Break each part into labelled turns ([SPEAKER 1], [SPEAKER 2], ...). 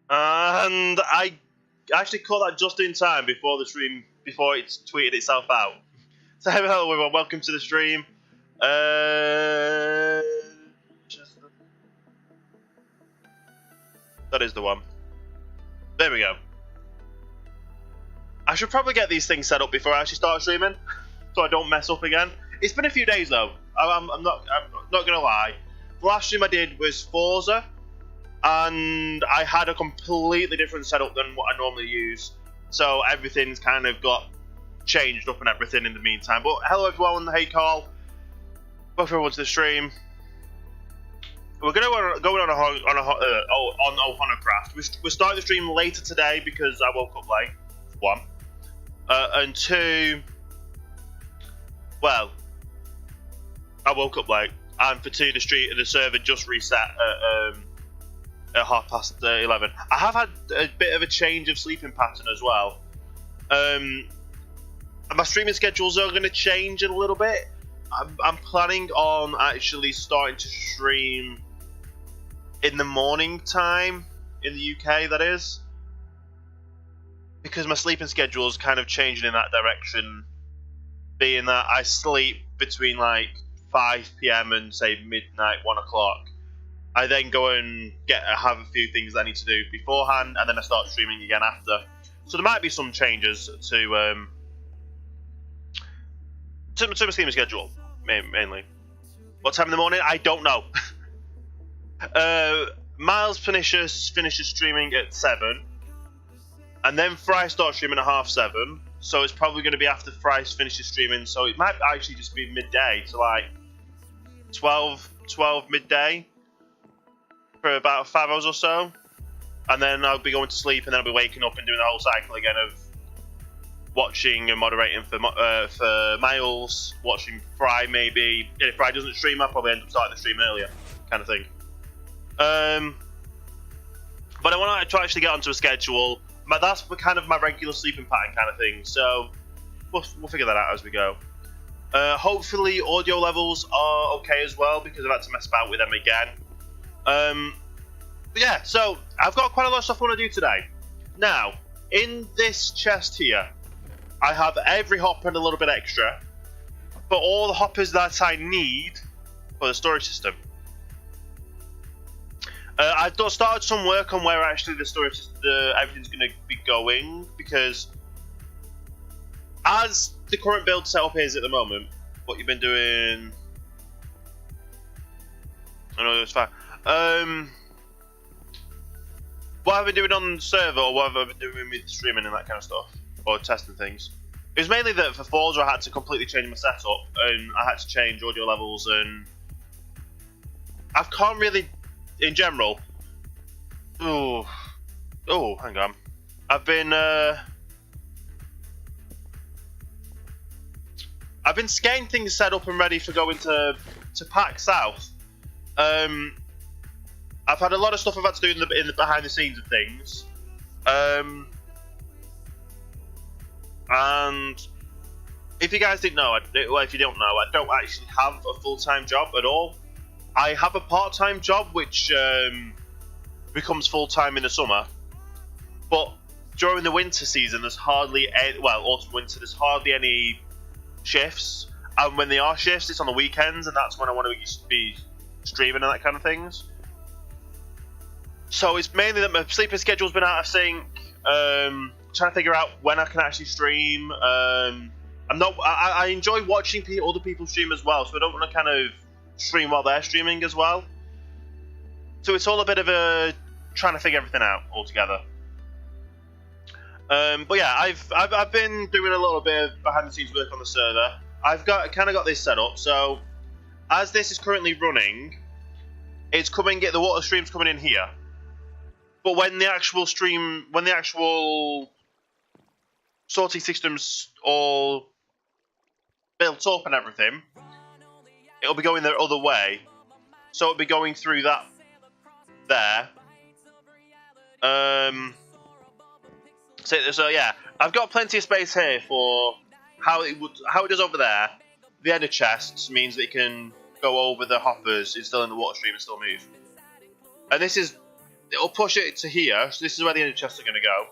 [SPEAKER 1] And I actually caught that just in time before the stream, before it tweeted itself out. So hello everyone, welcome to the stream. That is the one. There we go. I should probably get these things set up before I actually start streaming, so I don't mess up again. It's been a few days though. I'm not gonna lie. The last stream I did was Forza, and I had a completely different setup than what I normally use. So everything's kind of got changed up and everything in the meantime. But hello everyone, hey Carl. Welcome everyone to the stream. We're going to go on OhanaCraft. We're starting the stream later today because I woke up late, one. And two, well, I woke up late. And for two, the server just reset at 11:30. I have had a bit of a change of sleeping pattern as well. My streaming schedules are going to change a little bit. I'm planning on actually starting to stream in the morning time in the UK, that is, because my sleeping schedule is kind of changing in that direction, being that I sleep between like 5 PM and say midnight, 1 o'clock. I then go and have a few things that I need to do beforehand, and then I start streaming again after. So there might be some changes to my streaming schedule, mainly. What time in the morning? I don't know. Miles finishes streaming at 7, and then Fry starts streaming at 7:30. So it's probably going to be after Fry finishes streaming. So it might actually just be midday, so like 12 midday for about 5 hours or so, and then I'll be going to sleep, and then I'll be waking up and doing the whole cycle again of watching and moderating for Miles, watching Fry maybe. Yeah, if Fry doesn't stream, I'll probably end up starting the stream earlier, kind of thing. But I want to actually get onto a schedule. That's kind of my regular sleeping pattern kind of thing. So we'll figure that out as we go. Hopefully audio levels are okay as well, because I've had to mess about with them again. But yeah, so I've got quite a lot of stuff I want to do today. Now, in this chest here, I have every hopper and a little bit extra, but all the hoppers that I need for the storage system. I've started some work on where actually the storage system, everything's going to be going, because as the current build setup is at the moment, what you've been doing, I know it's fine. What I've been doing on the server, or what I've been doing with streaming and that kind of stuff, or testing things, it was mainly that for Forza I had to completely change my setup, and I had to change audio levels, and I can't really, in general. Oh, hang on. I've been getting things set up and ready for going to Pack South. I've had a lot of stuff I've had to do in the behind the scenes of things. And if you guys didn't know, if you don't know, I don't actually have a full-time job at all. I have a part-time job which becomes full-time in the summer, but during the winter season there's hardly any, autumn-winter, there's hardly any shifts, and when there are shifts it's on the weekends, and that's when I want to be streaming and that kind of things. So it's mainly that my sleeping schedule's been out of sync, trying to figure out when I can actually stream. I enjoy watching other people stream as well, so I don't want to kind of stream while they're streaming as well. So it's all a bit of a trying to figure everything out altogether. But yeah, I've been doing a little bit of behind the scenes work on the server. I've got this set up. So as this is currently running, it's the water stream's coming in here. But when the actual sorting system's all built up and everything, it'll be going the other way. So it'll be going through that there. So yeah, I've got plenty of space here for how it does over there. The ender chests means that it can go over the hoppers. It's still in the water stream and still move. And this is it'll push it to here. So this is where the energy chests are going to go,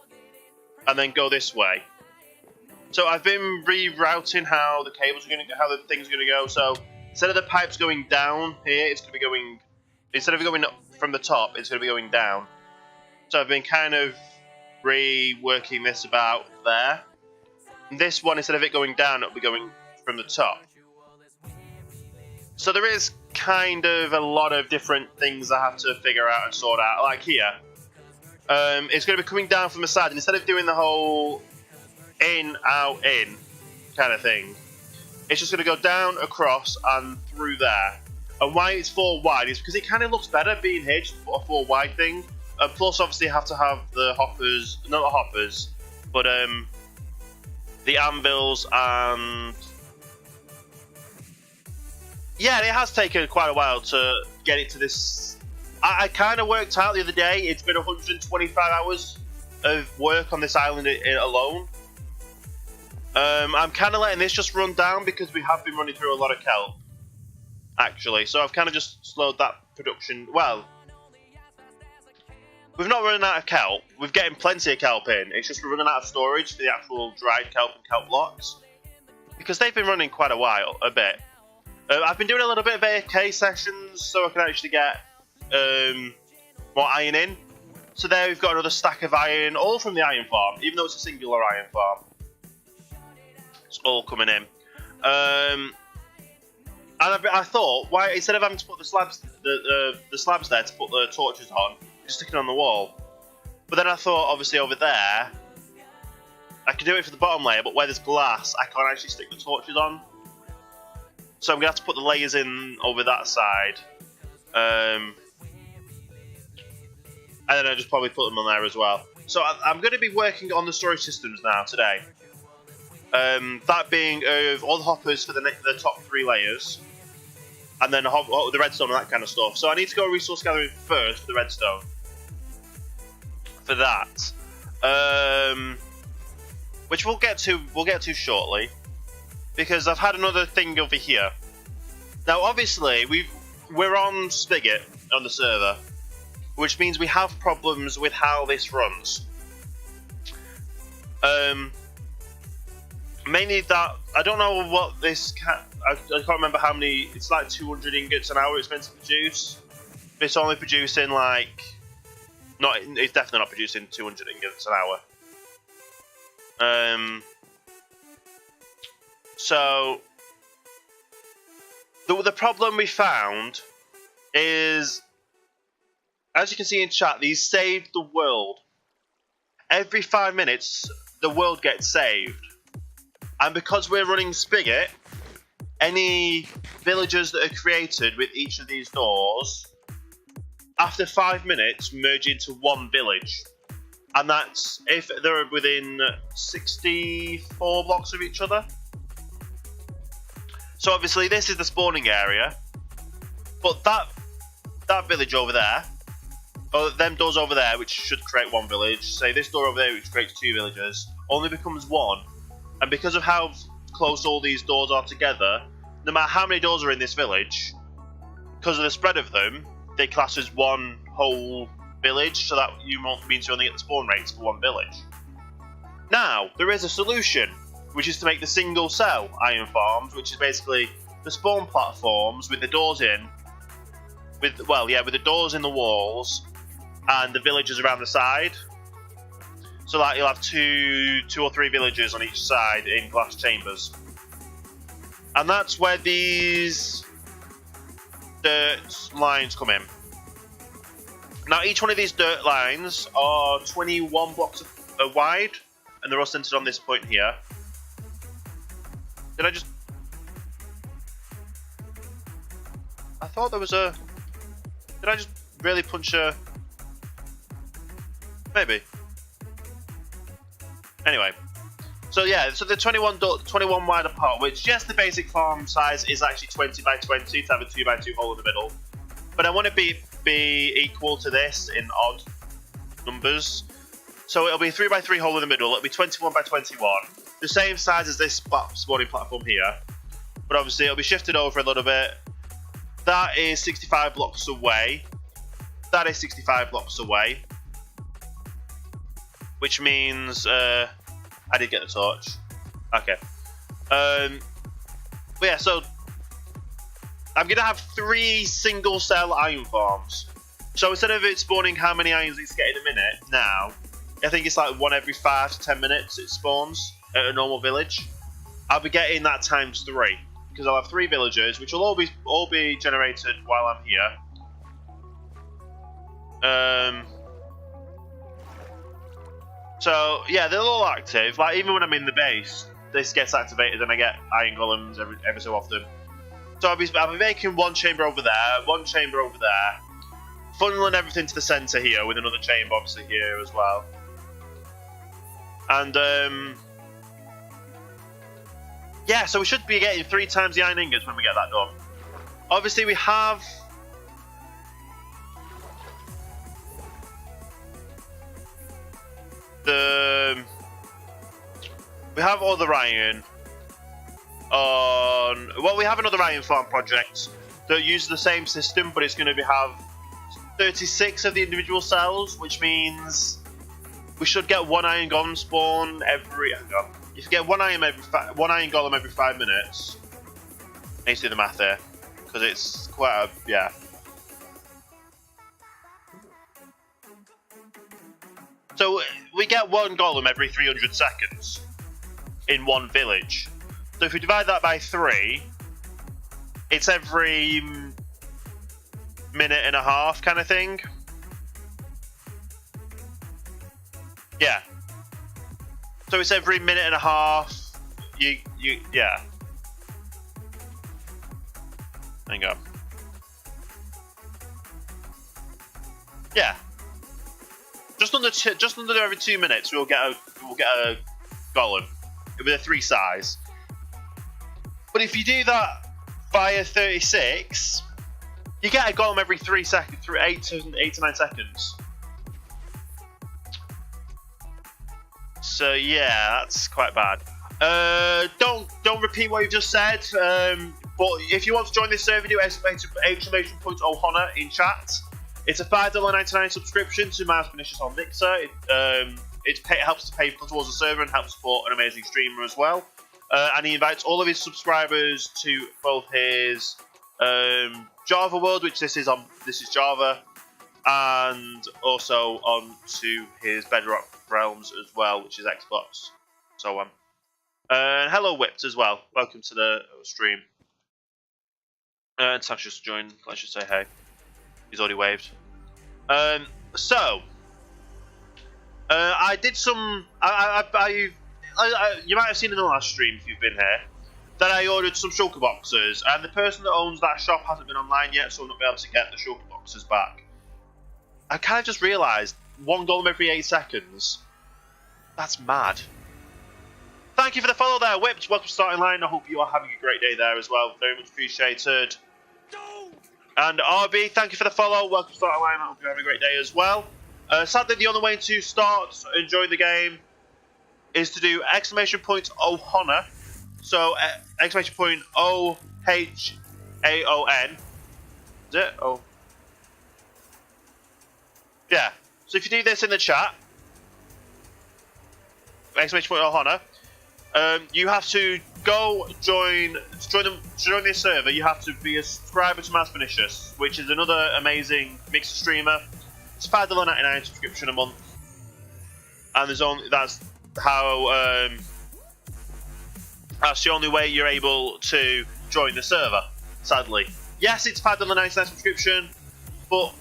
[SPEAKER 1] and then go this way. So I've been rerouting how the cables are going to, how the thing's going to go. So instead of the pipes going down here, it's going to be going, instead of going up from the top, it's going to be going down. So I've been kind of reworking this about there. And this one, instead of it going down, it'll be going from the top. So there is kind of a lot of different things I have to figure out and sort out. Like here, it's going to be coming down from the side, and instead of doing the whole in, out, in kind of thing, it's just going to go down, across, and through there. And why it's 4 wide is because it kind of looks better being here, just a 4 wide thing. Plus, obviously, you have to have the hoppers, not the hoppers, but the anvils, and yeah, it has taken quite a while to get it to this. I kind of worked out the other day, it's been 125 hours of work on this island alone. I'm kind of letting this just run down because we have been running through a lot of kelp, actually. So I've kind of just slowed that production. Well, we've not run out of kelp. We're getting plenty of kelp in. It's just we're running out of storage for the actual dried kelp and kelp blocks because they've been running quite a bit. I've been doing a little bit of AFK sessions so I can actually get more iron in. So there we've got another stack of iron, all from the iron farm, even though it's a singular iron farm. It's all coming in. And I thought, why instead of having to put the slabs, the slabs there to put the torches on, just stick it on the wall. But then I thought, obviously over there, I could do it for the bottom layer, but where there's glass, I can't actually stick the torches on. So I'm gonna have to put the layers in over that side, and then I just probably put them on there as well. So I'm going to be working on the storage systems now today. That being all the hoppers for the top 3 layers, and then the redstone and that kind of stuff. So I need to go resource gathering first, the redstone, for that, which we'll get to shortly, because I've had another thing over here. Now, obviously, we're on Spigot on the server, which means we have problems with how this runs. Mainly that I don't know what this I can't remember how many. It's like 200 ingots an hour it's meant to produce. It's only producing like it's definitely not producing 200 ingots an hour. So the problem we found is, as you can see in chat, these saved the world. Every 5 minutes, the world gets saved. And because we're running Spigot, any villagers that are created with each of these doors, after 5 minutes, merge into one village. And that's if they're within 64 blocks of each other. So obviously this is the spawning area. But that village over there, or them doors over there, which should create one village, say this door over there, which creates 2 villages, only becomes 1. And because of how close all these doors are together, no matter how many doors are in this village, because of the spread of them, they class as one whole village, so that means you only get the spawn rates for one village. Now, there is a solution, which is to make the single cell iron farms, which is basically the spawn platforms with the doors in, with the doors in the walls, and the villages around the side. So like you'll have two or 3 villages on each side in glass chambers. And that's where these dirt lines come in. Now each one of these dirt lines are 21 blocks wide, and they're all centered on this point here. Did I just... I thought there was a... Did I just really punch a... Maybe. Anyway, so yeah, so the 21 wide apart, which yes, the basic farm size is actually 20 by 20 to have a 2 by 2 hole in the middle, but I want to be equal to this in odd numbers. So it'll be a 3 by 3 hole in the middle. It'll be 21 by 21, the same size as this spawning platform here, but obviously it'll be shifted over a little bit. That is 65 blocks away. That is 65 blocks away. Which means I did get the torch. Okay. But yeah, so I'm gonna have 3 single cell iron farms. So instead of it spawning how many irons it's getting a minute now, I think it's like 1 every 5 to 10 minutes it spawns at a normal village. I'll be getting that times 3 because I'll have 3 villagers, which will all be generated while I'm here. So yeah, they're all active. Like even when I'm in the base, this gets activated and I get iron golems every so often. So I'll be making 1 chamber over there, 1 chamber over there, funneling everything to the center here with another chamber obviously here as well. And yeah, so we should be getting 3 times the iron ingots when we get that done. Obviously we have other iron on. Well, we have another iron farm project that uses the same system, but it's going to have 36 of the individual cells, which means we should get 1 iron golem spawn every. Hang on. If you get 1 iron golem every 5 minutes, I need to do the math there because it's quite a yeah. So we get 1 golem every 300 seconds in 1 village. So if we divide that by 3, it's every minute and a half kind of thing. Yeah. So it's every minute and a half. Yeah. Hang on. Yeah. Just under every 2 minutes, we'll get a golem with a 3 size. But if you do that via 36, you get a golem every 3 seconds, through 8 to 9 seconds. So yeah, that's quite bad. Don't repeat what you've just said. But if you want to join this server, do exclamation point Ohana in chat. It's a $5.99 subscription to Miles Pernicious on Mixer. It helps to pay towards the server and helps support an amazing streamer as well. And he invites all of his subscribers to both his Java world, which this is Java, and also on to his Bedrock realms as well, which is Xbox. So on. Hello, Whipped as well. Welcome to the stream. And Sasha's joined. Let's just say hey. He's already waved. I did some. You might have seen in the last stream if you've been here that I ordered some shulker boxes, and the person that owns that shop hasn't been online yet, so I'll not be able to get the shulker boxes back. I kind of just realised 1 golem every 8 seconds. That's mad. Thank you for the follow there, Whipped. Welcome to Starting Line. I hope you are having a great day there as well. Very much appreciated. And RB, thank you for the follow. Welcome to Starting Line. I hope you're having a great day as well. Sadly, the only way to start enjoying the game is to do exclamation point Ohana. So exclamation point OHAON. Is it? Oh. Yeah. So if you do this in the chat, exclamation point Ohana, you have to go join this server. You have to be a subscriber to Miles Pernicious, which is another amazing mixer streamer. It's $5.99 subscription a month, and that's the only way you're able to join the server. Sadly, yes, it's $5.99 subscription, but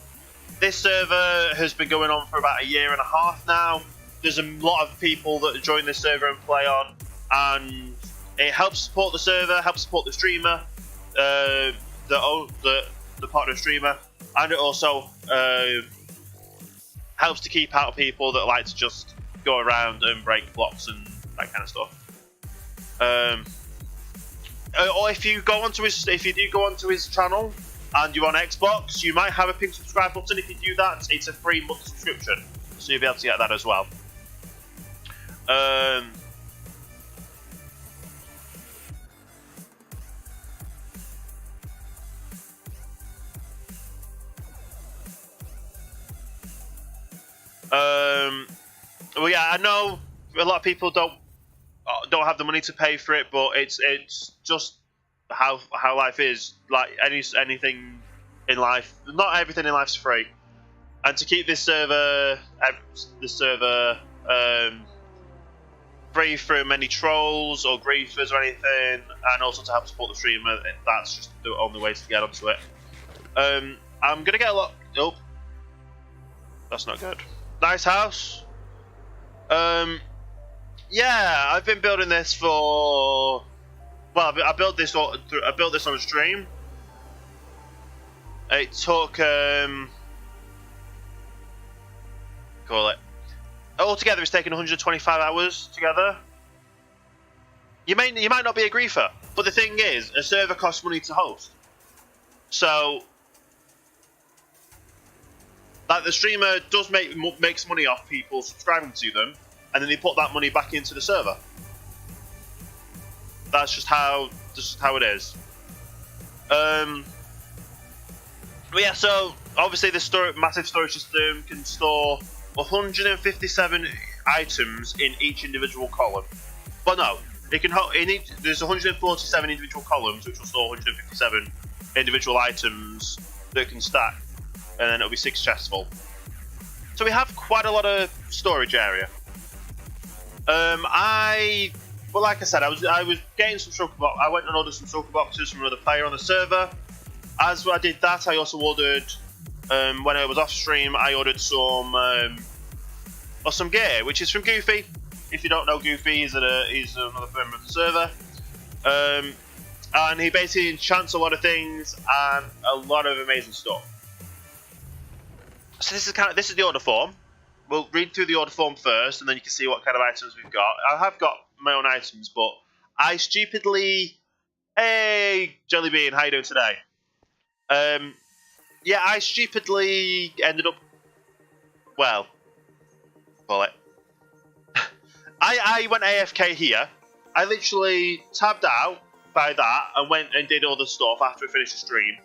[SPEAKER 1] this server has been going on for about 1.5 years now. There's a lot of people that join this server and play on, and it helps support the server, helps support the streamer, the partner streamer, and it also helps to keep out people that like to just go around and break blocks and that kind of stuff. Or if you do go onto his channel and you're on Xbox, you might have a pink subscribe button. If you do that, it's a free month subscription, so you'll be able to get that as well. Well, yeah, I know a lot of people don't have the money to pay for it, but it's just how life is. Like anything in life, not everything in life's free. And to keep this server free from any trolls or griefers or anything, and also to help support the streamer, that's just the only way to get onto it. I'm gonna get a lot. Oh, that's not good. Nice house. Yeah, I've been building this for. Well, I built this on a stream. It took call it. Altogether, it's taken 125 hours together. You might not be a griefer, but the thing is, a server costs money to host. So, like, the streamer does makes money off people subscribing to them, and then they put that money back into the server. That's just how it is. But yeah, so obviously this massive storage system can store 157 items in each individual column. But no, it can there's 147 individual columns which will store 157 individual items that can stack, and then it'll be 6 chests full. So we have quite a lot of storage area. Well, like I said, I was getting some shulker boxes. I went and ordered some shulker boxes from another player on the server. As I did that, I also ordered, when I was off stream, I ordered some gear, which is from Goofy. If you don't know Goofy, he's another member of the server. And he basically enchants a lot of things and a lot of amazing stuff. So this is the order form. We'll read through the order form first, and then you can see what kind of items we've got. I have got my own items, but I stupidly... Hey, Jellybean, how you doing today? Yeah, I stupidly ended up... Well, call it. I went AFK here. I literally tabbed out by that and went and did all the stuff after I finished the stream.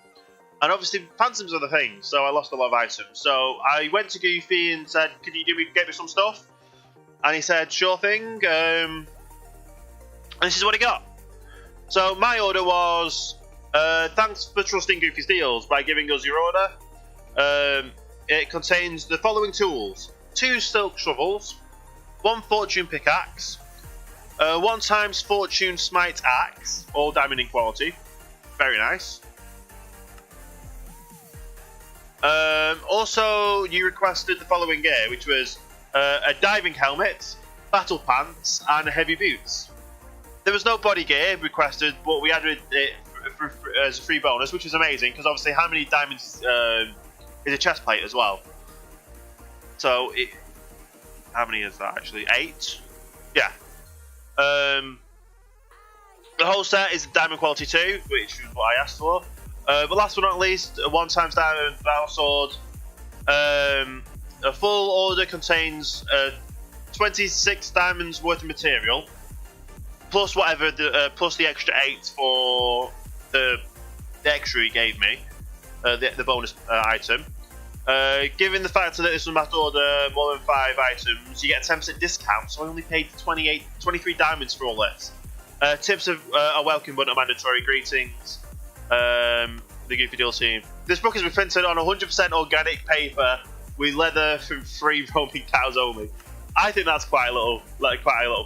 [SPEAKER 1] And obviously, phantoms are the thing, so I lost a lot of items. So I went to Goofy and said, "Can you get me some stuff?" And he said, "Sure thing." And this is what he got. So my order was, thanks for trusting Goofy's deals by giving us your order. It contains the following tools: 2 silk shovels, 1 fortune pickaxe, 1 times fortune smite axe, all diamond in quality. Very nice. Also, you requested the following gear, which was a diving helmet, battle pants, and heavy boots. There was no body gear requested, but we added it as a free bonus, which is amazing, because obviously how many diamonds is a chest plate as well. So, how many is that actually? 8? Yeah. The whole set is diamond quality 2, which is what I asked for. But last but not least, a 1 times diamond battle sword. A full order contains 26 diamonds worth of material, plus whatever plus the extra 8 for the extra he gave me, the bonus item. Given the fact that this was mass order more than 5 items, you get a 10% discount. So I only paid 23 diamonds for all this. Tips are welcome but not mandatory. Greetings. The Goofy Deal team. This book has been printed on 100% organic paper with leather from 3 roaming cows only. I think that's quite a little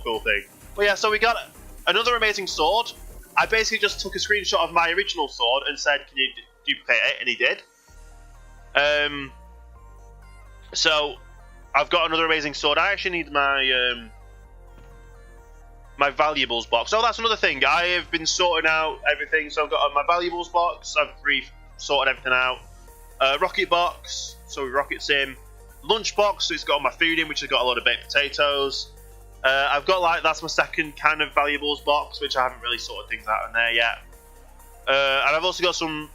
[SPEAKER 1] cool thing. But yeah, so we got another amazing sword. I basically just took a screenshot of my original sword and said, "Can you duplicate it?" And he did. So I've got another amazing sword. I actually need my my valuables box. Oh, that's another thing. I have been sorting out everything. So I've got my valuables box. I've sorted everything out. Rocket box. So rockets in. Lunch box. So it's got all my food in, which has got a lot of baked potatoes. I've got that's my second kind of valuables box, which I haven't really sorted things out in there yet. And I've also got some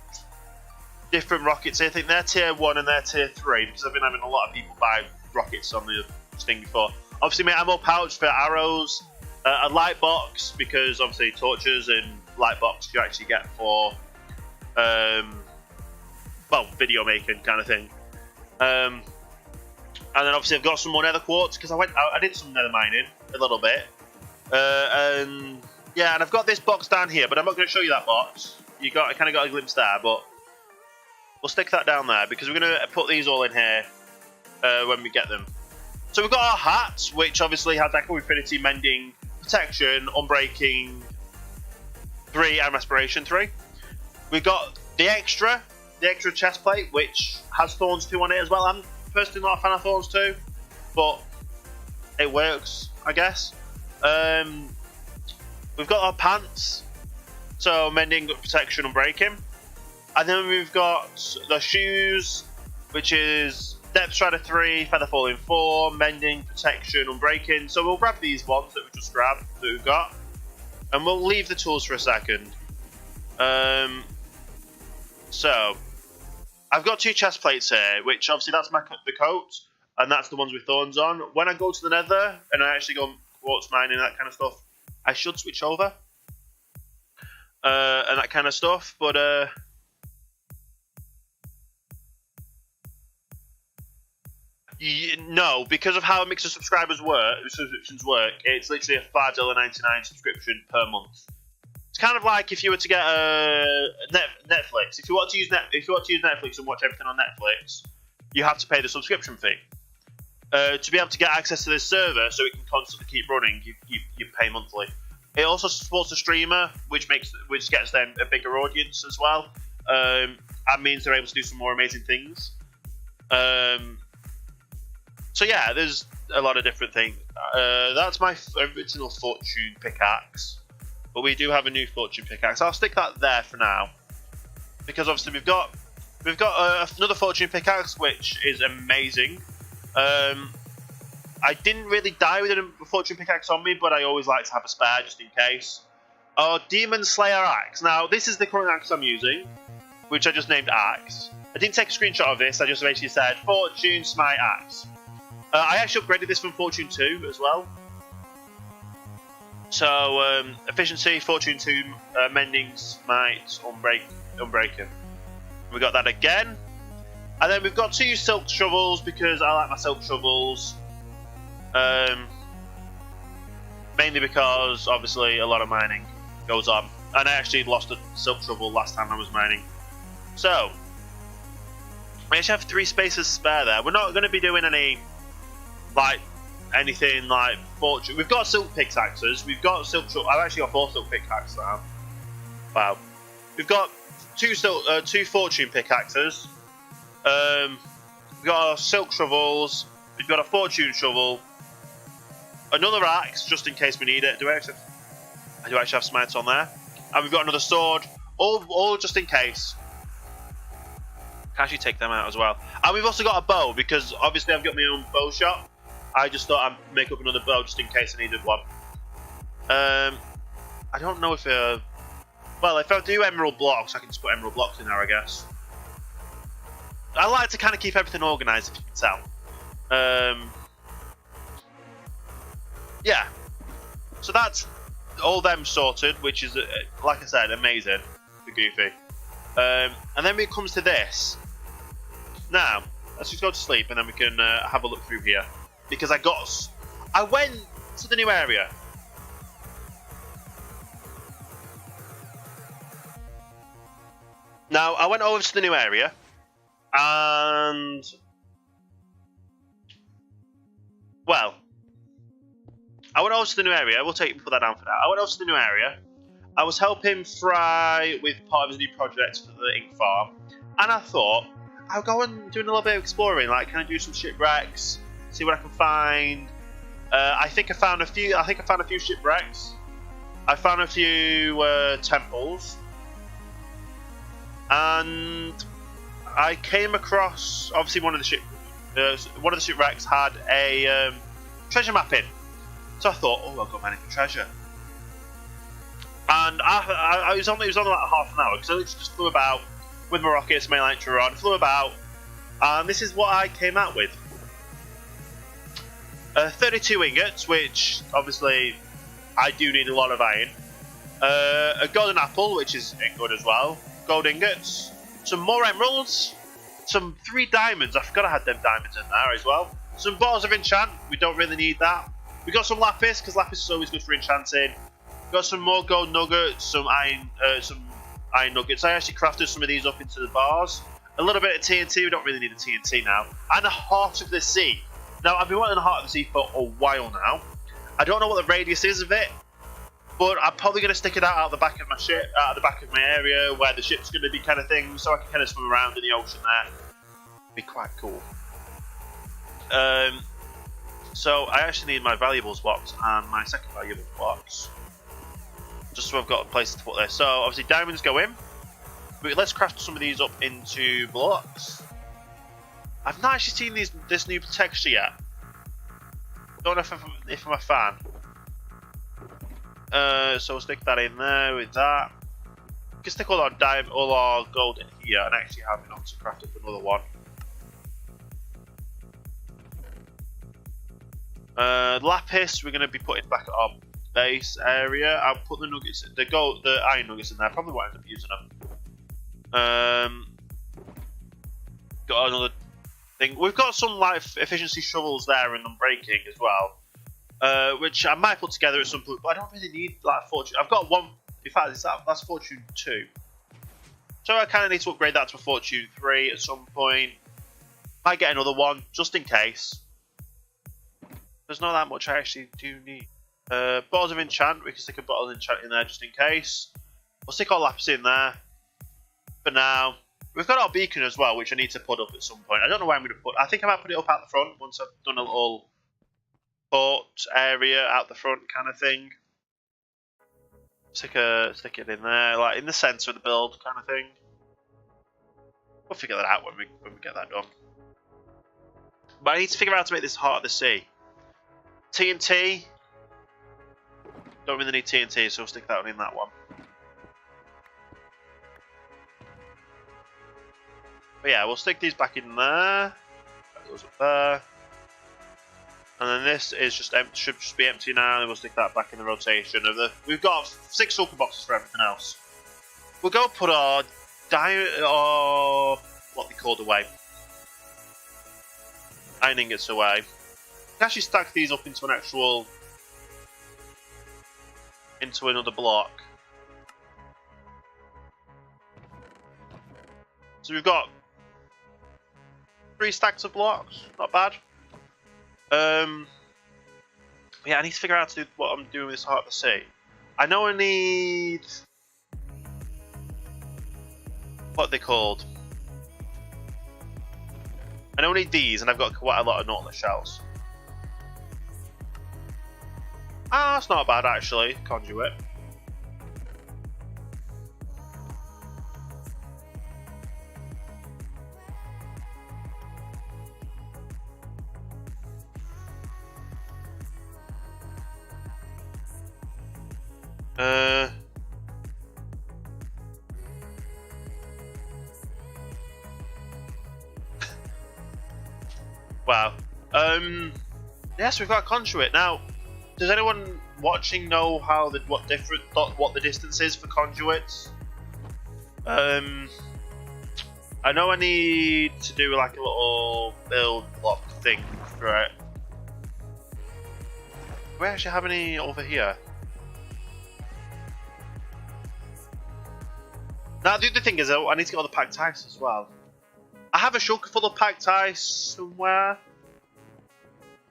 [SPEAKER 1] different rockets. I think they're tier 1 and they're tier 3 because I've been having a lot of people buy rockets on the thing before. Obviously, my ammo pouch for arrows. A light box, because obviously torches and light box you actually get for, well, video making kind of thing. And then obviously I've got some more nether quartz because I did some nether mining a little bit. And yeah, and I've got this box down here, but I'm not going to show you that box. I kind of got a glimpse there, but we'll stick that down there because we're going to put these all in here when we get them. So we've got our hats, which obviously has Echo Infinity, Mending, Protection, Unbreaking 3, and Respiration 3. We've got the extra chest plate, which has Thorns 2 on it as well. I'm personally not a fan of Thorns 2, but it works, I guess. We've got our pants, so Mending, Protection, Unbreaking. And then we've got the shoes, which is Depth Strider 3, Feather Falling 4, Mending, Protection, Unbreaking. So we'll grab these ones that we just grabbed, that we've got. And we'll leave the tools for a second. So, I've got 2 chest plates here, which obviously that's the coat, and that's the ones with thorns on. When I go to the nether, and I actually go quartz mining, that kind of stuff, I should switch over. And that kind of stuff, but no, because of how a mix of subscriptions work, it's literally a $5.99 subscription per month. It's kind of like if you were to get Netflix. If you want to use Netflix and watch everything on Netflix, you have to pay the subscription fee. To be able to get access to this server, so it can constantly keep running, you pay monthly. It also supports a streamer, which gets them a bigger audience as well, and means they're able to do some more amazing things. So yeah, there's a lot of different things. That's my original fortune pickaxe, but we do have a new fortune pickaxe. I'll stick that there for now, because obviously we've got another fortune pickaxe, which is amazing. I didn't really die with a fortune pickaxe on me, but I always like to have a spare just in case. Our Demon Slayer axe. Now this is the current axe I'm using, which I just named axe. I didn't take a screenshot of this. I just basically said Fortune Smite axe. I actually upgraded this from Fortune 2 as well. So, efficiency, Fortune 2, Mending, Smite, Unbreaker. We got that again. And then we've got 2 silk shovels because I like my silk shovels. Mainly because, obviously, a lot of mining goes on. And I actually lost a silk shovel last time I was mining. So, we actually have 3 spaces spare there. We're not going to be doing anything like fortune. We've got silk pickaxes. We've got silk. I've actually got 4 silk pickaxes now. Wow. We've got 2 fortune pickaxes. We've got our silk shovels. We've got a fortune shovel. Another axe, just in case we need it. I do actually have smites on there. And we've got another sword. All just in case. Can actually take them out as well. And we've also got a bow, because obviously I've got my own bow shop. I just thought I'd make up another bow just in case I needed one. I don't know if well, if I do emerald blocks, I can just put emerald blocks in there, I guess. I like to kind of keep everything organised, if you can tell. Yeah. So that's all them sorted, which is, like I said, amazing for Goofy. And then when it comes to this, now let's just go to sleep and then we can have a look through here, because I went to the new area. Now I went over to the new area, and well, I went over to the new area. We'll put that down for now. I went over to the new area. I was helping Fry with part of his new project for the ink farm, and I thought I'll go and do a little bit of exploring. Like, can I do some shipwrecks? See what I can find. I think I found a few. I found a few shipwrecks. I found a few temples, and I came across obviously one of the shipwrecks had a treasure map in. So I thought, oh, I'll go mining for treasure. And it was only like half an hour, because I literally just flew about with my rockets, my elytra on, flew about, and this is what I came out with. 32 ingots, which obviously I do need a lot of iron. A golden apple, which is good as well. Gold ingots, some more emeralds, some 3 diamonds. I forgot I had them diamonds in there as well. Some bottles of enchant. We don't really need that. We got some lapis because lapis is always good for enchanting. Got some more gold nuggets, some iron nuggets. I actually crafted some of these up into the bars. A little bit of TNT. We don't really need a TNT now. And a Heart of the Sea. Now I've been wanting a Heart of the Sea for a while now. I don't know what the radius is of it, but I'm probably going to stick it out the back of my ship, out the back of my area where the ship's going to be kind of thing, so I can kind of swim around in the ocean there. Be quite cool. So I actually need my valuables box and my second valuables box, just so I've got a place to put this. So obviously diamonds go in. But let's craft some of these up into blocks. I've not actually seen this new texture yet. Don't know if I'm a fan. So we'll stick that in there with that. We can stick all our gold in here and actually have enough to craft up another one. Lapis we're going to be putting back at our base area. I'll put the nuggets, the iron nuggets in there. Probably won't end up using them. Got another thing. We've got some like efficiency shovels there and unbreaking as well, which I might put together at some point. But I don't really need like fortune. I've got one. In fact, that's fortune 2. So I kind of need to upgrade that to a fortune 3 at some point. Might get another one just in case. There's not that much I actually do need. Bottles of enchant. We can stick a bottle of enchant in there just in case. We'll stick our lapis in there for now. We've got our beacon as well, which I need to put up at some point. I don't know where I'm going to put. I think I might put it up out the front once I've done a little port area out the front kind of thing. Stick it in there, like in the centre of the build kind of thing. We'll figure that out when we get that done. But I need to figure out how to make this Heart of the Sea. TNT. Don't really need TNT, so we'll stick that one in that one. But yeah, we'll stick these back in there. That goes up there. And then this is just empty, should just be empty now, and we'll stick that back in the rotation of the. We've got 6 shulker boxes for everything else. We'll go put our what they called away. Iron ingots away. We can actually stack these up into an actual another block. So we've got 3 stacks of blocks, not bad. Yeah, I need to figure out how to do what I'm doing with this Heart of the Sea. I know I need what are they called. I know I need these, and I've got quite a lot of nautilus shells. Ah, that's not bad actually. Conduit. Wow. Yes, we've got a conduit now. Does anyone watching know how what the distance is for conduits? I know I need to do like a little build block thing for it. Do we actually have any over here? Now the other thing is though, I need to get all the packed ice as well. I have a shulker full of packed ice somewhere.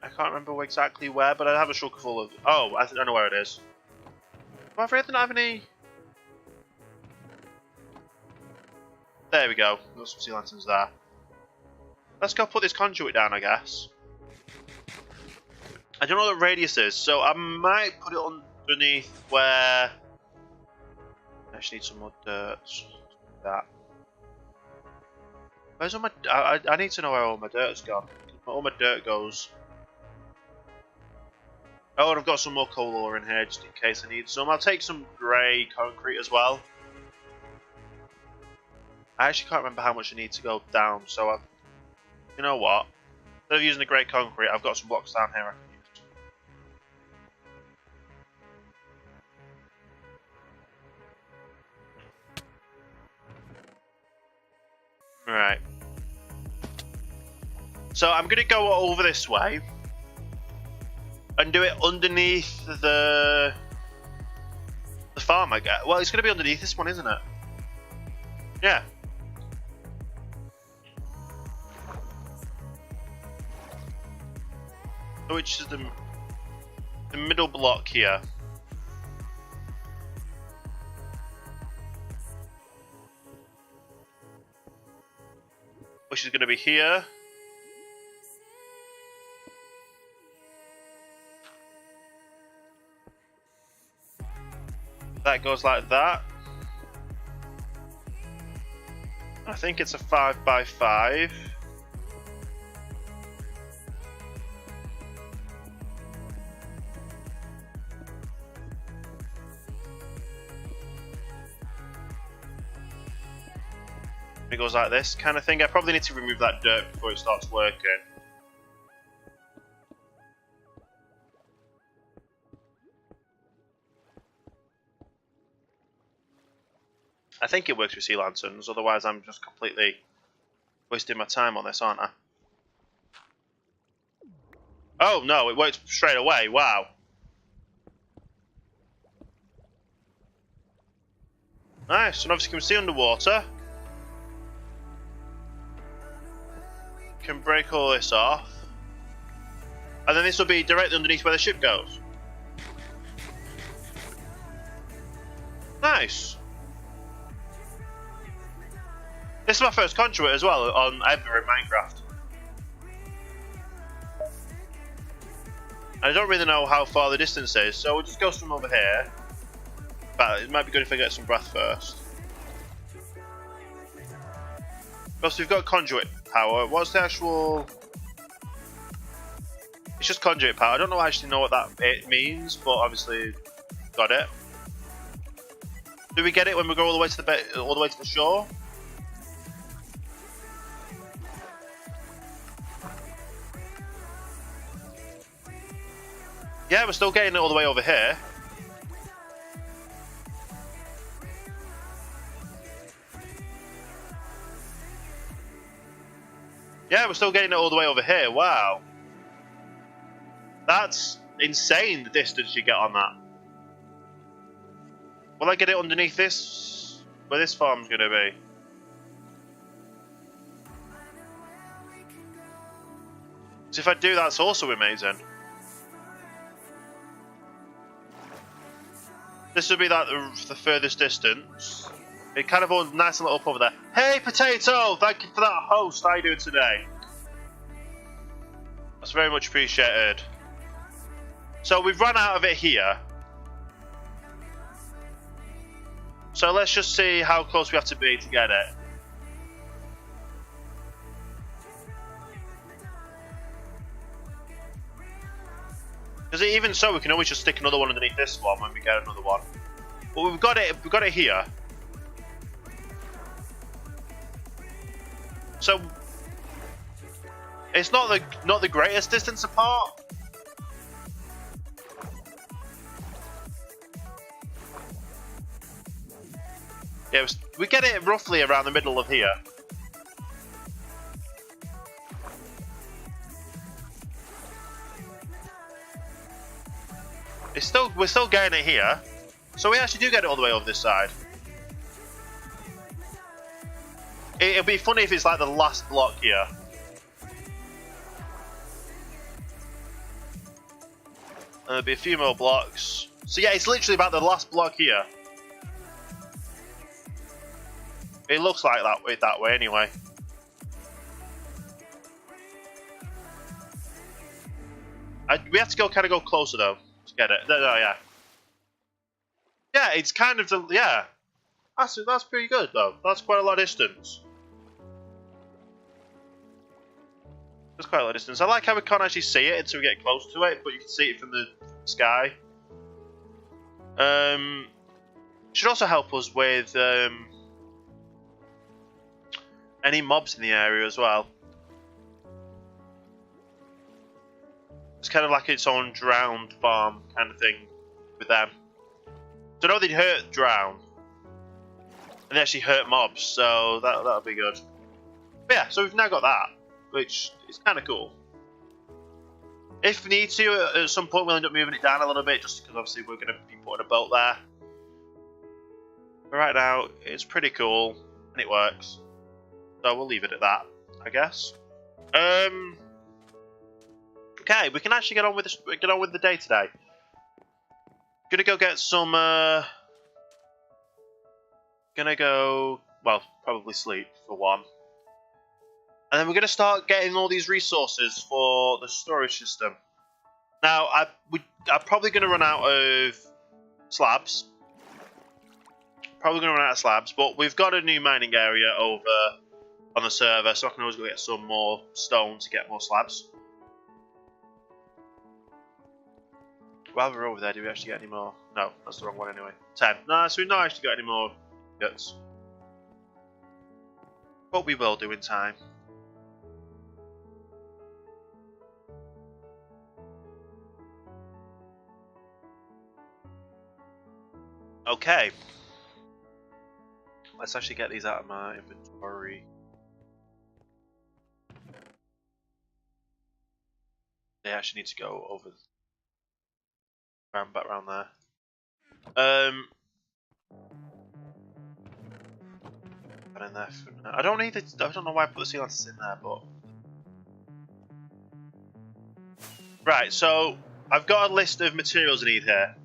[SPEAKER 1] I can't remember exactly where, but I have a shulker full of. Oh, I know where it is. I'm afraid I don't have any. There we go. Got some sea lanterns there. Let's go put this conduit down, I guess. I don't know what the radius is, so I might put it underneath where. I just need some more dirt. That. Where's all my? I need to know where all my dirt's gone. All my dirt goes. Oh, and I've got some more coal ore in here just in case I need some. I'll take some grey concrete as well. I actually can't remember how much I need to go down, so you know what? Instead of using the grey concrete, I've got some blocks down here I can use. Right. So I'm going to go over this way and do it underneath the farm, I guess. Well, it's going to be underneath this one, isn't it? Yeah. Which is the middle block here. Which is going to be here. That goes like that. I think it's a 5x5. It goes like this kind of thing. I probably need to remove that dirt before it starts working. I think it works with sea lanterns, otherwise I'm just completely wasting my time on this, aren't I? Oh no, it works straight away, wow. Nice, and obviously you can see underwater. Can break all this off. And then this will be directly underneath where the ship goes. Nice. This is my first conduit as well on ever in Minecraft. I don't really know how far the distance is, so we'll just go from over here. But it might be good if I get some breath first. Plus we've got conduit power. What's the actual... It's just conduit power. I don't actually know what that it means, but obviously got it. Do we get it when we go all the way to the shore? Yeah, we're still getting it all the way over here. Yeah, we're still getting it all the way over here. Wow. That's insane, the distance you get on that. Will I get it underneath this? Where this farm's going to be? So if I do, that's also amazing. This would be like the furthest distance. It kind of all nice and little up over there. Hey, Potato! Thank you for that host. How are you doing today? That's very much appreciated. So we've run out of it here. So let's just see how close we have to be to get it. Because even so, we can always just stick another one underneath this one when we get another one. But we've got it here. So it's not the greatest distance apart. Yeah, we get it roughly around the middle of here. We're still getting it here, so we actually do get it all the way over this side. It'll be funny if it's like the last block here. And there'll be a few more blocks. So yeah, it's literally about the last block here. It looks like that way anyway. We have to kind of go closer though to get it. No, yeah. Yeah, it's kind of yeah. That's pretty good though. That's quite a lot of distance. That's quite a lot of distance. I like how we can't actually see it until we get close to it, but you can see it from the sky. Should also help us with any mobs in the area as well. It's kind of like its own drowned farm kind of thing with them. So I know they'd hurt drown, and they actually hurt mobs, so that'll be good. But yeah, so we've now got that. which is kind of cool. If we need to, at some point we'll end up moving it down a little bit, just because obviously we're going to be putting a boat there. But right now, it's pretty cool, and it works. So we'll leave it at that, I guess. Okay, we can actually get on with the day today. Gonna go get some. Gonna go. Well, probably sleep for one. And then we're going to start getting all these resources for the storage system. Now, I'm probably going to run out of slabs. But we've got a new mining area over on the server, so I can always go get some more stone to get more slabs. While we're over there, do we actually get any more? No, that's the wrong one anyway. 10. No, so we've not actually got any more guts. But we will do in time. Okay, let's actually get these out of my inventory. They actually need to go over back around there. Put in there for now. I don't need it. I don't know why I put the sea lanterns in there, but right. So I've got a list of materials I need here.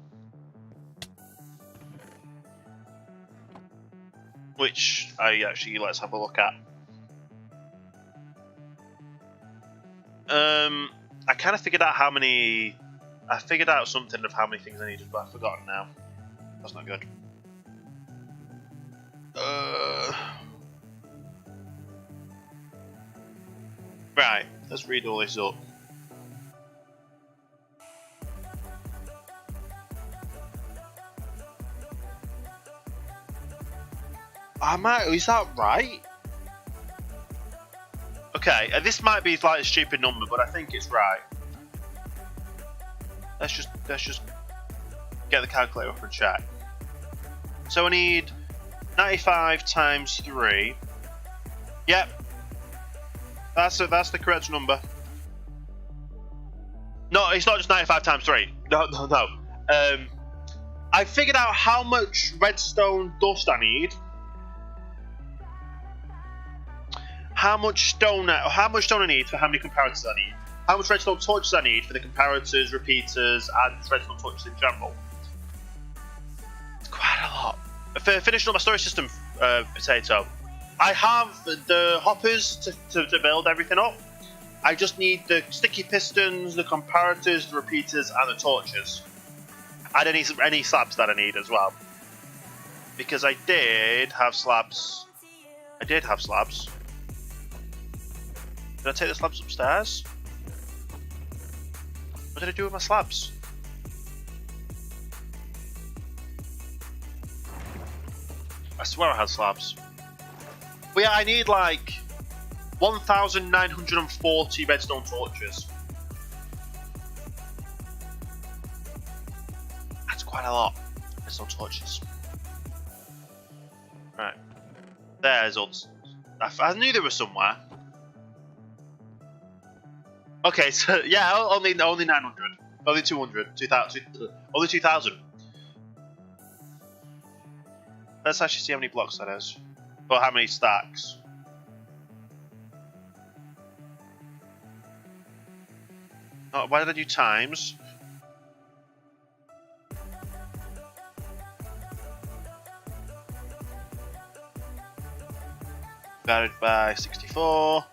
[SPEAKER 1] Which let's have a look at. I kind of figured out how many. I figured out something of how many things I needed, but I've forgotten now. That's not good. Right, let's read all this up. Is that right? Okay, this might be like a stupid number, but I think it's right. Let's just get the calculator up and check. So I need 95 times 3. Yep, that's the correct number. No, it's not just 95 times 3. No. I figured out how much redstone dust I need. How much stone I need for how many comparators I need. How much redstone torches I need for the comparators, repeaters, and redstone torches in general. It's quite a lot. For finishing up my storage system, Potato, I have the hoppers to build everything up. I just need the sticky pistons, the comparators, the repeaters, and the torches. And any slabs that I need as well. Because I did have slabs. Did I take the slabs upstairs? What did I do with my slabs? I swear I had slabs. But yeah, I need like 1,940 redstone torches. That's quite a lot. Redstone torches. Right. There's us. I knew there was somewhere. Okay, so yeah, only 900, only 200, 2,000, only 2,000. Let's actually see how many blocks that is, or how many stacks. Oh, why did I do times? Divided by 64.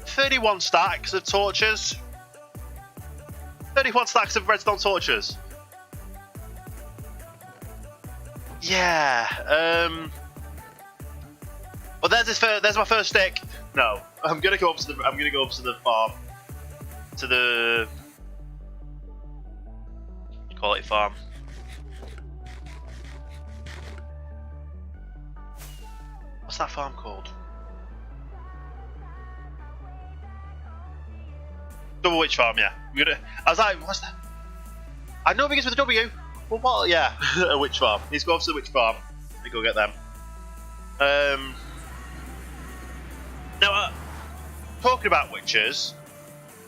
[SPEAKER 1] 31 stacks of torches. 31 stacks of redstone torches. Yeah. Well, there's my first stick. No, I'm gonna go up to the farm. To the call it farm. What's that farm called? Double Witch Farm, yeah. I was like, what's that? I know it begins with a W. Well, what? Yeah, a witch farm. Let's go over to the witch farm and go get them. Now, talking about witches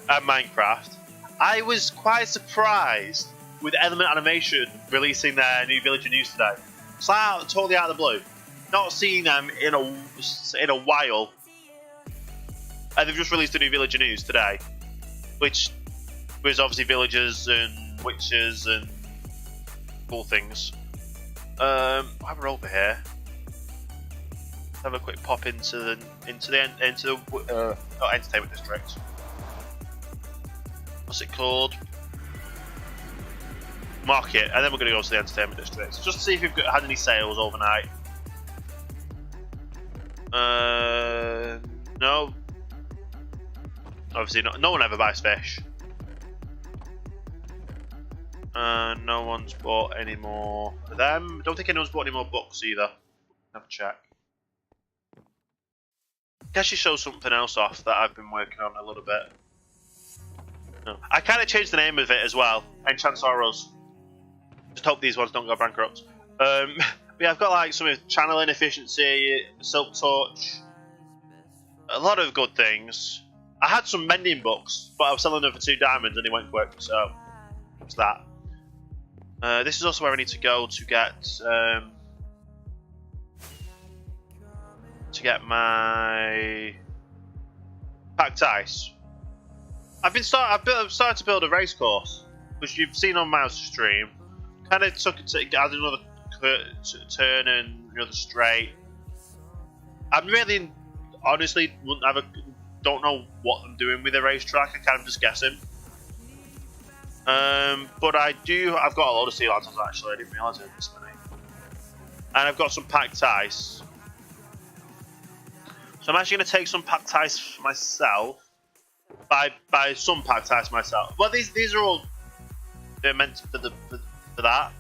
[SPEAKER 1] and Minecraft, I was quite surprised with Element Animation releasing their new villager news today. It's like totally out of the blue. Not seen them in a while, and they've just released a new villager news today, which was obviously villagers and witches and cool things. While we're over here, have a quick pop into the entertainment district. What's it called? Market, and then we're going to go to the entertainment district just to see if we've had any sales overnight. No. Obviously, no one ever buys fish. No one's bought any more of them. Don't think anyone's bought any more books either. Have a check. Guess you show something else off that I've been working on a little bit. No. I kind of changed the name of it as well. Enchant Sorrows. Just hope these ones don't go bankrupt. Yeah, I've got like some channel inefficiency, silk torch, a lot of good things. I had some mending books, but I was selling them for 2 diamonds and they went quick, so it's that. This is also where I need to go to get my packed ice. I've started to build a race course, which you've seen on my stream. Kind of took it to add another turn and another straight. I'm really, honestly, don't know what I'm doing with the racetrack. I kind of just guessing. But I've got a lot of sea lanterns actually. I didn't realise it this many. And I've got some packed ice. So I'm actually going to take some packed ice for myself. Buy some packed ice myself. Well, these are all they're meant for that.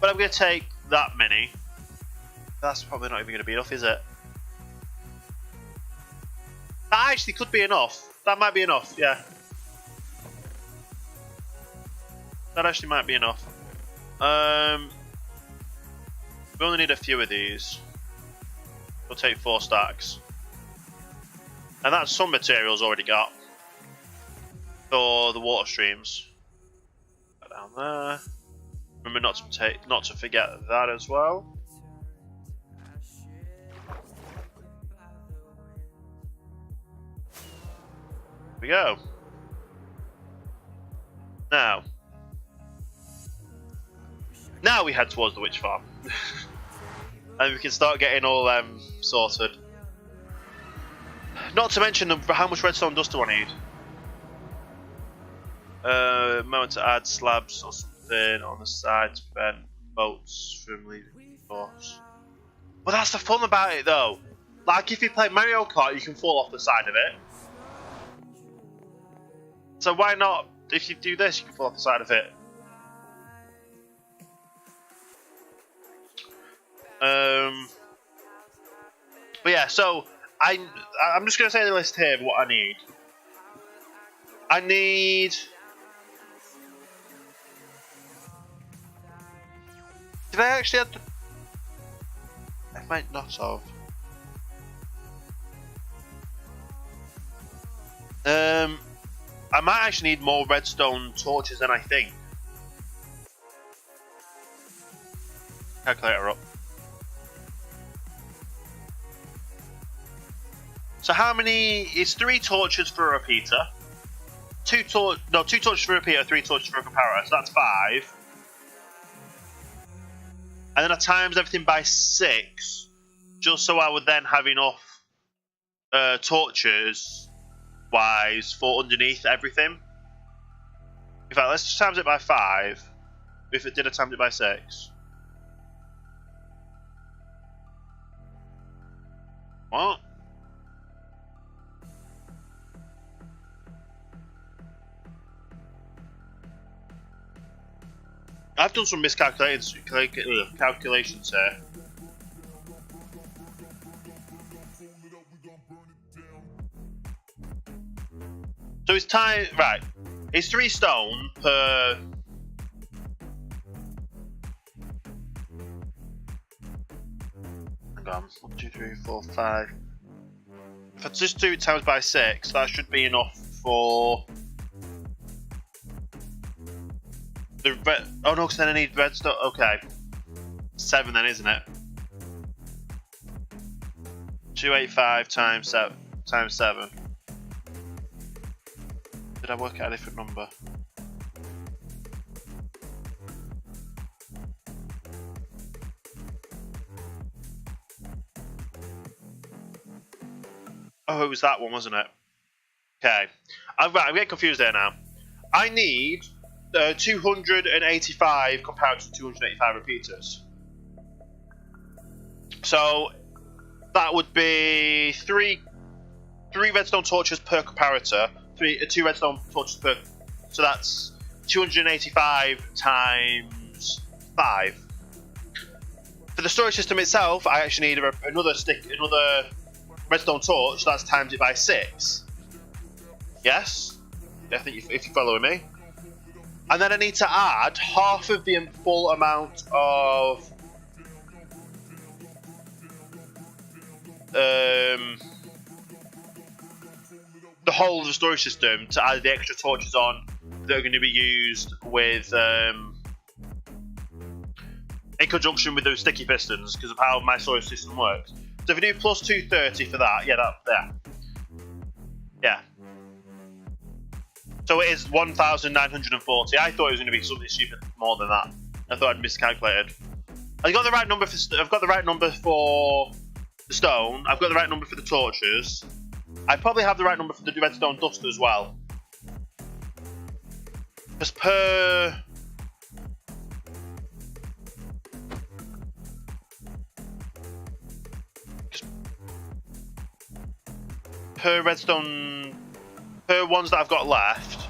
[SPEAKER 1] But I'm going to take that many. That's probably not even going to be enough, is it? That actually could be enough. That might be enough, yeah. That actually might be enough. We only need a few of these. We'll take 4 stacks. And that's some materials already got. For the water streams. Down there. Remember not to forget that as well. Here we go. Now we head towards the witch farm. And we can start getting all them sorted. Not to mention how much redstone dust do I need. Moment to add slabs or something on the side to prevent boats from leaving the course. Well, that's the fun about it though. Like if you play Mario Kart, you can fall off the side of it. So why not, if you do this, you can fall off the side of it. But yeah, so I'm just going to say the list here of what I need. I need... Did I actually have to... I might not have. I might actually need more redstone torches than I think. Calculator up. So how many? It's 3 torches for a repeater. 2 torches for a repeater, 3 torches for a comparator. So that's 5. And then I times everything by 6, just so I would then have enough torches wise for underneath everything. In fact, let's just times it by 5. If it did, I times it by 6. What? I've done some calculations here. So it's time, right? It's 3 stone per. Hang on, 1, 2, 3, 4, 5. If I just do it times by 6, that should be enough for the red. Oh no, because then I need redstone. Okay, 7 then, isn't it? 285 times 7. Did I work out a different number? Oh, it was that one, wasn't it? Okay. I'm getting confused there now. I need 285 compared to 285 repeaters. So that would be three redstone torches per comparator. Two redstone torches per. So that's 285 times 5. For the storage system itself, I actually need another redstone torch. So that's times it by 6. Yes, I think if you're following me. And then I need to add half of the full amount of the whole of the storage system to add the extra torches on that are going to be used with in conjunction with those sticky pistons because of how my storage system works. So if we do plus 230 for that, yeah. So it is 1,940. I thought it was going to be something stupid more than that. I thought I'd miscalculated. I've got the right number for the stone. I've got the right number for the torches. I probably have the right number for the redstone dust as well. Because per redstone, per ones that I've got left,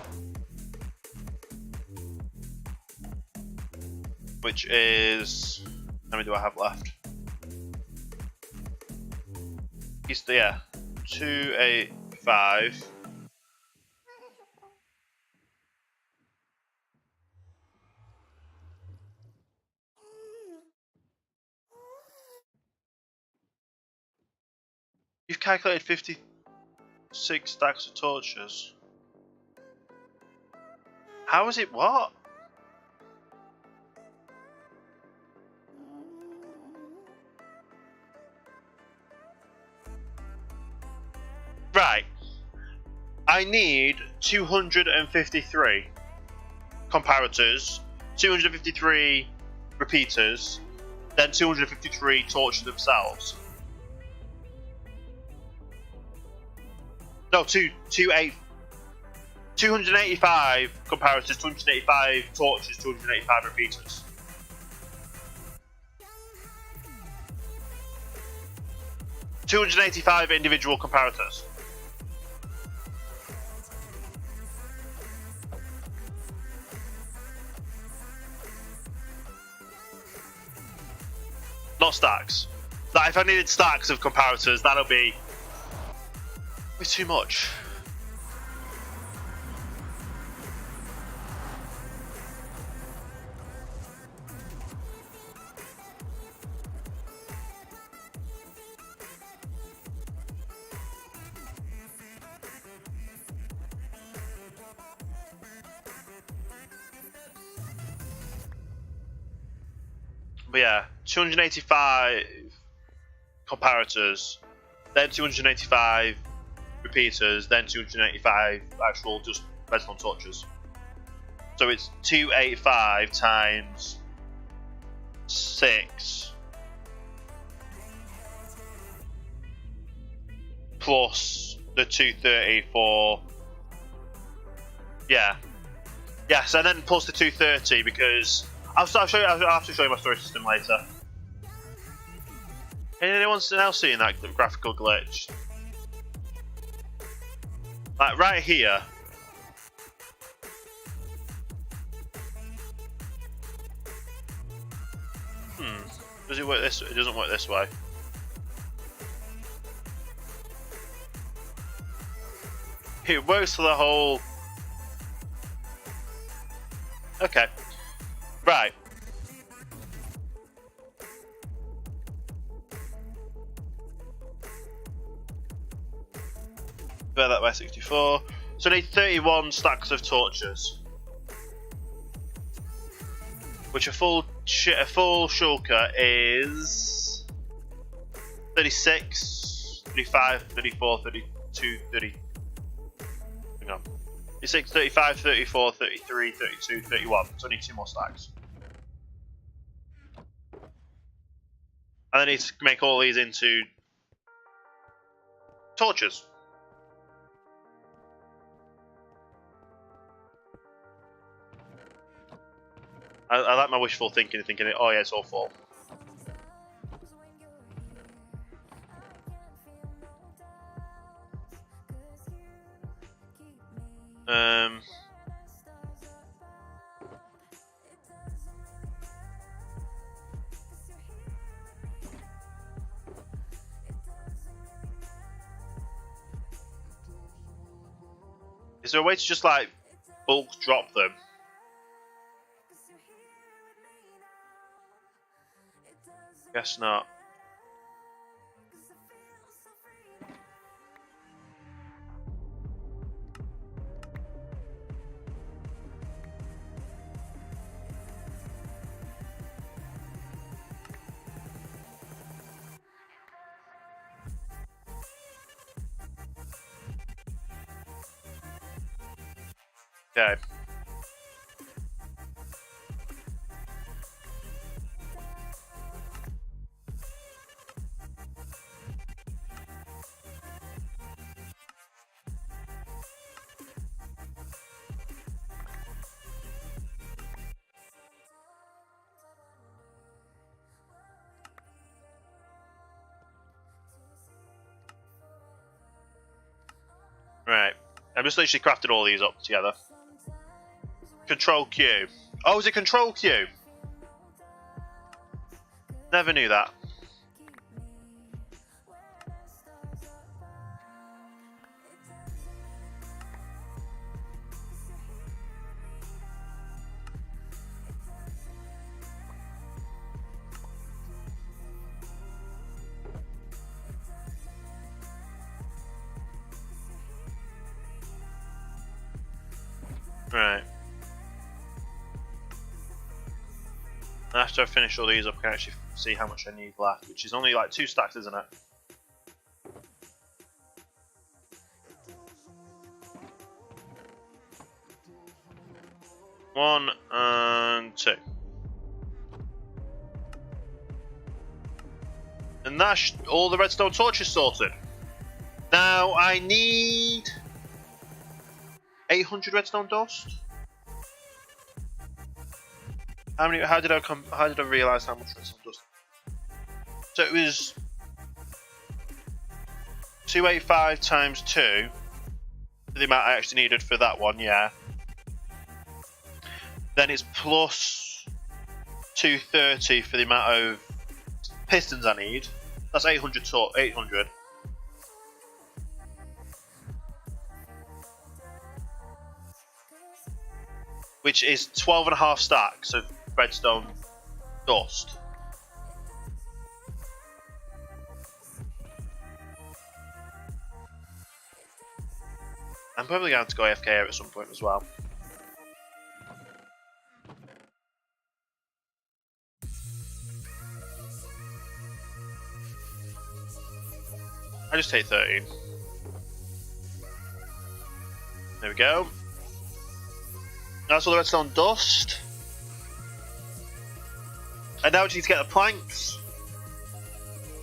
[SPEAKER 1] which is, how many do I have left? Yeah, 285. You've calculated 56 stacks of torches. How is it what? Right. I need 253 comparators, 253 repeaters, then 253 torches themselves. No, 285 comparators, 285 torches, 285 repeaters. $285 individual comparators. Not stacks. That if I needed stacks of comparators, that'll be too much. But yeah, 285 comparators, then 285 repeaters, then 285 actual just redstone torches. So it's 285 times 6 plus the 230 for yes, and then plus the 230 because I'll show you. I'll have to show you my storage system later. Anyone else seeing that graphical glitch? Like right here. Does it work this way? It doesn't work this way. It works for the whole. Okay. Right. divide that by 64. So I need 31 stacks of torches. Which a full shulker is 36, 35, 34, 32, 30. Hang on. 36, 35, 34, 33, 32, 31. So I need 2 more stacks. And I need to make all these into torches. I like my wishful thinking, oh yeah, it's all full. Is there a way to just like bulk drop them? Guess not. Okay. Right. I've just literally crafted all these up together. Control Q. Oh, is it Control Q? Never knew that. Right. After I finish all these up, I can actually see how much I need left, which is only like 2 stacks, isn't it? One and 2. And that's all the redstone torches sorted. Now I need 800 redstone dust. How did I realise how much redstone dust? So it was 285 times 2, the amount I actually needed for that one, yeah. Then it's plus 230 for the amount of pistons I need. That's 800 800. Which is 12.5 stacks of redstone dust. I'm probably going to have to go AFK here at some point as well. I just take 13. There we go. That's all the redstone dust. And now we need to get the planks,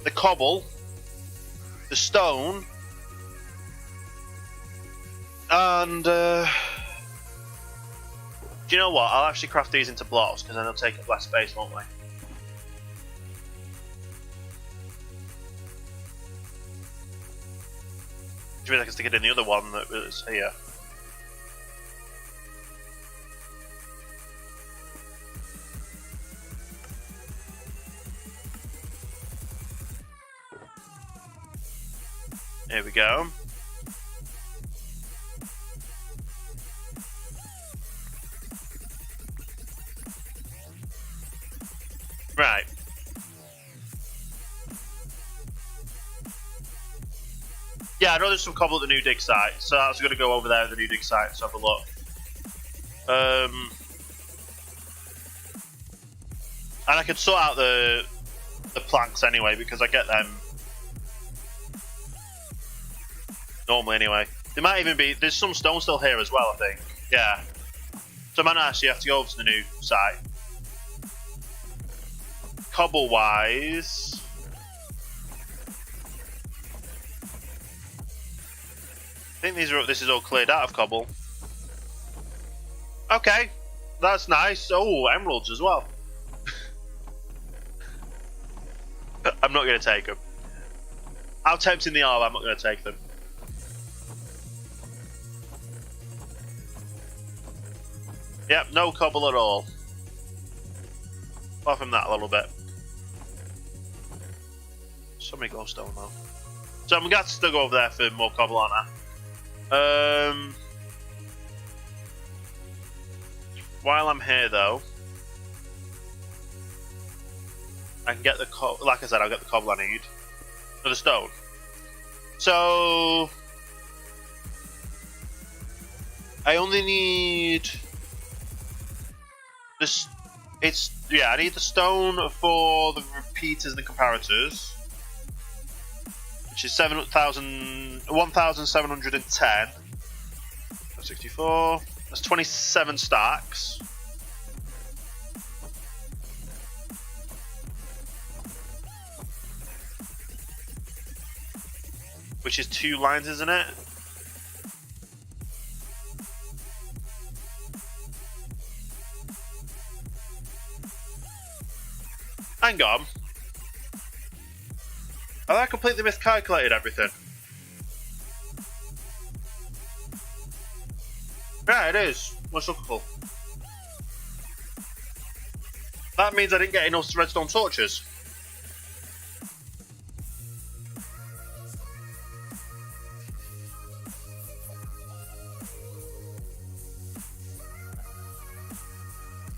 [SPEAKER 1] the cobble, the stone, and do you know what? I'll actually craft these into blocks because then they'll take up less space, won't they? Which means I can stick it in the other one that was here. There we go. Right. Yeah, I know there's some cobble at the new dig site, so I was going to go over there at the new dig site to have a look. And I could sort out the planks anyway, because I get them normally anyway. There might even be, there's some stone still here as well, I think. Yeah. So I might not actually have to go over to the new site. Cobble wise, I think this is all cleared out of cobble. Okay, that's nice. Oh, emeralds as well. I'm not going to take them. How tempting they are, I'm not going to take them. Yep, no cobble at all. Apart from that a little bit. So many glowstone though. So I'm going to have to still go over there for more cobble, aren't I? While I'm here though, I can get the like I said, I'll get the cobble I need for the stone. So I only need this. I need the stone for the repeaters and the comparators, which is 1,710. 64. That's 27 stacks. Which is 2 lines, isn't it? Hang on. Have I completely miscalculated everything? Yeah, it is. What's up? That means I didn't get enough redstone torches.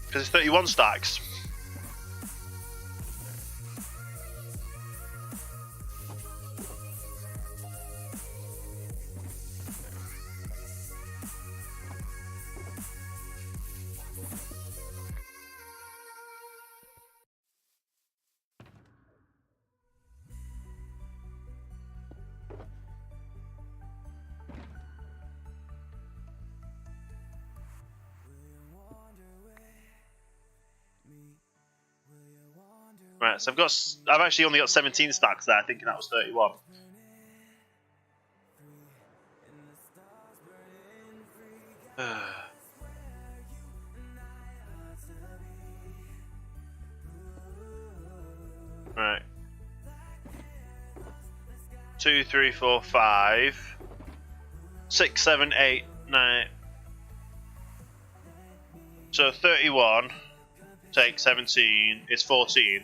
[SPEAKER 1] Because it's 31 stacks. Right, so I've actually only got 17 stacks there, thinking that was 31. Right. 2, 3, 4, 5, 6, 7, 8, 9. So 31 take 17 is 14.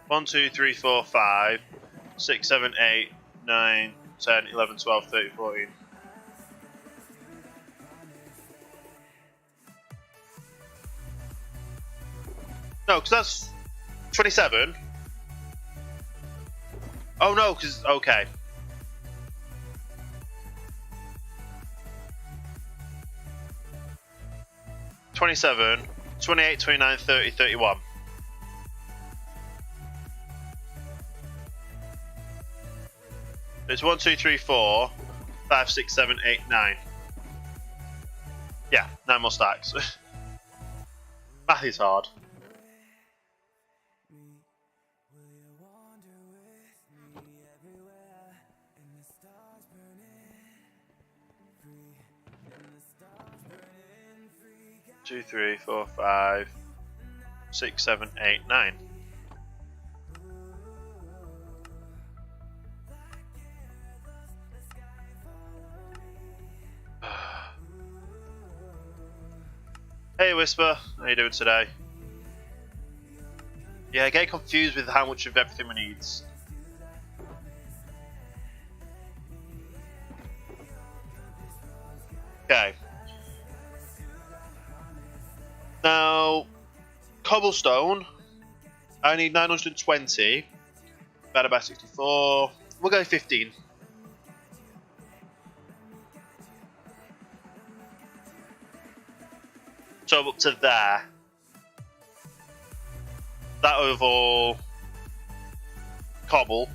[SPEAKER 1] 1, 2, 3, 4, 5, 6, 7, 8, 9, 10, 11, 12, 13, 14. No, because that's 27. Oh no, because, okay. $27, 28, 29, 30, 31. It's 1, 2, 3, 4, 5, 6, 7, 8, 9. Yeah, 9 more stacks. Math is hard. Two, 3, 4, 5, 6, 7, 8, 9. Hey Whisper, how you doing today? Yeah, I get confused with how much of everything we need. Okay. Now, cobblestone, I need 920, divided by 64, we'll go 15. So up to there. That oval cobble.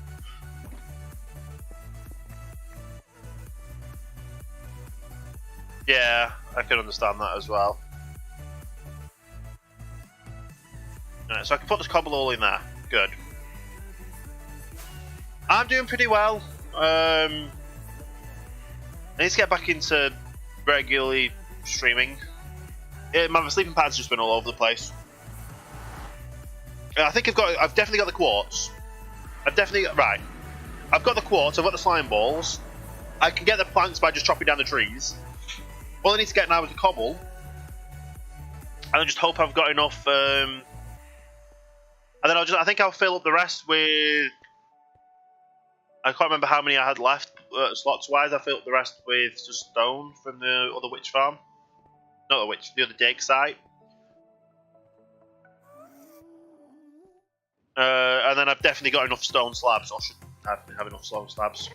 [SPEAKER 1] Yeah, I can understand that as well. Alright, so I can put this cobble all in there. Good. I'm doing pretty well. I need to get back into regularly streaming. My sleeping pads just been all over the place. I think I've definitely got the quartz. I've got the quartz, I've got the slime balls. I can get the planks by just chopping down the trees. All I need to get now is the cobble. And I just hope I've got enough, and then I think I'll fill up the rest with, I can't remember how many I had left, slots wise. I filled up the rest with just stone from the other witch farm. Not the witch, the other dig site. And then I've definitely got enough stone slabs, or should have enough stone slabs.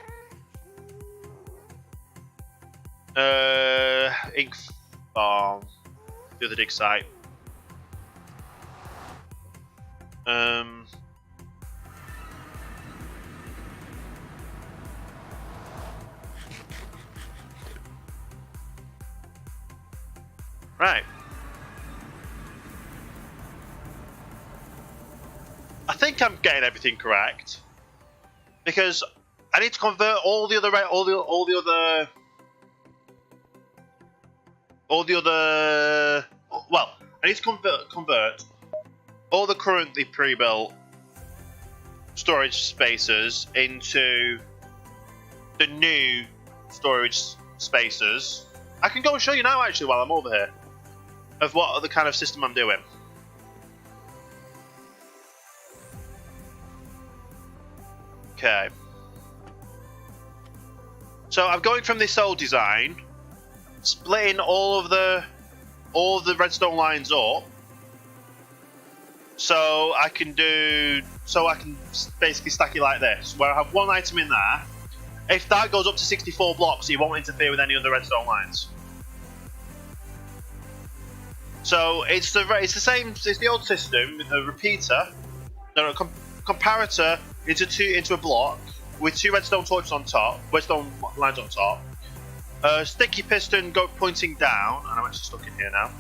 [SPEAKER 1] Ink farm, the other dig site. Right. I think I'm getting everything correct because I need to convert all the other well, I need to convert all the currently pre-built storage spaces into the new storage spaces. I can go and show you now actually while I'm over here of what other kind of system I'm doing. Okay. So I'm going from this old design, splitting all of the redstone lines up, so I can basically stack it like this, where I have one item in there. If that goes up to 64 blocks, it won't interfere with any other redstone lines. So it's the same. It's the old system with a repeater, comparator into a block with two redstone torches on top, redstone lines on top. Sticky piston pointing down, and I'm actually stuck in here now.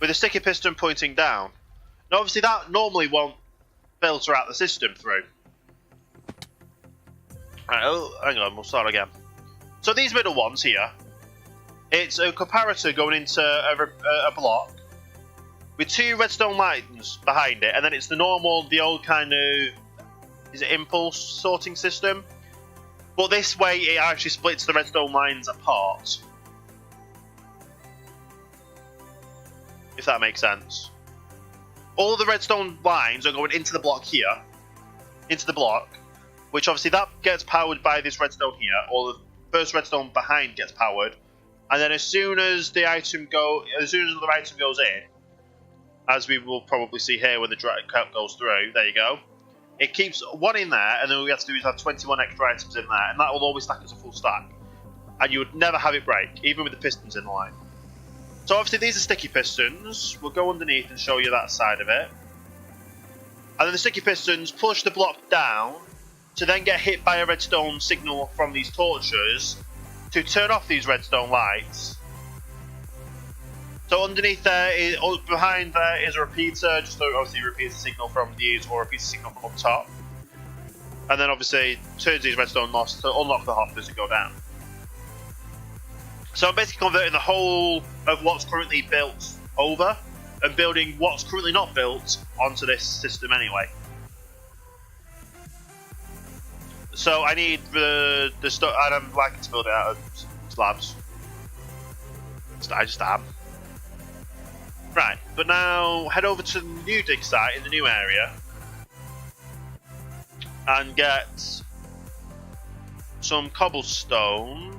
[SPEAKER 1] With a sticky piston pointing down. Now obviously that normally won't filter out the system through. Right, oh, hang on, we'll start again. So these middle ones here, it's a comparator going into a block with two redstone lines behind it, and then it's the old kind of, is it impulse sorting system? But this way it actually splits the redstone lines apart. If that makes sense. All the redstone lines are going into the block here. Into the block. Which obviously that gets powered by this redstone here. Or the first redstone behind gets powered. And then as soon as the other item goes in, as we will probably see here when the count goes through, there you go. It keeps one in there, and then all we have to do is have 21 extra items in there, and that will always stack as a full stack. And you would never have it break, even with the pistons in the line. So obviously these are sticky pistons. We'll go underneath and show you that side of it. And then the sticky pistons push the block down to then get hit by a redstone signal from these torches to turn off these redstone lights. So underneath there, behind there is a repeater, just so obviously repeats the signal from these, or repeats the signal from up top. And then obviously turns these redstone locks to unlock the hoppers and go down. So I'm basically converting the whole of what's currently built over, and building what's currently not built onto this system anyway. So I need the stuff, and I'm liking to build it out of slabs. I just am. Right, but now head over to the new dig site in the new area and get some cobblestone.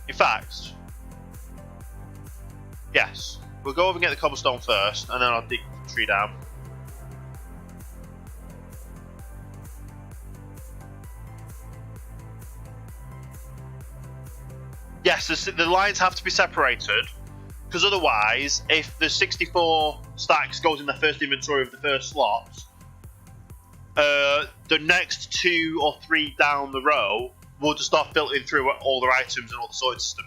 [SPEAKER 1] In fact, yes, we'll go over and get the cobblestone first, and then I'll dig the tree down. Yes, the lines have to be separated, because otherwise, if the 64 stacks goes in the first inventory of the first slot, the next 2 or 3 down the row will just start filtering through all their items and all the sorting system.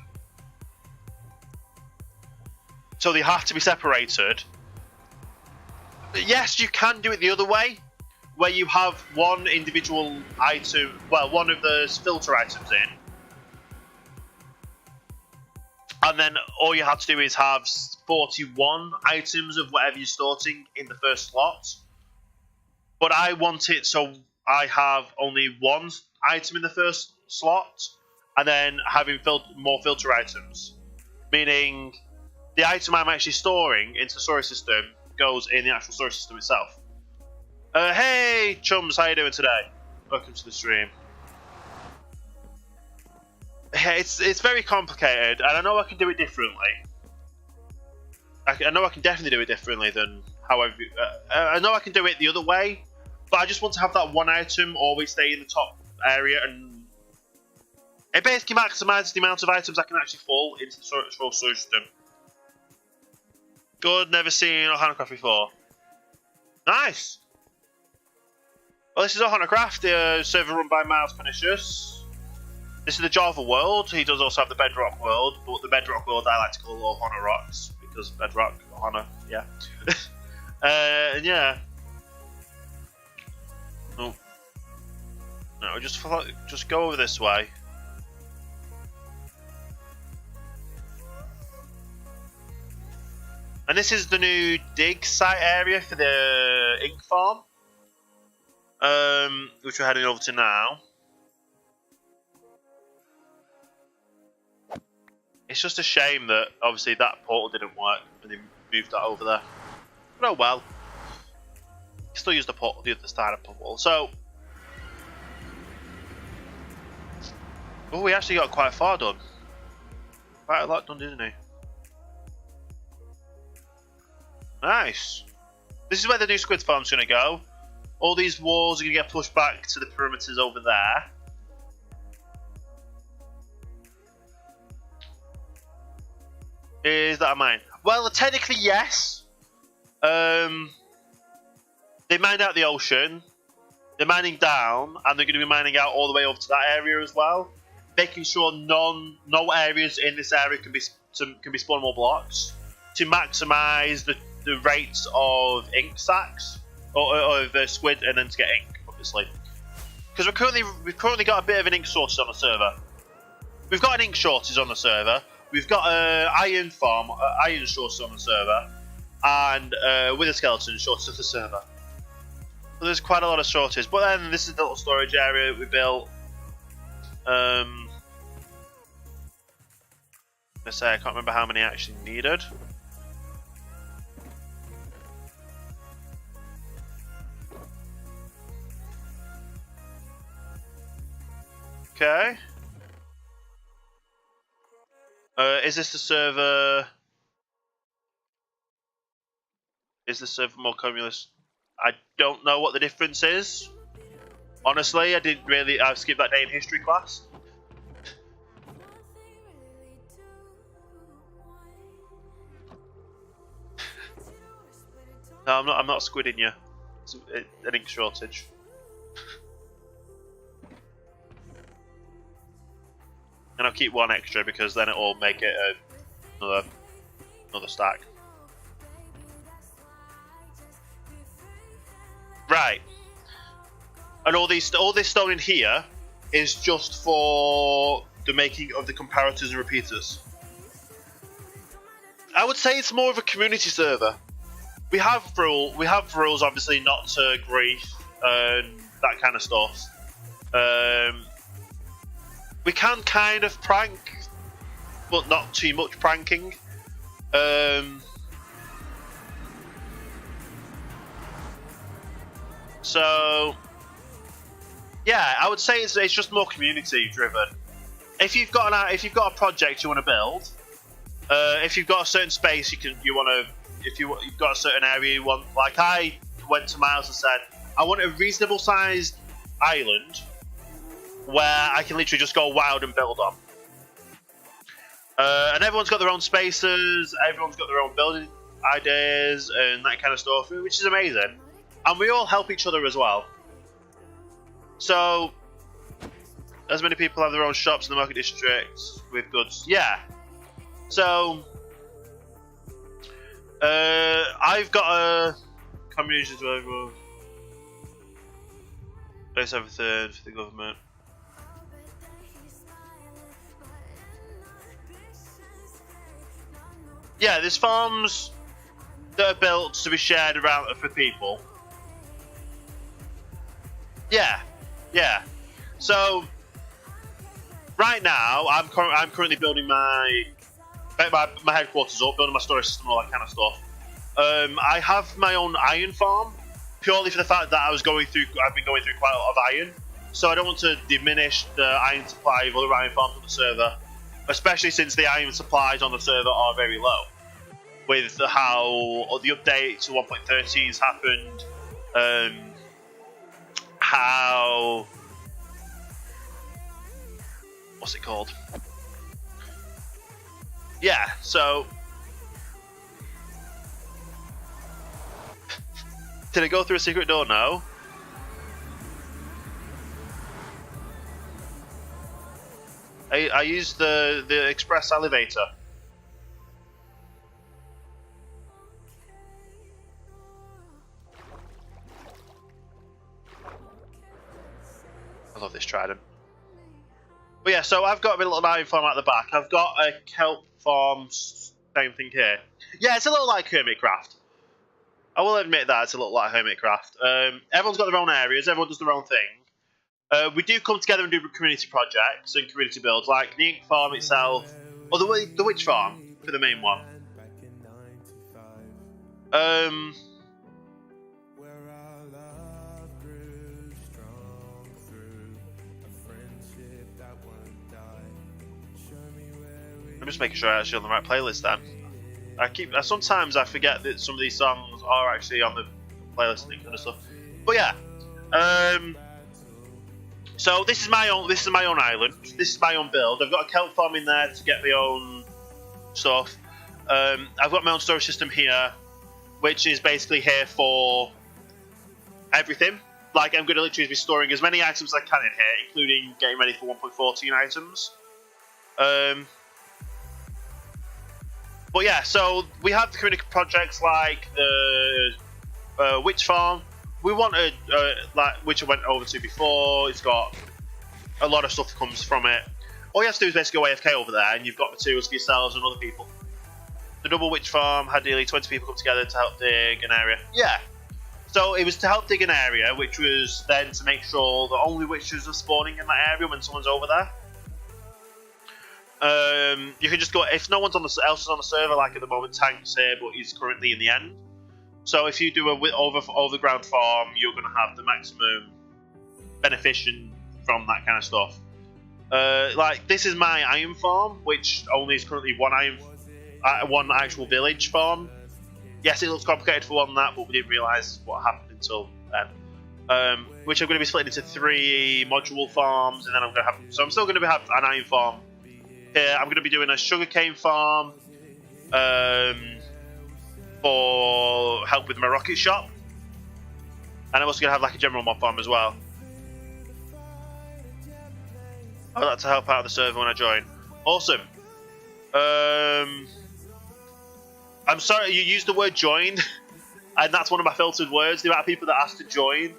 [SPEAKER 1] So they have to be separated. Yes, you can do it the other way, where you have one individual item, well, one of the filter items in, and then all you have to do is have 41 items of whatever you're sorting in the first slot. But I want it so I have only one item in the first slot, and then having more filter items. Meaning, the item I'm actually storing into the storage system goes in the actual storage system itself. Hey, chums, how you doing today? Welcome to the stream. It's very complicated, and I know I can do it differently. I know I can definitely do it differently than how I know I can do it the other way, but I just want to have that one item always stay in the top area, and it basically maximises the amount of items I can actually fall into the storage system. Good, never seen OhanaCraft before. Nice! Well, this is OhanaCraft, the server run by Miles Pernicious. This is the Java world. He does also have the Bedrock world, but the Bedrock world I like to call Ohana Rocks, because Bedrock, Ohana, yeah. And yeah. Oh. No, just go over this way. And this is the new dig site area for the ink farm, which we're heading over to now. It's just a shame that obviously that portal didn't work and they moved that over there. But oh well. You still use the portal, the other side of the portal. So, oh, we actually got quite far done. Quite a lot done, didn't he? Nice. This is where the new squid farm's going to go. All these walls are going to get pushed back to the perimeters over there. Is that a mine? Well, technically, yes. They mined out the ocean. They're mining down, and they're going to be mining out all the way over to that area as well, making sure no areas in this area can be spawnable blocks to maximise the rates of ink sacks or of squid, and then to get ink, obviously. Because we've currently got a bit of an ink shortage on the server. We've got an ink shortage on the server. We've got an iron farm, iron shortage on the server, and with a skeleton shortage on the server. So there's quite a lot of shortages. But then this is the little storage area we built. I can't remember how many actually needed. Okay. Is this the server? Is the server more communist? I don't know what the difference is. Honestly, I skipped that day in history class. No, I'm not squidding you. It's an ink shortage. And I'll keep one extra because then it'll make it another stack. Right. And all this stone in here is just for the making of the comparators and repeaters. I would say it's more of a community server. We have rules obviously not to grief and that kind of stuff. We can kind of prank, but not too much pranking. So yeah, I would say it's just more community driven. If you've got a project you want to build, if you've got a certain space if you've got a certain area you want, like I went to Miles and said, I want a reasonable sized island where I can literally just go wild and build on. And everyone's got their own spaces, everyone's got their own building ideas and that kind of stuff, which is amazing. And we all help each other as well. So, as many people have their own shops in the market district with goods. Yeah. So, I've got a community to everyone. Place everything for the government. Yeah, there's farms that are built to be shared around for people. Yeah, yeah. So right now, I'm currently building my headquarters up, building my storage system, all that kind of stuff. I have my own iron farm purely for the fact that I've been going through quite a lot of iron, so I don't want to diminish the iron supply of other iron farms on the server, especially since the iron supplies on the server are very low. With how the update to 1.13 has happened, how what's it called? Yeah, so did I go through a secret door? No. I used the express elevator. I love this trident. But yeah, so I've got a little iron farm at the back. I've got a kelp farm, same thing here. Yeah, it's a little like OhanaCraft. I will admit that it's a little like OhanaCraft. Everyone's got their own areas. Everyone does their own thing. We do come together and do community projects and community builds, like the ink farm itself, or the witch farm for the main one. I'm just making sure I'm actually on the right playlist then. Sometimes I forget that some of these songs are actually on the playlist and that kind of stuff. But yeah, so this is my own island. This is my own build. I've got a kelp farm in there to get my own stuff. I've got my own storage system here, which is basically here for everything. Like, I'm going to literally be storing as many items as I can in here, including getting ready for 1.14 items. But yeah, so we have the community projects like the witch farm. We wanted, which I went over to before. It's got a lot of stuff that comes from it. All you have to do is basically go AFK over there, and you've got materials for yourselves and other people. The double witch farm had nearly 20 people come together to help dig an area. Yeah. So it was to help dig an area, which was then to make sure that only witches are spawning in that area when someone's over there. You can just go if no one's else is on the server. Like at the moment, Tank's here, but he's currently in the end. So if you do a overground farm, you're going to have the maximum benefition from that kind of stuff. Like this is my iron farm, which only is currently one actual village farm. Yes, it looks complicated for one that, but we didn't realise what happened until then. Which I'm going to be splitting into 3 module farms, and then I'm going to have. So I'm still going to have an iron farm. Here, I'm going to be doing a sugarcane farm for help with my rocket shop, and I'm also going to have like a general mob farm as well. I'd like to help out the server when I join. Awesome. I'm sorry you used the word join, and that's one of my filtered words. The amount of people that asked to join,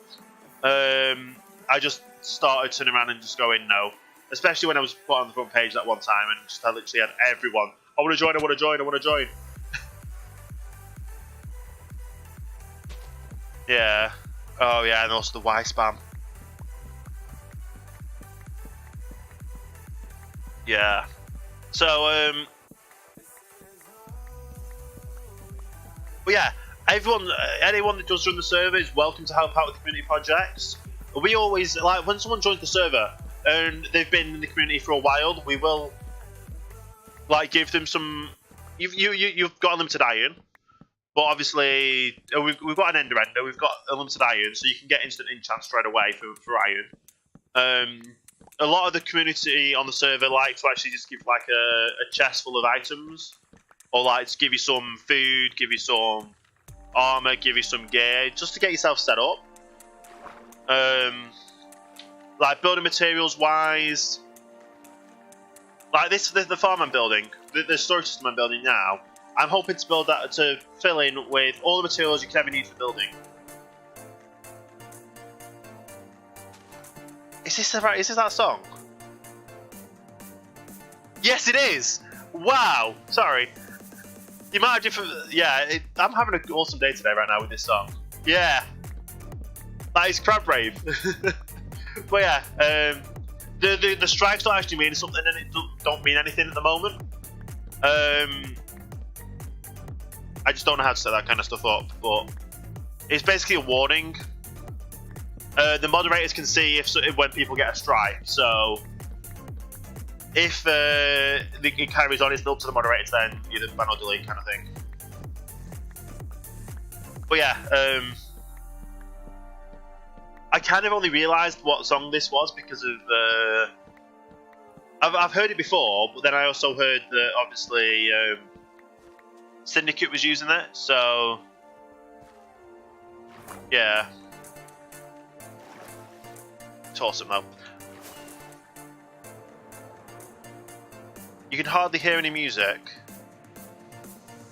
[SPEAKER 1] I just started turning around and just going no. Especially when I was put on the front page that one time, and I literally had everyone. I want to join. I want to join. I want to join. Yeah. Oh yeah, and also the Y spam. Yeah. So but yeah, anyone that does run the server is welcome to help out with community projects. We always like when someone joins the server and they've been in the community for a while, we will like give them some. You've got unlimited iron, but obviously we've got an ender, we've got unlimited iron, so you can get instant enchant straight away for iron. a lot of the community on the server like to actually just give like a chest full of items, or like to give you some food, give you some armor, give you some gear, just to get yourself set up. Like building materials wise, like the farm I'm building, the storage system I'm building now, I'm hoping to build that to fill in with all the materials you can ever need for building. Is this that song? Yes, it is. Wow. Sorry. The amount of different. Yeah, I'm having an awesome day today right now with this song. Yeah. That is Crab Rave. But yeah, the strikes don't actually mean something, and it don't mean anything at the moment. I just don't know how to set that kind of stuff up, but it's basically a warning. The moderators can see if when people get a strike, so if it carries on, it's up to the moderators then either ban or delete kind of thing. But yeah, I kind of only realised what song this was because of I've heard it before, but then I also heard that obviously Syndicate was using it, so yeah. It's awesome though. You can hardly hear any music.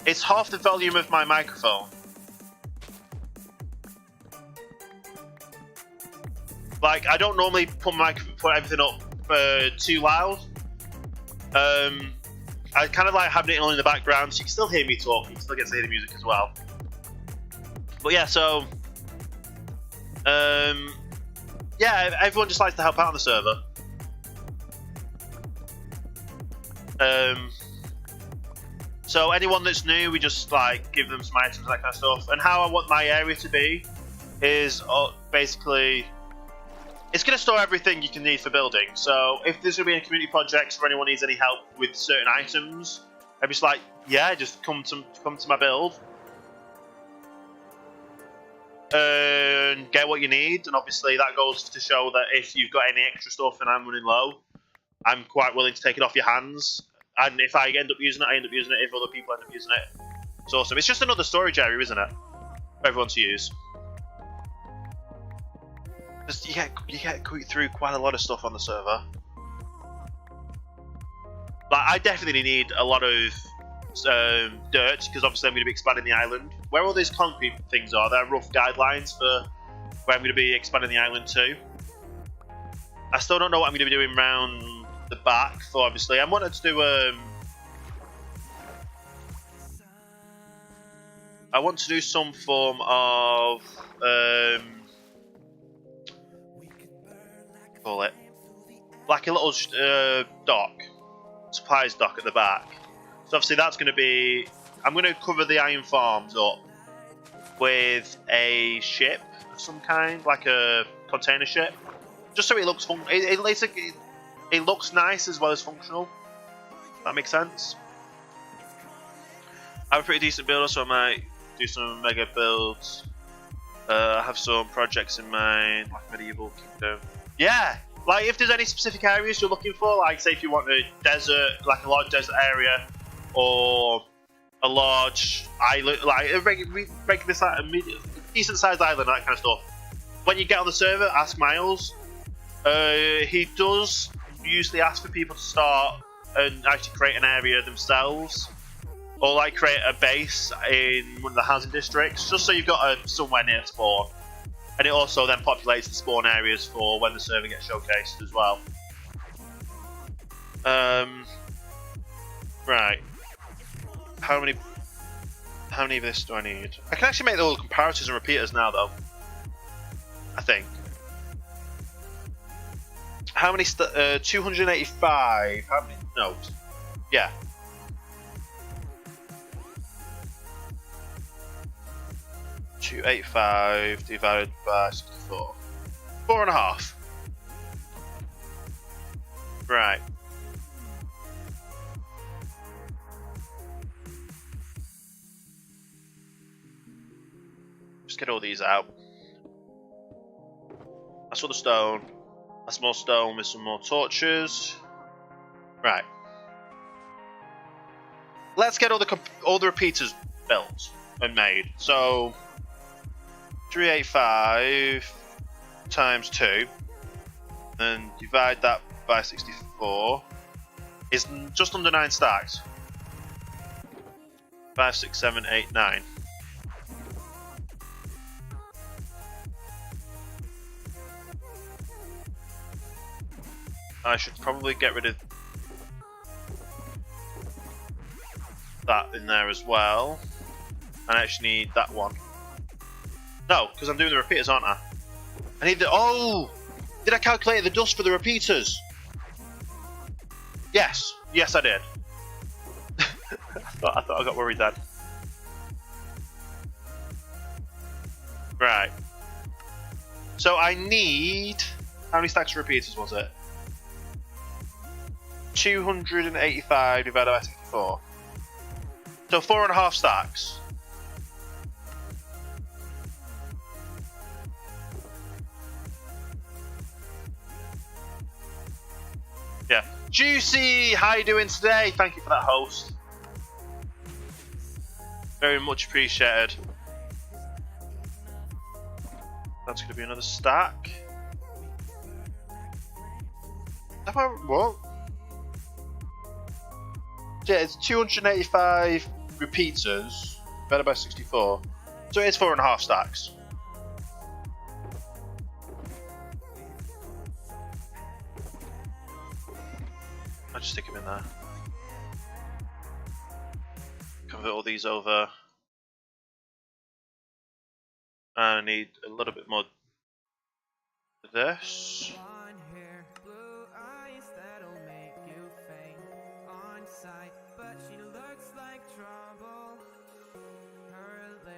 [SPEAKER 1] It's half the volume of my microphone. Like, I don't normally put everything up too loud. I kind of like having it on in the background, so you can still hear me talk. You can still get to hear the music as well. But yeah, so yeah, everyone just likes to help out on the server. So anyone that's new, we just like give them some items, that kind of stuff. And how I want my area to be is basically, it's going to store everything you can need for building. So if there's going to be any community projects or anyone needs any help with certain items, I'm just like, yeah, just come to my build and get what you need. And obviously that goes to show that if you've got any extra stuff and I'm running low, I'm quite willing to take it off your hands. And if I end up using it, I end up using it. If other people end up using it, it's awesome. It's just another storage area, isn't it? For everyone to use. Just, you get through quite a lot of stuff on the server. Like, I definitely need a lot of dirt, because obviously I'm going to be expanding the island. Where all these concrete things are, they're rough guidelines for where I'm going to be expanding the island to. I still don't know what I'm going to be doing around the back, so obviously I wanted to do I want to do some form of call it like a little dock, supplies dock at the back. So obviously that's going to be, I'm going to cover the iron farms up with a ship of some kind, like a container ship, just so it looks fun. It looks nice as well as functional. That makes sense. I'm a pretty decent builder, so I might do some mega builds. I have some projects in mind, like medieval kingdom. Yeah, like if there's any specific areas you're looking for, like say if you want a desert, like a large desert area, or a large island, like a decent sized island, that kind of stuff. When you get on the server, ask Miles. He does usually ask for people to start and actually create an area themselves, or like create a base in one of the housing districts, just so you've got somewhere near spawn. And it also then populates the spawn areas for when the server gets showcased as well. Right. How many of this do I need? I can actually make the little comparators and repeaters now, though. I think. How many? 285. How many? No. Yeah. $285 divided by 64. 4.5. Right. Just get all these out. That's all the stone. That's more stone with some more torches. Right. Let's get all the repeaters built and made. So 385 times 2, and divide that by 64 is just under 9 stacks. 5, 6, 7, 8, 9. I should probably get rid of that in there as well. And I actually need that one. No, because I'm doing the repeaters, aren't I? I need the... Oh! Did I calculate the dust for the repeaters? Yes. Yes, I did. I thought I got worried then. Right. So I need... How many stacks of repeaters was it? 285 divided by 64. So 4.5 stacks. Yeah. Juicy, how you doing today? Thank you for that, host. Very much appreciated. That's going to be another stack. What? Yeah, it's 285 repeaters divided by 64. So it's 4.5 stacks. I'll just stick them in there. Convert all these over. I need a little bit more of this.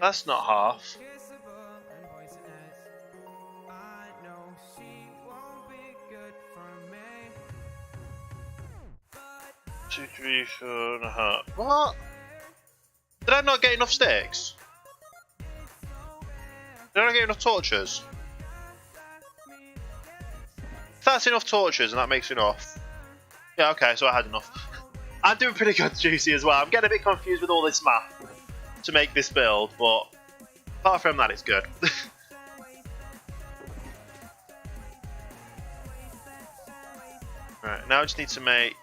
[SPEAKER 1] That's not half. 2, 3, 4.5. What? Did I not get enough sticks? Did I not get enough torches? If that's enough torches and that makes enough. Yeah, okay, so I had enough. I'm doing pretty good, Juicy, as well. I'm getting a bit confused with all this math to make this build, but apart from that, it's good. Right, now I just need to make...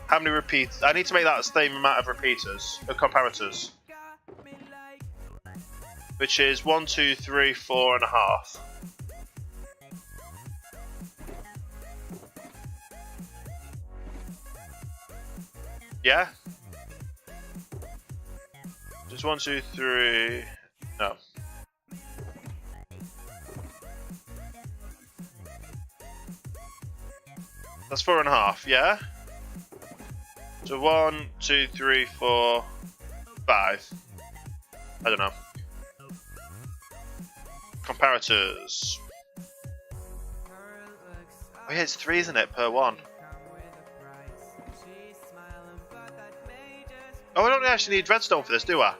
[SPEAKER 1] How many repeats? I need to make that same amount of repeaters, comparators. Which is 1, 2, 3, 4.5. Yeah? Just 1, 2, 3. No. That's 4.5, yeah? So 1, 2, 3, 4, 5. I don't know. Comparators. Oh yeah, it's 3, isn't it, per one? Oh, I don't actually need redstone for this, do I?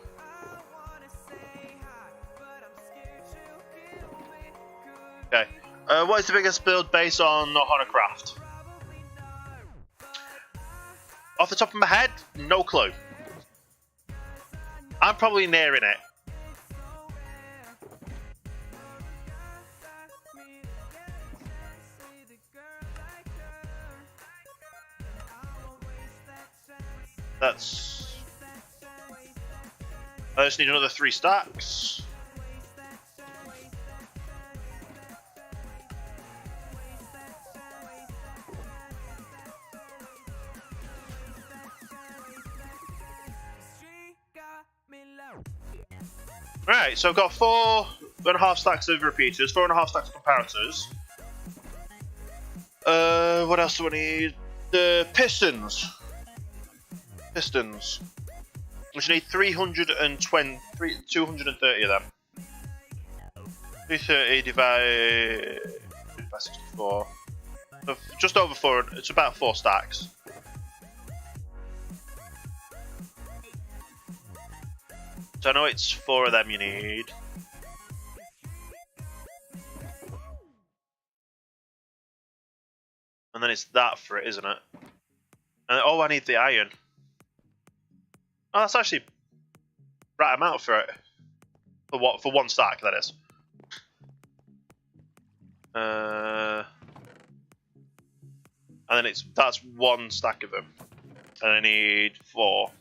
[SPEAKER 1] Okay. What is the biggest build based on OhanaCraft? Off the top of my head, no clue. I'm probably nearing it. That's... I just need another 3 stacks. Right, so I've got 4.5 stacks of repeaters, 4.5 stacks of comparators. What else do I need? The pistons. Pistons. Which I need 230 of them. 330 divided by 64. So just over 4, it's about 4 stacks. So I know it's 4 of them you need. And then it's that for it, isn't it? And oh, I need the iron. Oh, that's actually right amount for it. For what? For one stack, that is. And then that's one stack of them. And I need 4.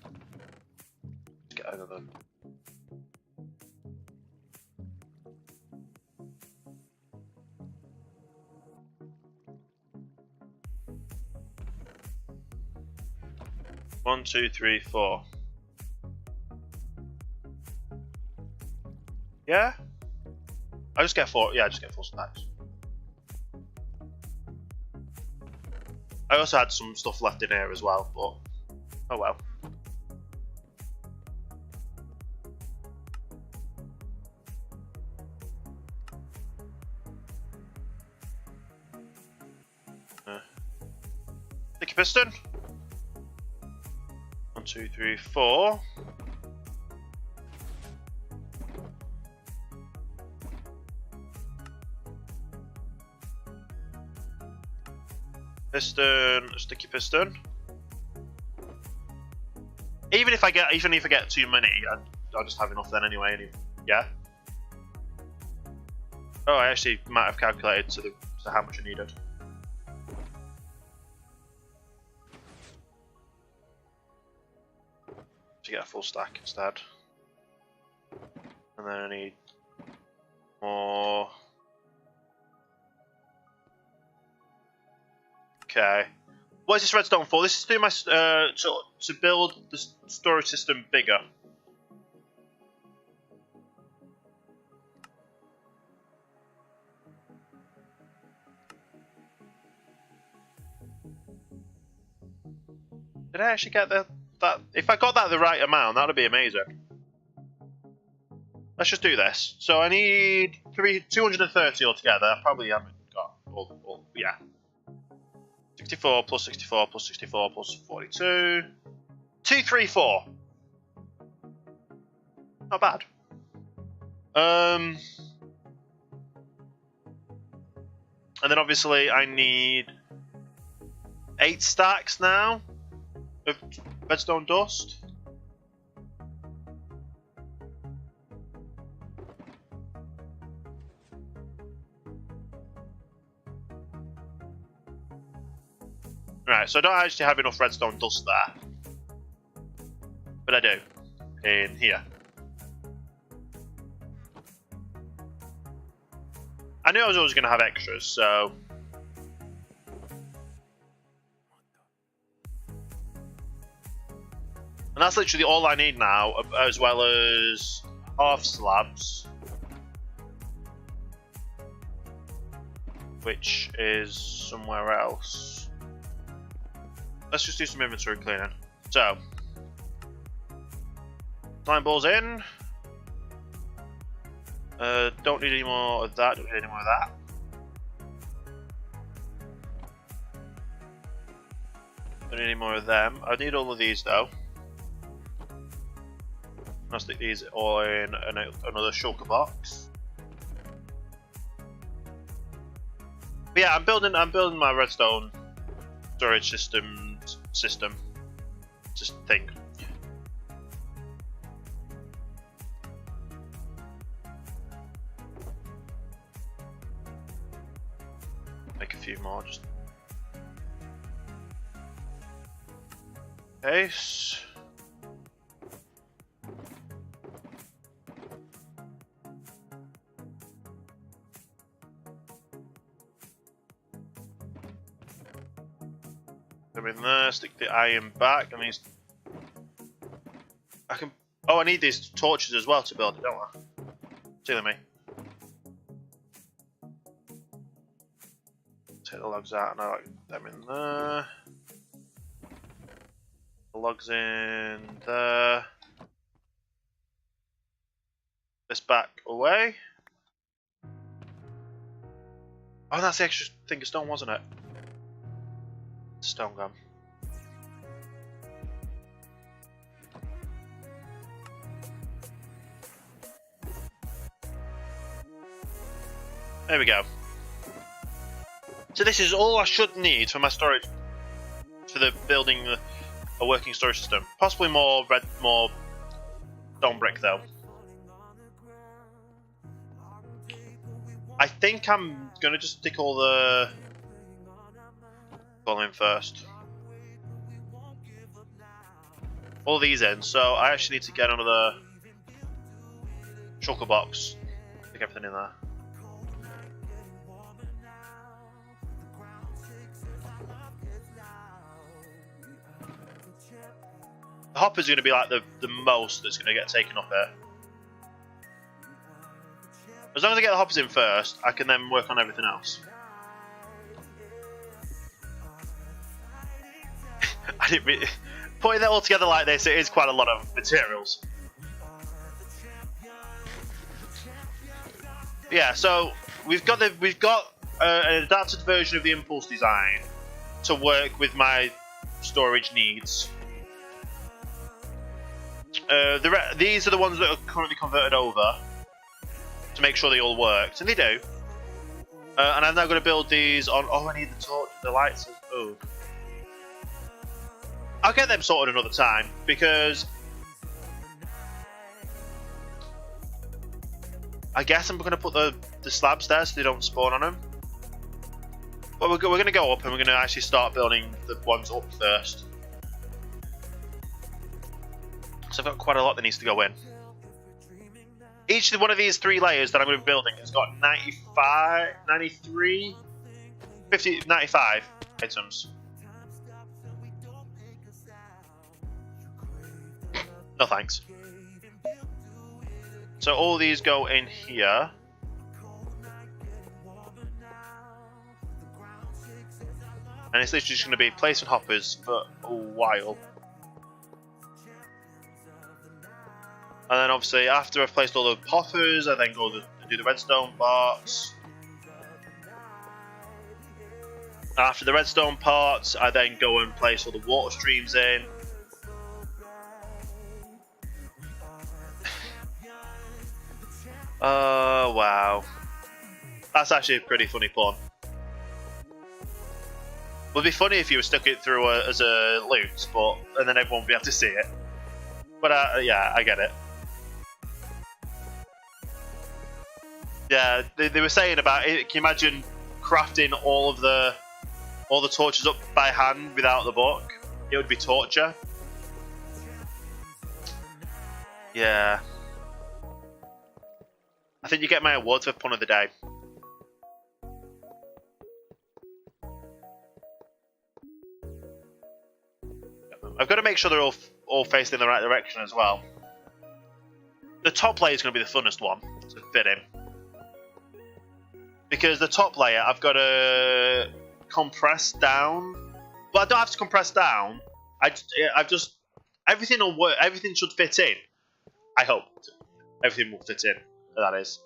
[SPEAKER 1] Let's get another. One, 2, 3, 4. Yeah? I just get 4. Yeah, I just get 4 stacks. I also had some stuff left in here as well, but oh well. Sticky piston. 1, 2, 3, 4. Piston, sticky piston. Even if I get too many, I'll just have enough then anyway. Yeah. Oh, I actually might have calculated to how much I needed. To get a full stack instead. And then I need more. Okay. What is this redstone for? This is to do my to build the storage system bigger. Did I actually get that? If I got that the right amount, that'd be amazing. Let's just do this. So I need 230 altogether. I probably haven't got all yeah. 64 plus 64 plus 64 plus 42. 234. Not bad. And then obviously I need 8 stacks now of redstone dust. Right, so I don't actually have enough redstone dust there. But I do. In here. I knew I was always going to have extras, so... And that's literally all I need now, as well as half slabs. Which is somewhere else. Let's just do some inventory cleaning. So, slime balls in. Don't need any more of that. Don't need any more of that. Don't need any more of them. I need all of these though. I'll stick these all in another shulker box. But yeah, I'm building my redstone storage system. Just think. Make a few more. Just case. Them in there. Stick the iron back. I can. Oh, I need these torches as well to build it, don't I? Silly me. Take the logs out and I like them in there. The logs in there. This back away. Oh, that's the extra thing of stone, wasn't it? Stone gum. There we go. So this is all I should need for my storage, for the building a working storage system. Possibly more stone brick though. I think I'm gonna just stick all the in first. All these in. So I actually need to get another shulker box. Stick everything in there. The hopper's going to be like the most that's going to get taken up here. As long as I get the hoppers in first, I can then work on everything else. I didn't really, putting that all together like this, it is quite a lot of materials. Yeah, so we've got an adapted version of the impulse design to work with my storage needs. These are the ones that are currently converted over to make sure they all worked, and they do. And I'm now going to build these on. Oh, I need the torch, the lights. Oh, I'll get them sorted another time because I guess I'm going to put the slabs there so they don't spawn on them. But we're going to go up and we're going to actually start building the ones up first. So I've got quite a lot that needs to go in. Each one of these 3 layers that I'm going to be building has got 95, 93, 50, 95 items. No thanks. So all these go in here. And it's literally just going to be placing hoppers for a while. And then obviously after I've placed all the hoppers, I then go to do the redstone parts. After the redstone parts, I then go and place all the water streams in. Oh wow. That's actually a pretty funny pun. Would be funny if you were stuck it through as a loot, and then everyone would be able to see it. But yeah, I get it. Yeah, they were saying about it. Can you imagine crafting all the torches up by hand without the book? It would be torture. Yeah. I think you get my award for pun of the day. I've got to make sure they're all facing in the right direction as well. The top layer is going to be the funnest one to fit in. Because the top layer, I've got to compress down. Well, I don't have to compress down. I've just everything will work. Everything should fit in. I hope everything will fit in. That is.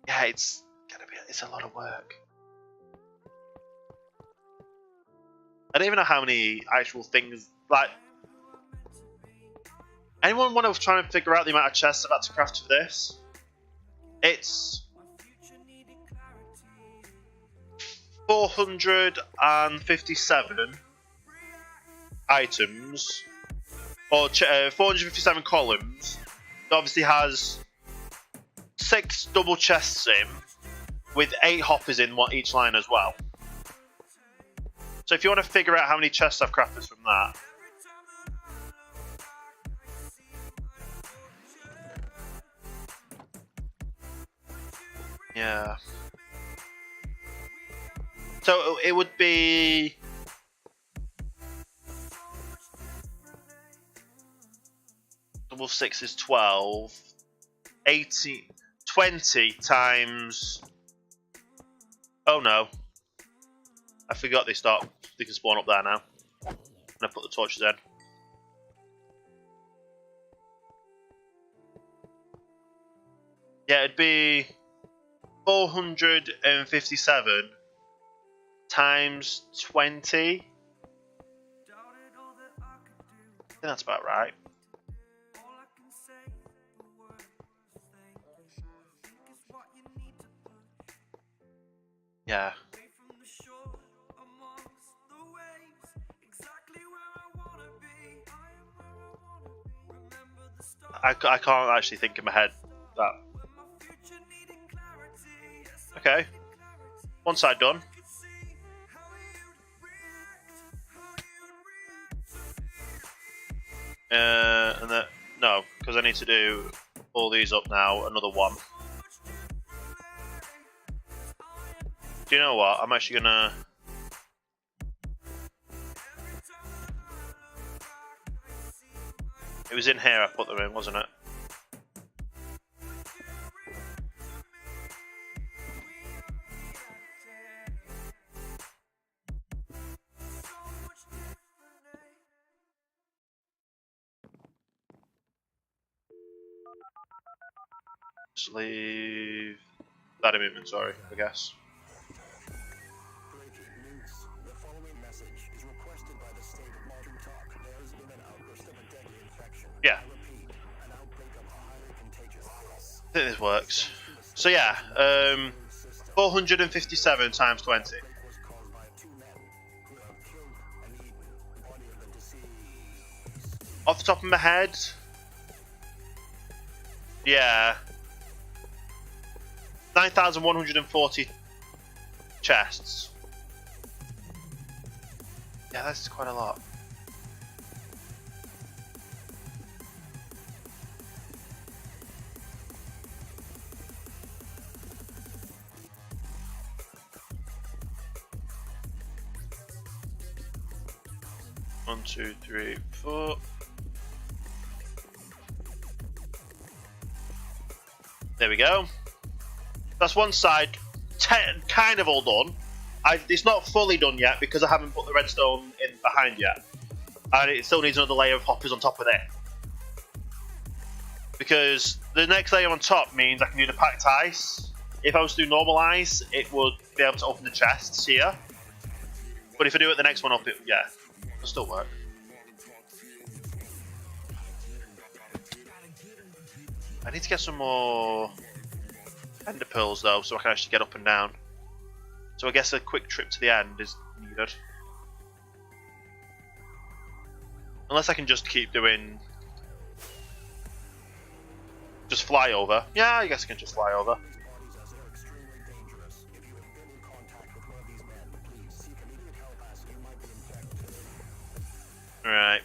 [SPEAKER 1] Yeah, it's a lot of work. I don't even know how many actual things like. Anyone want to try and figure out the amount of chests I've had to craft for this? It's 457 items, or 457 columns. It obviously has 6 double chests in, with 8 hoppers in each line as well. So if you want to figure out how many chests I've crafted from that. Yeah. So it would be double 6 is 12. 18, 20 times. Oh no. I forgot they can spawn up there now. And I put the torches in. Yeah, it'd be 457 times 20. I think that's about right. Yeah. I can't actually think in my head that. Okay. One side done. And then, no, because I need to do all these up now, another one. Do you know what? I'm actually gonna... It was in here I put them in, wasn't it? Just leave that in inventory, I guess. Yeah. I think this works. So yeah, 457 times 20. Off the top of my head, yeah, 9,140 chests. Yeah, that's quite a lot. One, two, three, four. There we go. That's one side kind of all done. It's not fully done yet because I haven't put the redstone in behind yet. And it still needs another layer of hoppers on top of it. Because the next layer on top means I can do the packed ice. If I was to do normal ice, it would be able to open the chests here. But if I do it the next one up, yeah, it'll still work. I need to get some more ender pearls though, so I can actually get up and down. So I guess a quick trip to the end is needed. Unless I can just keep doing... Just fly over. Yeah, I guess I can just fly over. Right.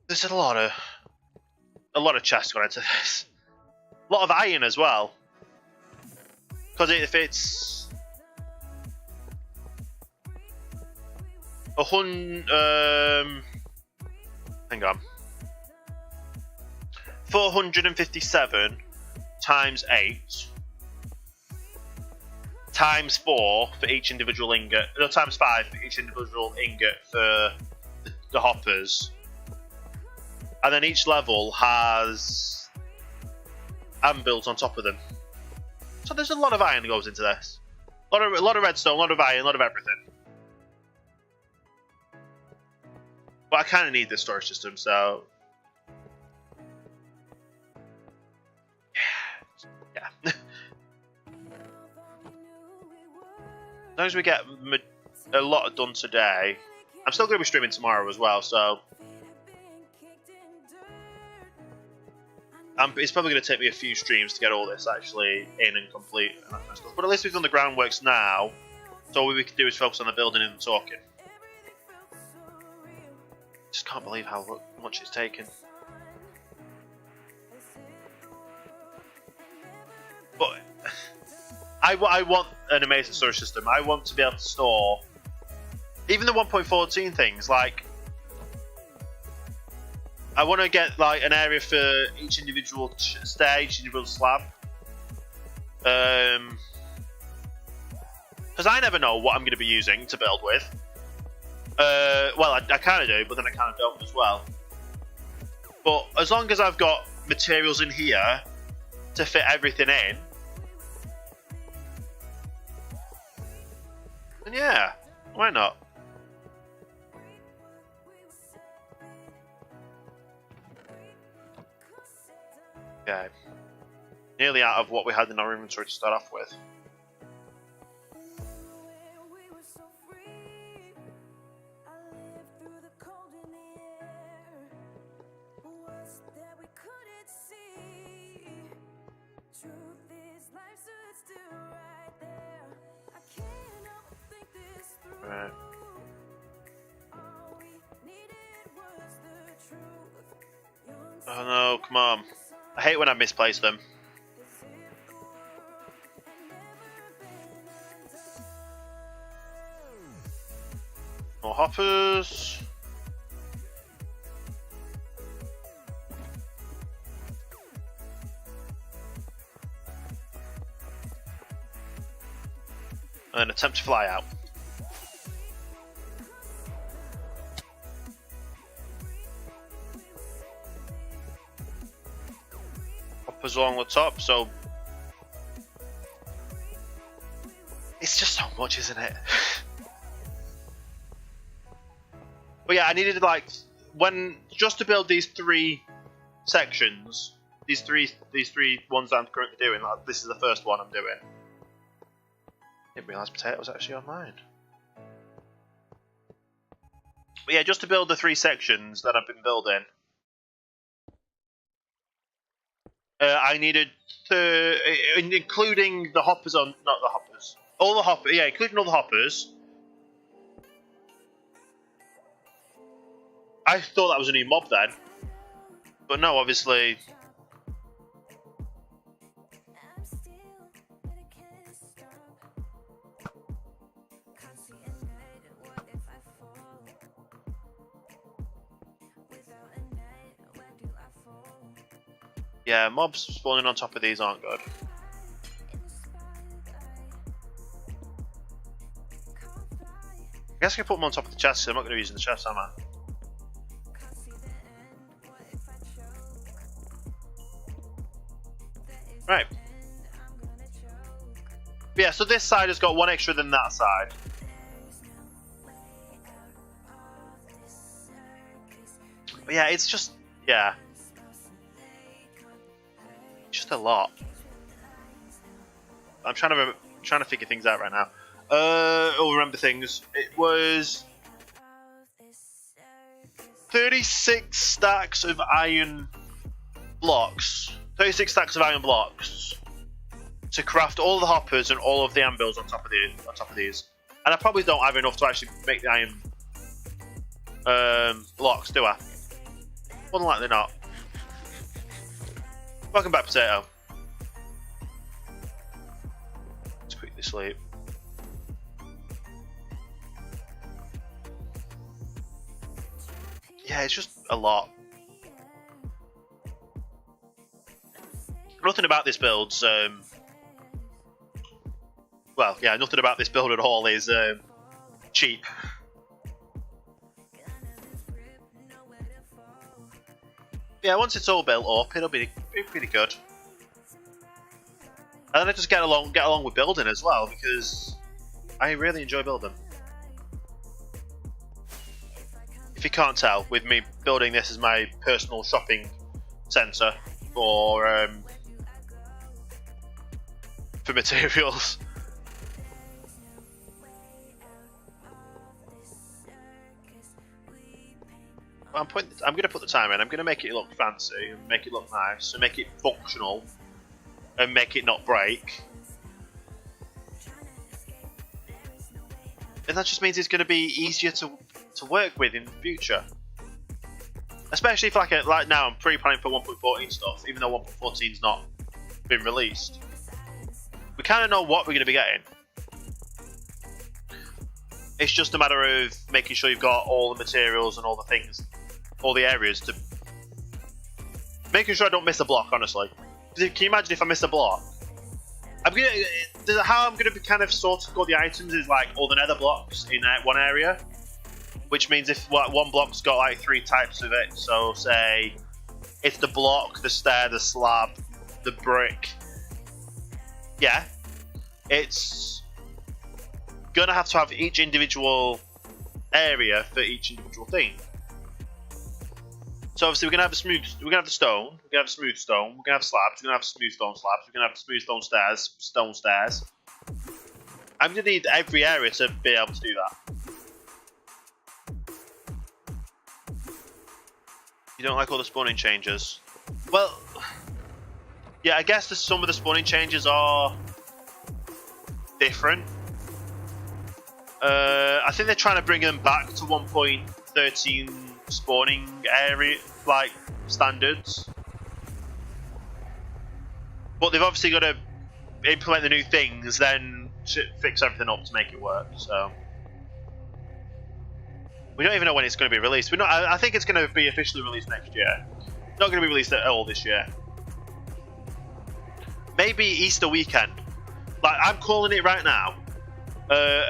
[SPEAKER 1] There's a lot of chests going into this. A lot of iron as well. Because if it's... hang on. 457 times 8 times 4 for each individual ingot. No, times 5 for each individual ingot for the hoppers. And then each level has anvils on top of them. So there's a lot of iron that goes into this. A lot of redstone, a lot of iron, a lot of everything. But I kind of need this storage system, so... Yeah. As long as we get a lot done today... I'm still going to be streaming tomorrow as well, so... it's probably going to take me a few streams to get all this actually in and complete and that kind of stuff. But at least we've done the groundworks now, so all we can do is focus on the building and the talking. Just can't believe how much it's taken. But I want an amazing storage system. I want to be able to store even the 1.14 things. Like, I want to get like an area for each individual stair, each individual slab. Because I never know what I'm going to be using to build with. Well, I kind of do, but then I kind of don't as well. But as long as I've got materials in here to fit everything in, then yeah, why not? Okay. Nearly out of what we had in our inventory to start off with. Right. Oh no, come on. I hate when I misplace them. More hoppers. And attempt to fly out. Hoppers along the top, so it's just so much, isn't it? But yeah, I needed like just to build these 3 sections, these three ones that I'm currently doing. Like, this is the first one I'm doing. Didn't realise potatoes actually online. But yeah, just to build the 3 sections that I've been building, I needed to, including the hoppers on, not the hoppers, all the hoppers, yeah, including all the hoppers. I thought that was a new mob then, but no, obviously. Yeah, mobs spawning on top of these aren't good. I guess I can put them on top of the chest, so I'm not going to be using the chest, am I? Right. But yeah, so this side has got 1 extra than that side. But yeah, it's just, yeah. Just a lot. I'm trying to figure things out right now. I'll remember things. It was 36 stacks of iron blocks. 36 stacks of iron blocks to craft all the hoppers and all of the anvils on top of these. And I probably don't have enough to actually make the iron blocks, do I? More than likely not. Welcome back, Potato. Let's quickly sleep. Yeah, it's just a lot. Nothing about this build's well, yeah, nothing about this build at all is cheap. Yeah, once it's all built up, it'll be pretty good. And then I just get along with building as well, because I really enjoy building. If you can't tell, with me building this as my personal shopping centre for materials. I'm going to put the timer in. I'm going to make it look fancy and make it look nice and make it functional and make it not break. And that just means it's going to be easier to work with in the future. Especially if like now I'm pre-planning for 1.14 stuff, even though 1.14's not been released. We kind of know what we're going to be getting. It's just a matter of making sure you've got all the materials and all the things, all the areas to... Making sure I don't miss a block, honestly. Can you imagine if I miss a block? How I'm going to be kind of sorting all the items is like all the nether blocks in one area. Which means if one block's got like 3 types of it, so say it's the block, the stair, the slab, the brick. Yeah, it's gonna have to have each individual area for each individual thing. So obviously we're gonna have the stone, we're gonna have smooth stone, we're gonna have slabs, we're gonna have smooth stone slabs, we're gonna have smooth stone stairs. I'm gonna need every area to be able to do that. You don't like all the spawning changes? Well, Yeah, I guess some of the spawning changes are different. I think they're trying to bring them back to 1.13 spawning area, like, standards. But they've obviously got to implement the new things, then fix everything up to make it work. So we don't even know when it's going to be released. I think it's going to be officially released next year. Not going to be released at all this year. Maybe Easter weekend. Like, I'm calling it right now.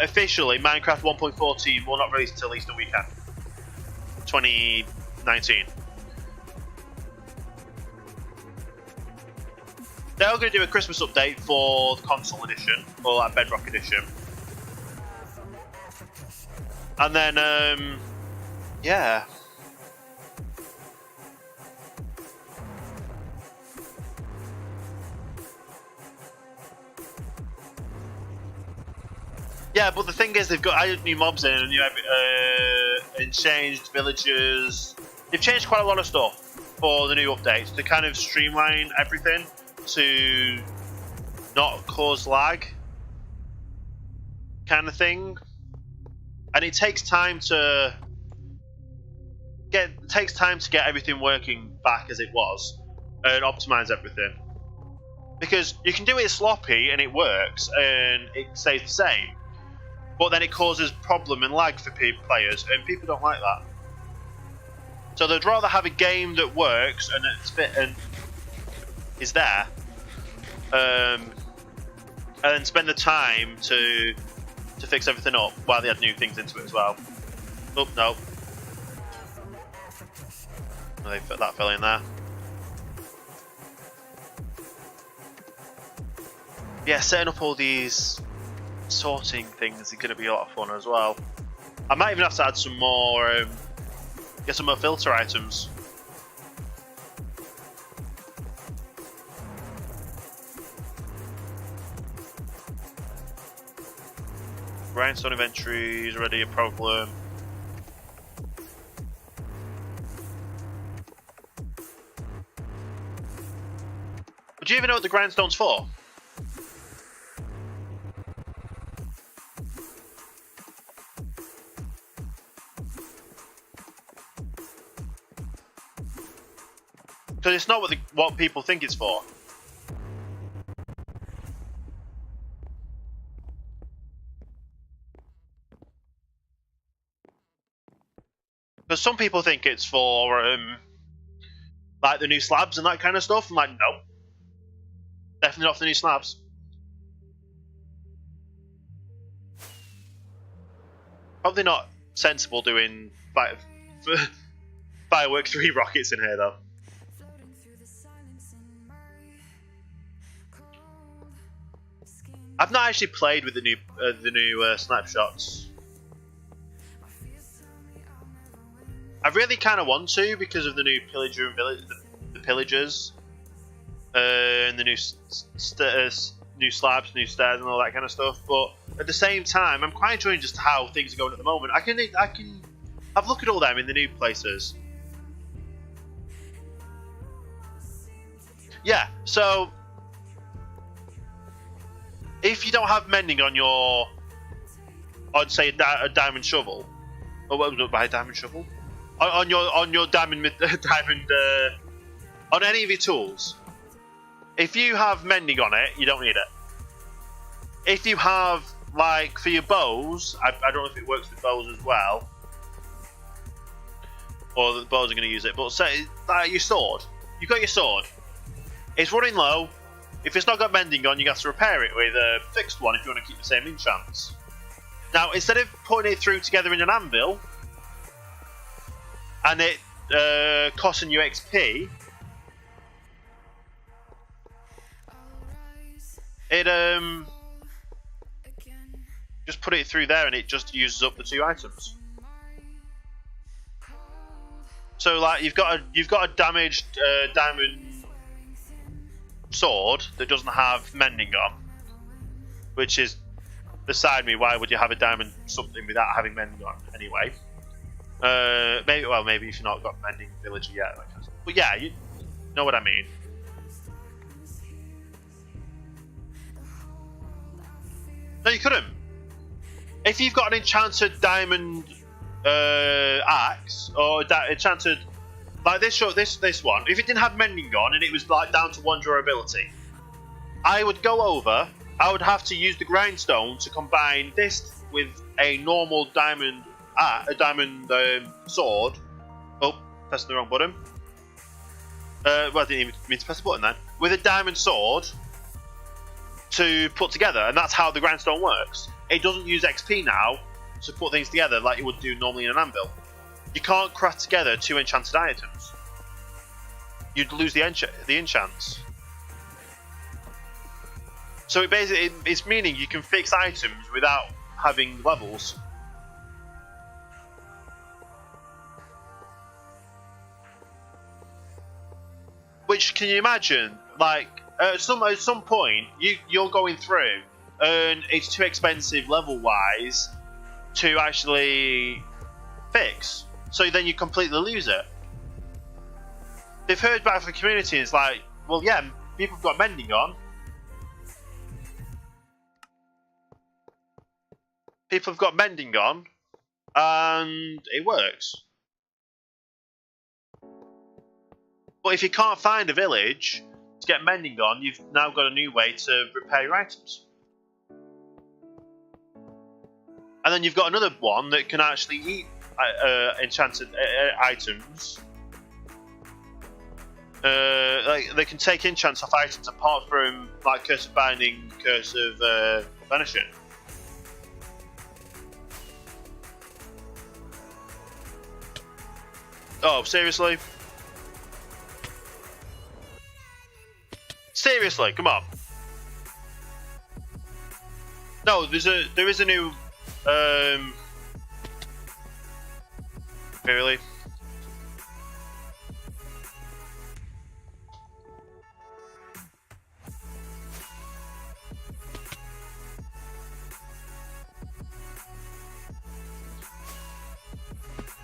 [SPEAKER 1] Officially, Minecraft 1.14 will not release until Easter weekend, 2019. They're going to do a Christmas update for the console edition, or like Bedrock edition. And then, yeah. Yeah, but the thing is, they've got added new mobs in, and changed villagers. They've changed quite a lot of stuff for the new updates to kind of streamline everything to not cause lag, kind of thing. And it takes time to get everything working back as it was and optimize everything. Because you can do it sloppy and it works and it stays the same. But then it causes problem and lag for players, and people don't like that. So they'd rather have a game that works and it's fit and is there, and spend the time to fix everything up while they add new things into it as well. Oh no, that fell in there. Yeah, setting up all these sorting things is going to be a lot of fun as well. I might even have to add some more, get some more filter items. Grindstone inventory is already a problem. But do you even know what the grindstone's for? Because it's not what people think it's for. Because some people think it's for like the new slabs and that kind of stuff. I'm like, no, definitely not for the new slabs. Probably not sensible doing Fireworks 3 rockets in here though. I've not actually played with the new sniper shots. I really kind of want to because of the new pillager and the pillagers, and the new slabs, new stairs, and all that kind of stuff. But at the same time, I'm quite enjoying just how things are going at the moment. I can have a look at all them in the new places. Yeah, so if you don't have mending on your, I'd say a diamond shovel, or what was it by a diamond shovel? On your diamond on any of your tools, if you have mending on it, you don't need it. If you have, like, for your bows, I don't know if it works with bows as well, or the bows are going to use it, but say like your sword, you've got your sword, it's running low. If it's not got mending on, you have to repair it with a fixed one if you want to keep the same enchants. Now, instead of putting it through together in an anvil and it costing you XP, it just put it through there and it just uses up the 2 items. So, like, you've got a damaged diamond sword that doesn't have mending on, which is beside me. Why would you have a diamond something without having mending on anyway? Maybe if you've not got mending villager yet. But yeah, you know what I mean. No, you couldn't. If you've got an enchanted diamond axe or enchanted like this one, if it didn't have mending on and it was like down to 1 durability, I would go over. I would have to use the grindstone to combine this with a normal diamond sword. Oh, pressing the wrong button. Well, I didn't even mean to press the button then. With a diamond sword to put together, and that's how the grindstone works. It doesn't use XP now to put things together like you would do normally in an anvil. You can't craft together 2 enchanted items. You'd lose the enchants. So it's meaning you can fix items without having levels. Which, can you imagine? Like at some point you're going through and it's too expensive level wise to actually fix. So then you completely lose it. They've heard back from the community and it's like, well yeah, people have got mending on. People have got mending on and it works. But if you can't find a village to get mending on, you've now got a new way to repair your items. And then you've got another one that can actually eat enchanted items. Like they can take enchants off items apart from like Curse of Binding, Curse of Vanishing. Oh, seriously? Seriously, come on. No, there is a new really?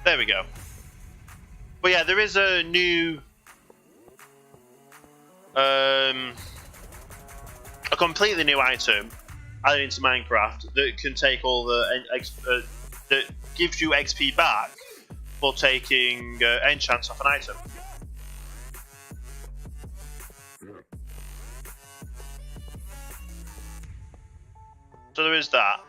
[SPEAKER 1] There we go. But yeah, there is a new a completely new item added into Minecraft that can take all the that gives you XP back for taking enchants off an item. So there is that.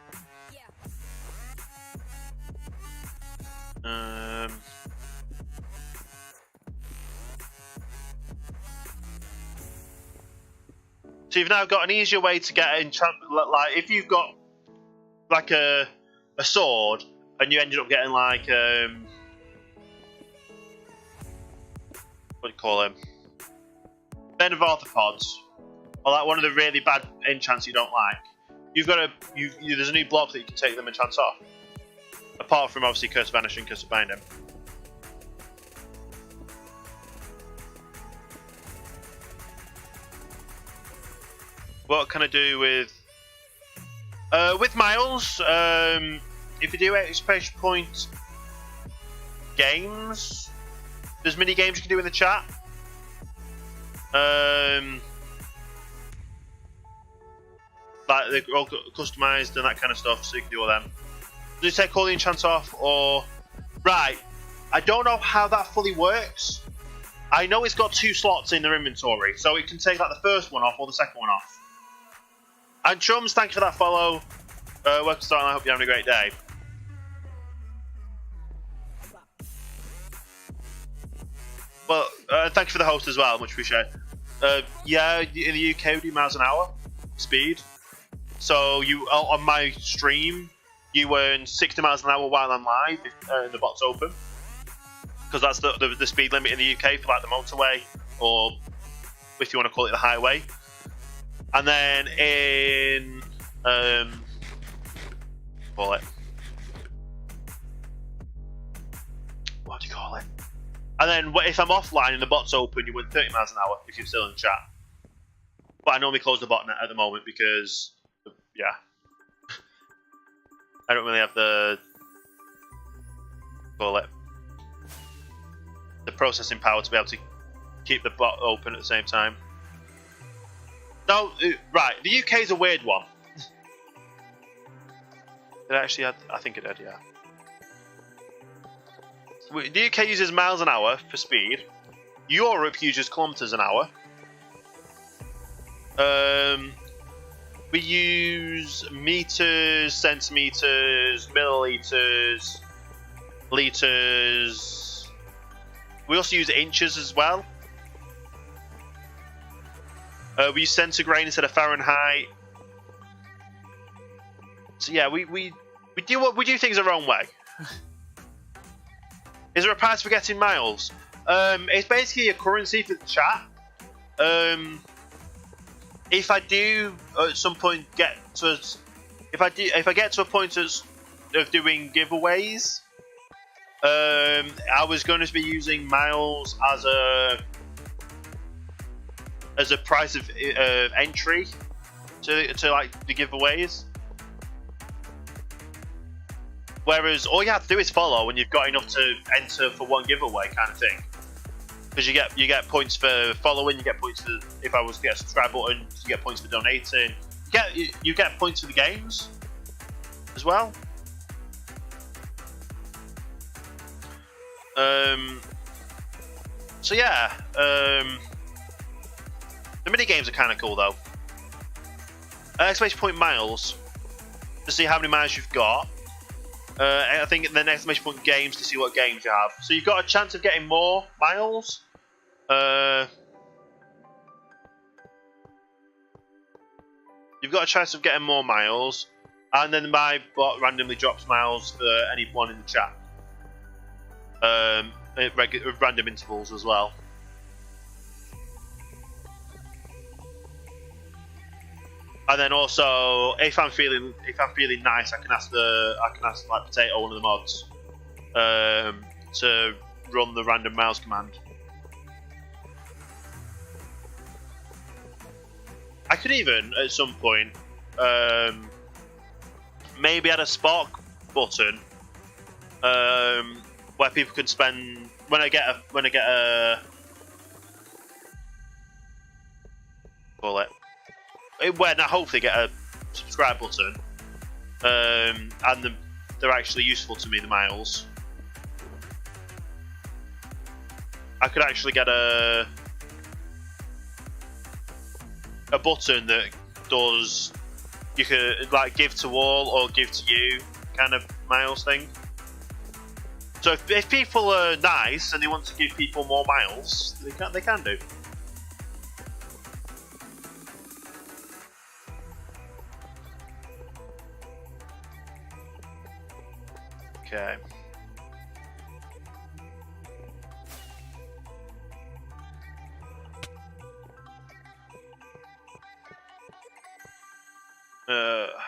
[SPEAKER 1] So you've now got an easier way to get enchantment. Like if you've got like a sword and you ended up getting like what do you call them? Bane of Arthropods, or like one of the really bad enchants you don't like. You've got there's a new block that you can take them enchants off. Apart from obviously Curse of Vanishing, Curse of Binding. What can I do with Miles? If you do exclamation point games, there's mini games you can do in the chat. Like they're all customized and that kind of stuff, so you can do all them. Do you take all the enchants off, or right? I don't know how that fully works. I know it's got 2 slots in their inventory, so it can take like the first one off or the second one off. And Chums, thank you for that follow. Welcome to Start, and I hope you're having a great day. Well, thank you for the host as well, much appreciated. Yeah, in the UK we do miles an hour speed. So you on my stream, you earn 60 miles an hour while I'm live if the bot's open. Because that's the speed limit in the UK for like the motorway, or if you want to call it the highway. And then in call it, what do you call it? And then if I'm offline and the bot's open, you win 30 miles an hour if you're still in chat. But I normally close the bot at the moment because, yeah, I don't really have the processing power to be able to keep the bot open at the same time. No, right. The UK is a weird one. Did I actually add? I think it did, yeah. The UK uses miles an hour for speed. Europe uses kilometers an hour. We use meters, centimeters, milliliters, liters. We also use inches as well. We use centigrade instead of Fahrenheit. So yeah, we do things our own way. Is there a price for getting miles? It's basically a currency for the chat. If I do at some point get to, if I get to a point of doing giveaways, I was going to be using miles as a price of entry to like the giveaways. Whereas all you have to do is follow, and you've got enough to enter for one giveaway, kind of thing. Because you get points for following, you get points for if I was to get a subscribe button, you get points for donating. You get points for the games as well. So yeah, the mini games are kind of cool though. Exclamation point miles to see how many miles you've got. I think then exclamation point games to see what games you have. So you've got a chance of getting more miles. You've got a chance of getting more miles, and then my bot randomly drops miles for anyone in the chat. At random intervals as well. And then also, if I'm feeling nice, I can ask like Potato, one of the mods, to run the random mouse command. I could even at some point maybe add a spark button where people can spend when I get a call it. When I hopefully get a subscribe button, and they're actually useful to me, the miles. I could actually get a button that does, you could like give to all or give to you kind of miles thing. So if people are nice and they want to give people more miles, they can do. Okay.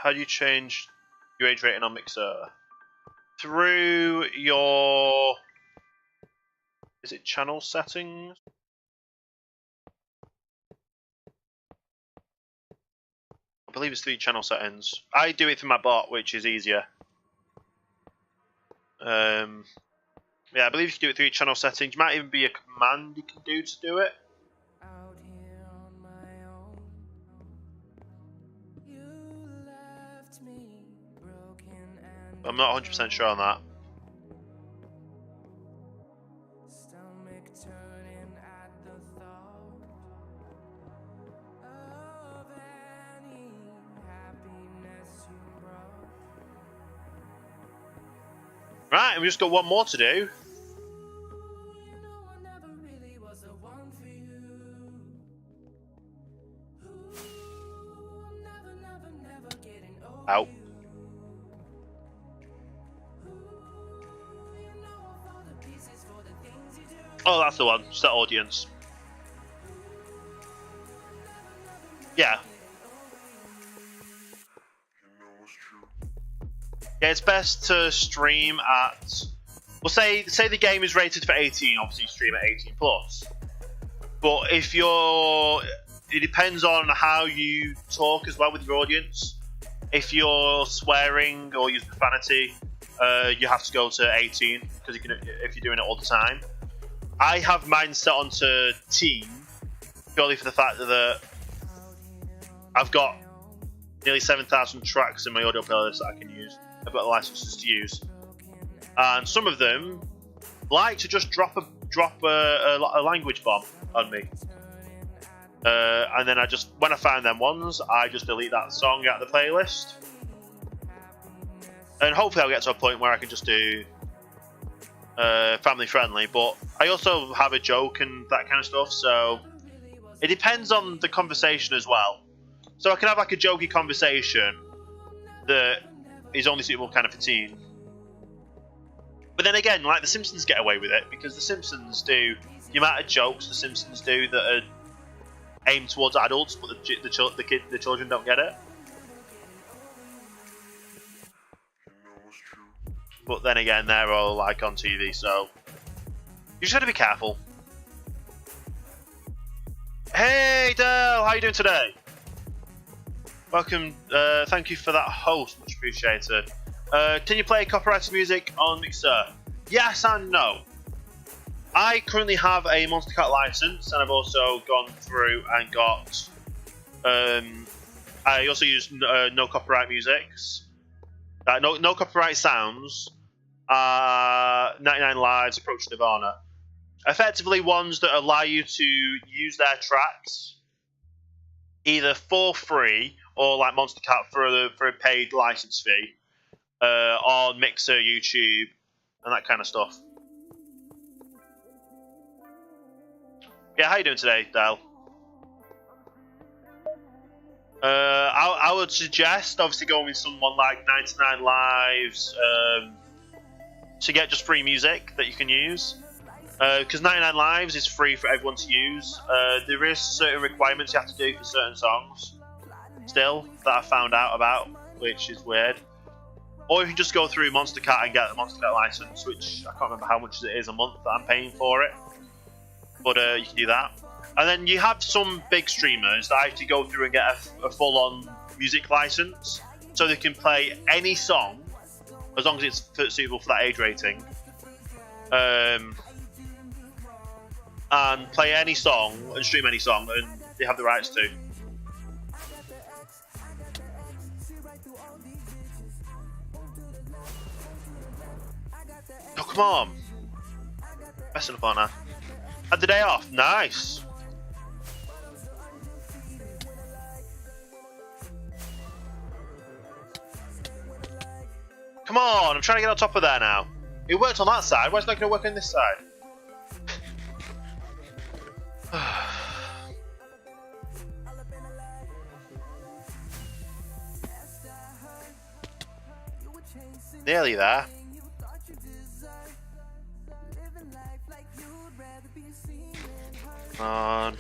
[SPEAKER 1] How do you change your age rating on Mixer? Through your... Is it channel settings? I believe it's through channel settings. I do it through my bot, which is easier. Yeah, I believe you can do it through channel settings. Might even be a command you can do to do it. I'm not 100% sure on that. Right, and we just got one more to do. Out. Oh, that's the one. Set audience. Yeah. Yeah, it's best to stream at. Well, say the game is rated for 18. Obviously, stream at 18 plus. But if you're, it depends on how you talk as well with your audience. If you're swearing or using profanity, you have to go to 18 because you can if you're doing it all the time. I have mine set onto teen purely for the fact that I've got nearly 7,000 tracks in my audio playlist that I can use. I've got the licenses to use, and some of them like to just drop a language bomb on me. And then when I find them ones, I just delete that song out of the playlist. And hopefully I'll get to a point where I can just do family friendly, but I also have a joke and that kind of stuff, so it depends on the conversation as well. So I can have like a jokey conversation that is only suitable kind of for teen. But then again, like the Simpsons get away with it because the Simpsons do the amount of jokes the Simpsons do that are aimed towards adults, but the children don't get it. But then again, they're all like on TV, so you just got to be careful. Hey Dale, how you doing today? Welcome. Thank you for that host, much appreciated. Can you play copyrighted music on Mixer? Yes and no. I currently have a Monstercat license, and I've also gone through and got. I also use no copyright musics, no copyright sounds. 99 Lives, Approach Nirvana. Effectively, ones that allow you to use their tracks either for free or like Monstercat for a paid license fee on Mixer, YouTube, and that kind of stuff. Yeah, how you doing today, Dale? I would suggest obviously going with someone like 99 Lives to get just free music that you can use. Because 99 Lives is free for everyone to use. There is certain requirements you have to do for certain songs still that I found out about, which is weird. Or if you just go through Monstercat and get the Monstercat license, which I can't remember how much it is a month that I'm paying for it. But you can do that. And then you have some big streamers that actually go through and get a full-on music license, so they can play any song as long as it's suitable for that age rating. And play any song and stream any song, and they have the rights to. Oh, come on. Messing up on her. Had the day off. Nice. Come on, I'm trying to get on top of there now. It worked on that side. Why is it not going to work on this side? Nearly there. Come on.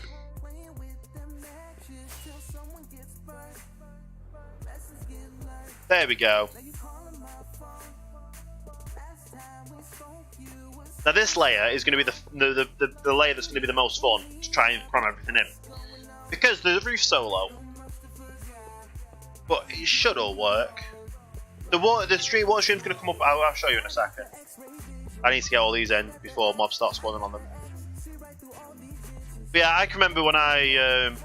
[SPEAKER 1] There we go. Now this layer is going to be the layer that's going to be the most fun to try and cram everything in, because the roof's so low. But it should all work. The street water stream's going to come up. I'll show you in a second. I need to get all these in before mobs start spawning on them. But yeah, I can remember when I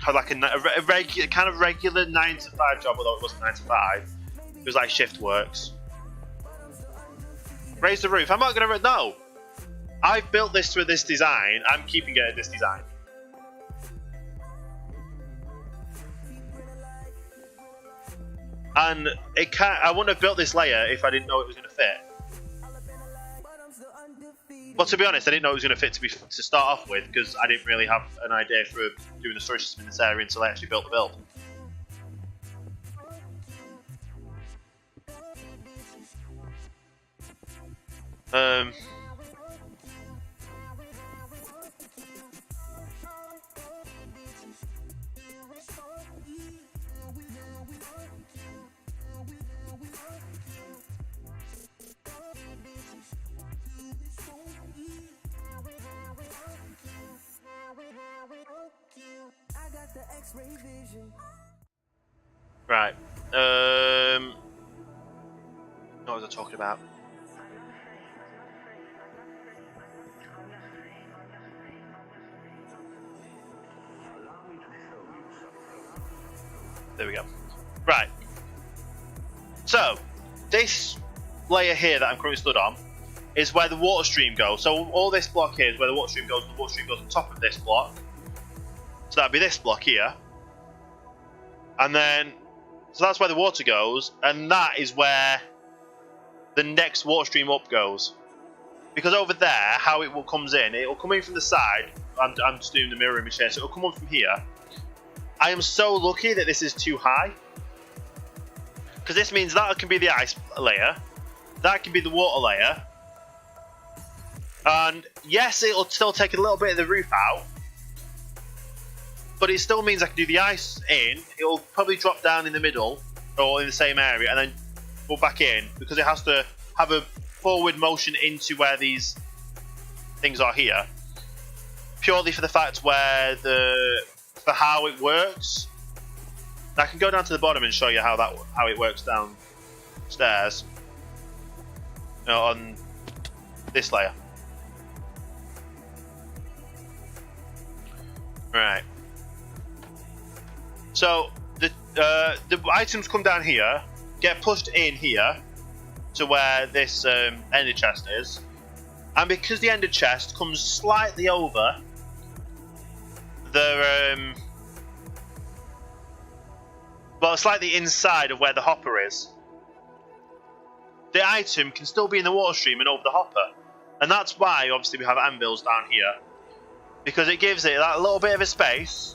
[SPEAKER 1] had like a kind of regular 9 to 5 job, although it wasn't 9 to 5. It was like shift works. Raise the roof. I'm not going to... No! I've built this with this design. I'm keeping it at this design. And it can't... I wouldn't have built this layer if I didn't know it was going to fit. But to be honest, I didn't know it was going to fit to start off with, because I didn't really have an idea for doing the storage system in this area until I actually built the build. Right. What was I talking about? There we go. Right. So, this layer here that I'm currently stood on is where the water stream goes. So all this block here is where the water stream goes. The water stream goes on top of this block. So that'd be this block here. And then, so that's where the water goes, and that is where the next water stream up goes. Because over there, how it comes in, it will come in from the side. I'm just doing the mirror image here, so it will come up from here. I am so lucky that this is too high. Because this means that can be the ice layer, that can be the water layer. And yes, it'll still take a little bit of the roof out. But it still means I can do the ice in. It'll probably drop down in the middle or in the same area and then go back in because it has to have a forward motion into where these things are here. Purely for the fact where for how it works. I can go down to the bottom and show you how it works downstairs on this layer. Right. So the items come down here, get pushed in here to where this ender chest is, and because the ender chest comes slightly over the well, slightly inside of where the hopper is, the item can still be in the water stream and over the hopper, and that's why obviously we have anvils down here, because it gives it that little bit of a space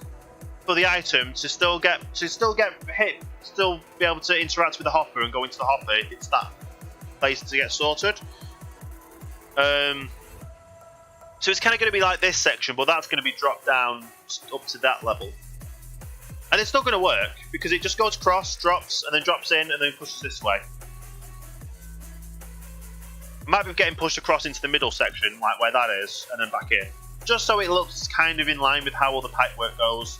[SPEAKER 1] for the item to still get hit, still be able to interact with the hopper and go into the hopper if it's that place to get sorted. So it's kind of going to be like this section, but that's going to be dropped down up to that level. And it's still going to work because it just goes across, drops, and then drops in, and then pushes this way. Might be getting pushed across into the middle section, like where that is, and then back in. Just so it looks kind of in line with how all the pipe work goes.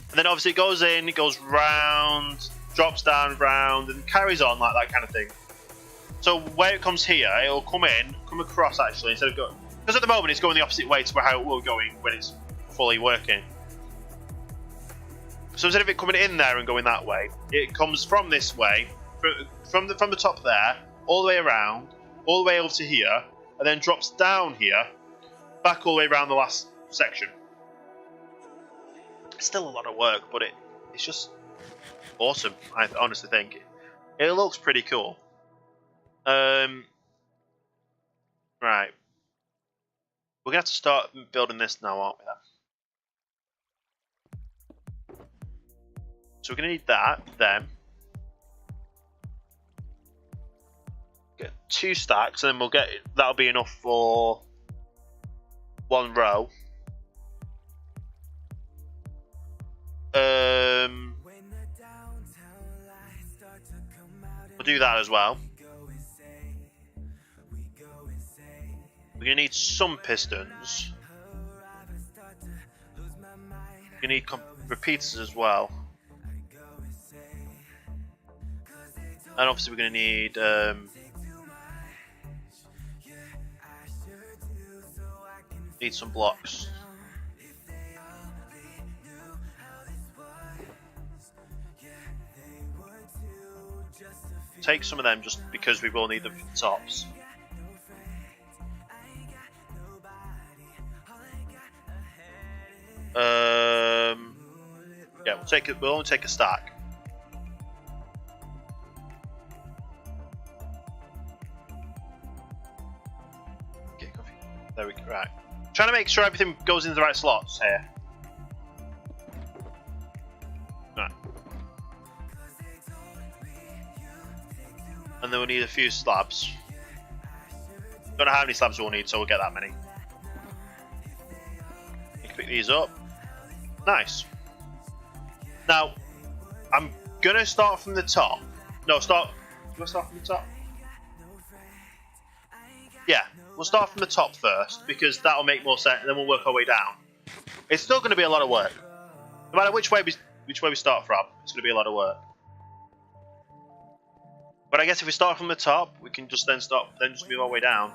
[SPEAKER 1] And then obviously it goes in, it goes round, drops down, round, and carries on like that kind of thing. So where it comes here, it'll come across actually, instead of going... Because at the moment it's going the opposite way to how it will be going when it's fully working. So instead of it coming in there and going that way, it comes from this way, from the top there, all the way around, all the way over to here, and then drops down here, back all the way around the last section. It's still a lot of work, but it's just awesome. I honestly think it looks pretty cool. Right, we're gonna have to start building this now, aren't we? Then? So we're gonna need that. Then get 2 stacks, and then that'll be enough for 1 row. We'll do that as well. We're gonna need some pistons. We're gonna need repeaters as well. And obviously we're gonna need some blocks. Take some of them just because we will need them for the tops. Yeah, we'll only take a stack. Okay, coffee. There we go. Right. Trying to make sure everything goes into the right slots here. Right. And then we'll need a few slabs. Don't know how many slabs we'll need, so we'll get that many. You can pick these up. Nice. Now, I'm gonna start from the top. No, do I start from the top? Yeah, we'll start from the top first because that'll make more sense, and then we'll work our way down. It's still going to be a lot of work. No matter which way we start from, it's going to be a lot of work. But I guess if we start from the top, we can just just move our way down.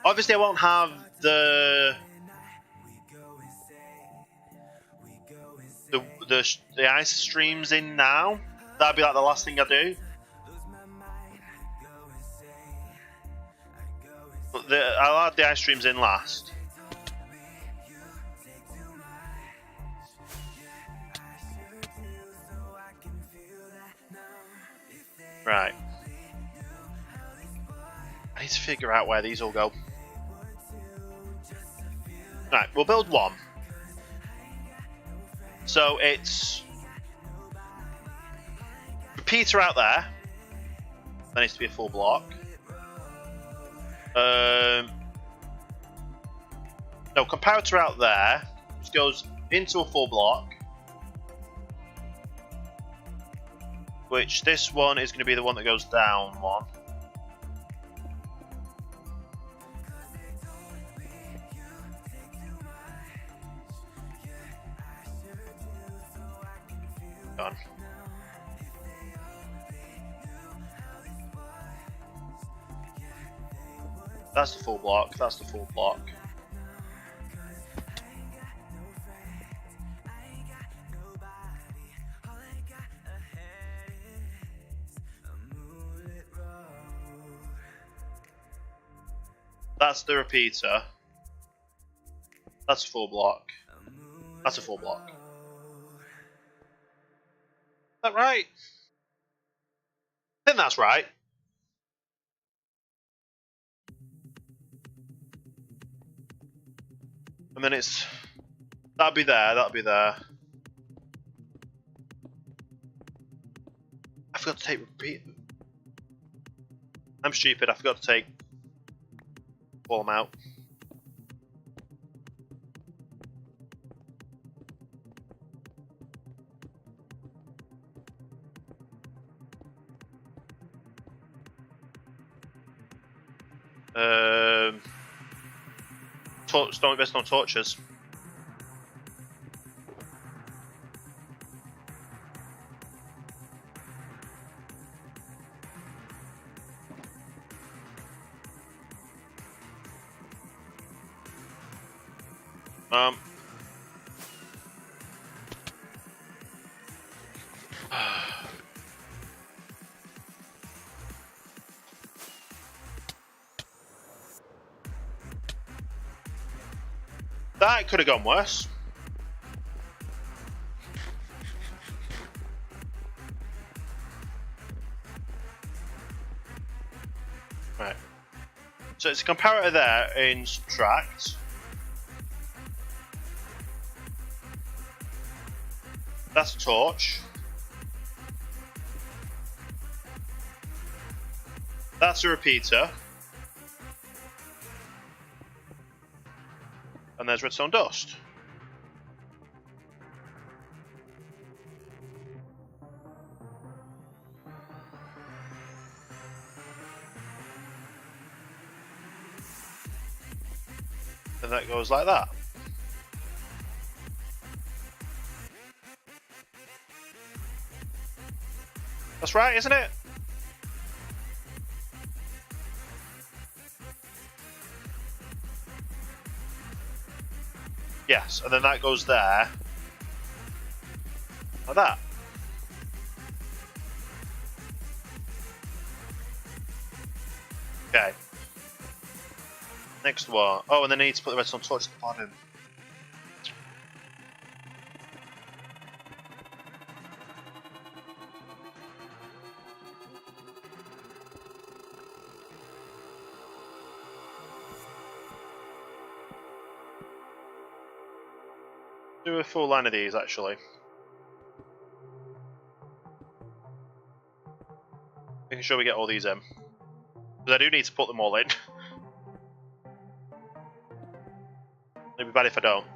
[SPEAKER 1] Obviously, I won't have the ice streams in now. That'll be like the last thing I do. But I'll add the ice streams in last. Right. I need to figure out where these all go. Right, we'll build one. So it's repeater out there. That needs to be a full block. No, comparator out there, which goes into a full block. Which this one is going to be the one that goes down one. Done. That's the full block, that's the full block. That's the repeater. That's a full block. That's a full block. Is that right? I think that's right. And then it's... That'll be there, that'll be there. I forgot to take repeat. I'm stupid, I forgot to take... Pull them out. Don't invest on torches. That could have gone worse. Right. So it's a comparator there in subtract. That's a torch. That's a repeater. And there's redstone dust. And that goes like that. That's right, isn't it? Yes, and then that goes there. Like that. Okay. Next one. Oh, and then I need to put the redstone torch at the bottom. Do a full line of these, actually. Making sure we get all these in. Because I do need to put them all in. It'd be bad if I don't.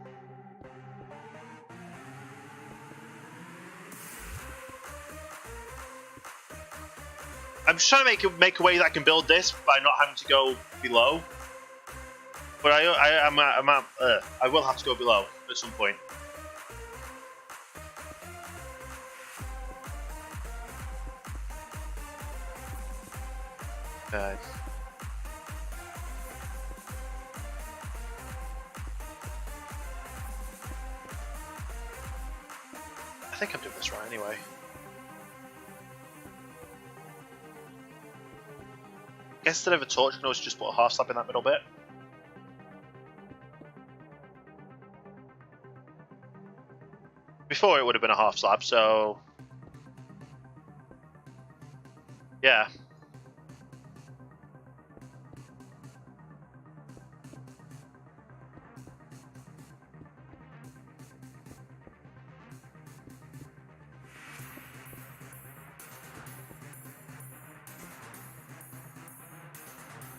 [SPEAKER 1] I'm just trying to make a way that I can build this by not having to go below. But I will have to go below at some point. Okay. I think I'm doing this right anyway. I guess instead of a torch, you can always just put a half slab in that middle bit. Before it would have been a half slab, so yeah.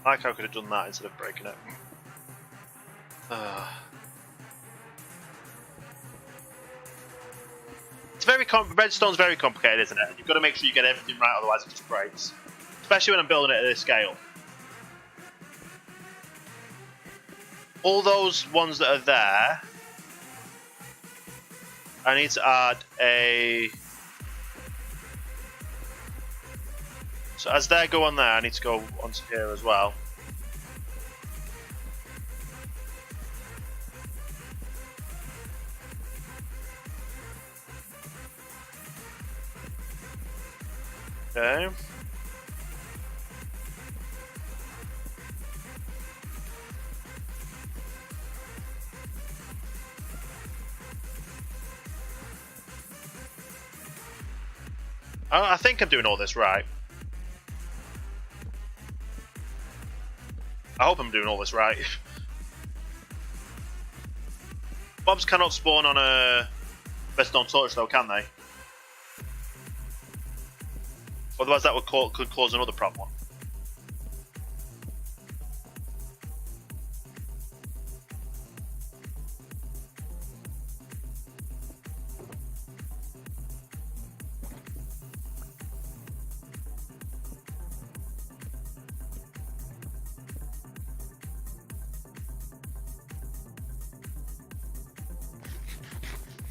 [SPEAKER 1] I like how I could have done that instead of breaking it. It's very Redstone's very complicated, isn't it? You've got to make sure you get everything right, otherwise it just breaks. Especially when I'm building it at this scale. All those ones that are there, I need to add a... So as they go on there, I need to go onto here as well. Okay. I think I'm doing all this right. I hope I'm doing all this right. Mobs cannot spawn on a redstone torch though, can they? Otherwise that could cause another problem.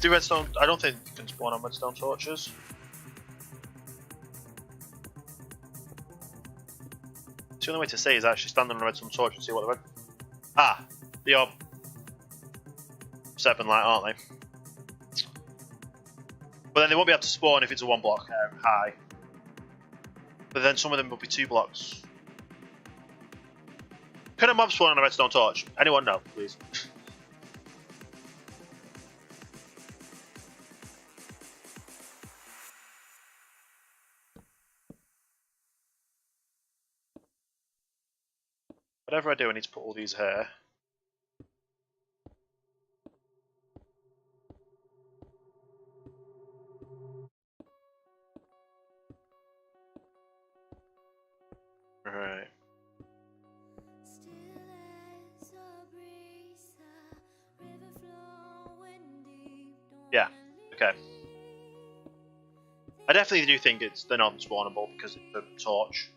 [SPEAKER 1] Do redstone? I don't think you can spawn on redstone torches. The only way to say is actually stand on a redstone torch and see what the red. Ah, they are 7 light, aren't they? But then they won't be able to spawn if it's a 1 block high. But then some of them will be 2 blocks. Can a mob spawn on a redstone torch? Anyone know, please? Whatever I do, I need to put all these here. Right. Yeah, okay. I definitely do think they're not spawnable because it's a torch.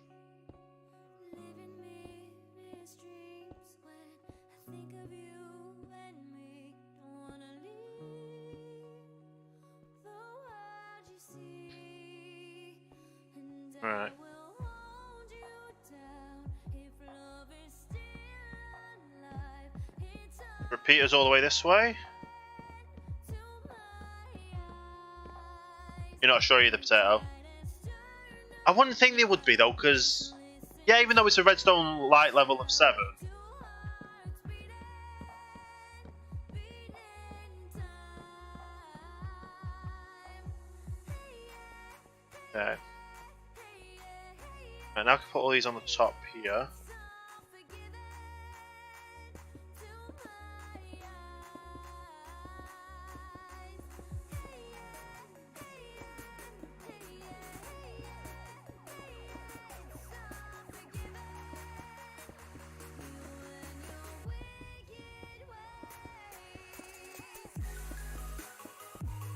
[SPEAKER 1] Right. Repeaters all the way this way. You're not sure either, Potato? I wouldn't think they would be though, because yeah, even though it's a redstone light level of 7. Okay. And now I can put all these on the top here.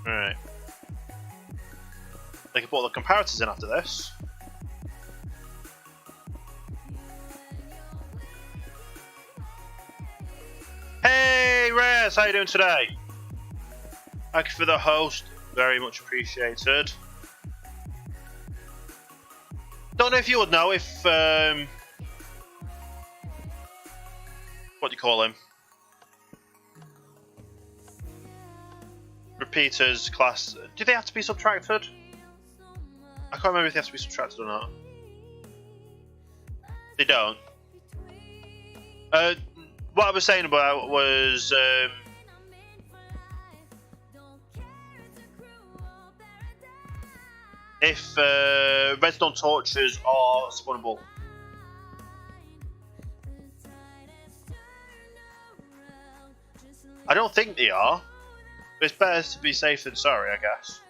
[SPEAKER 1] Alright. I can put all the comparators in after this. Hey Reyes, how you doing today? Thank you for the host, very much appreciated. Don't know if you would know if what do you call him? Repeaters class. Do they have to be subtracted? I can't remember if they have to be subtracted or not. They don't. What I was saying about was if redstone torches are spawnable. I don't think they are, but it's better to be safe than sorry, I guess.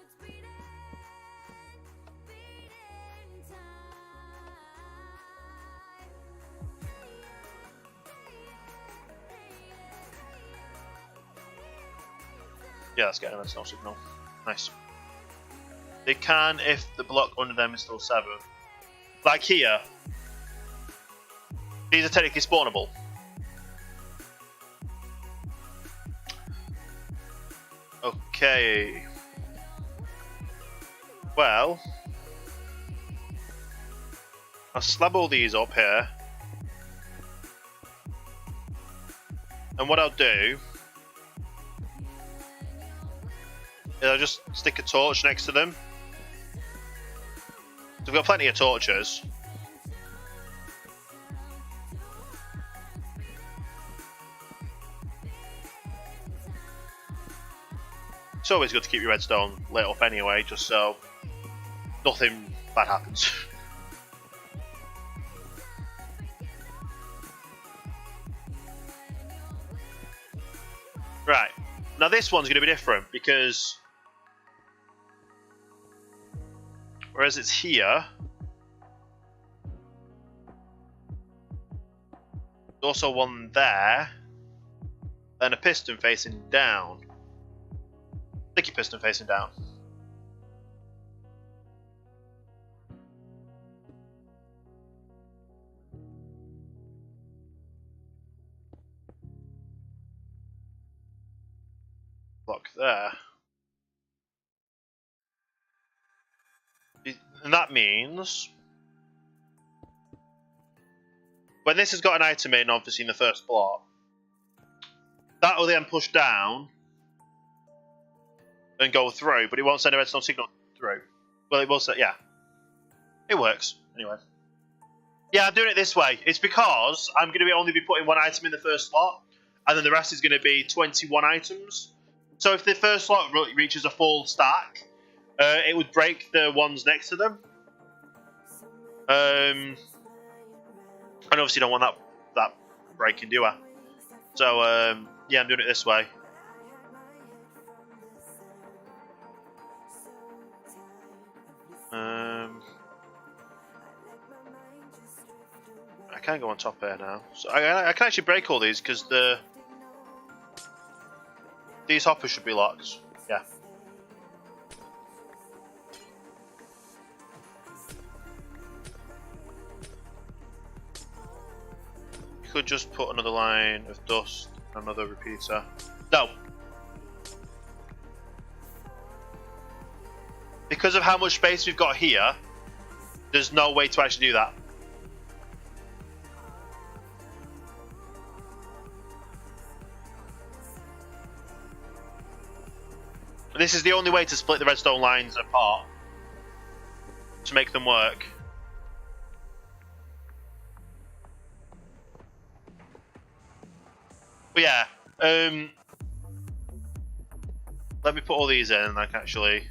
[SPEAKER 1] Yeah, let's get a redstone signal. Nice. They can if the block under them is still 7. Like here. These are technically spawnable. Okay. Well, I'll slab all these up here. And what I'll do is I'll just stick a torch next to them. So we've got plenty of torches. It's always good to keep your redstone lit up anyway, just so nothing bad happens. Right, now this one's going to be different because whereas it's here, there's also one there, then a piston facing down. Sticky piston facing down. Block there. And that means when this has got an item in, obviously in the first block, that will then push down and go through, but it won't send a redstone signal through. Well, it will say, yeah. It works, anyway. Yeah, I'm doing it this way. It's because I'm going to only be putting one item in the first slot, and then the rest is going to be 21 items. So if the first slot reaches a full stack, it would break the ones next to them. And obviously don't want that breaking, do I? So, yeah, I'm doing it this way. I can't go on top here now. So I can actually break all these because these hoppers should be locked. Yeah. You could just put another line of dust, another repeater. No. Because of how much space we've got here, there's no way to actually do that. This is the only way to split the redstone lines apart to make them work. But yeah, let me put all these in and I can actually...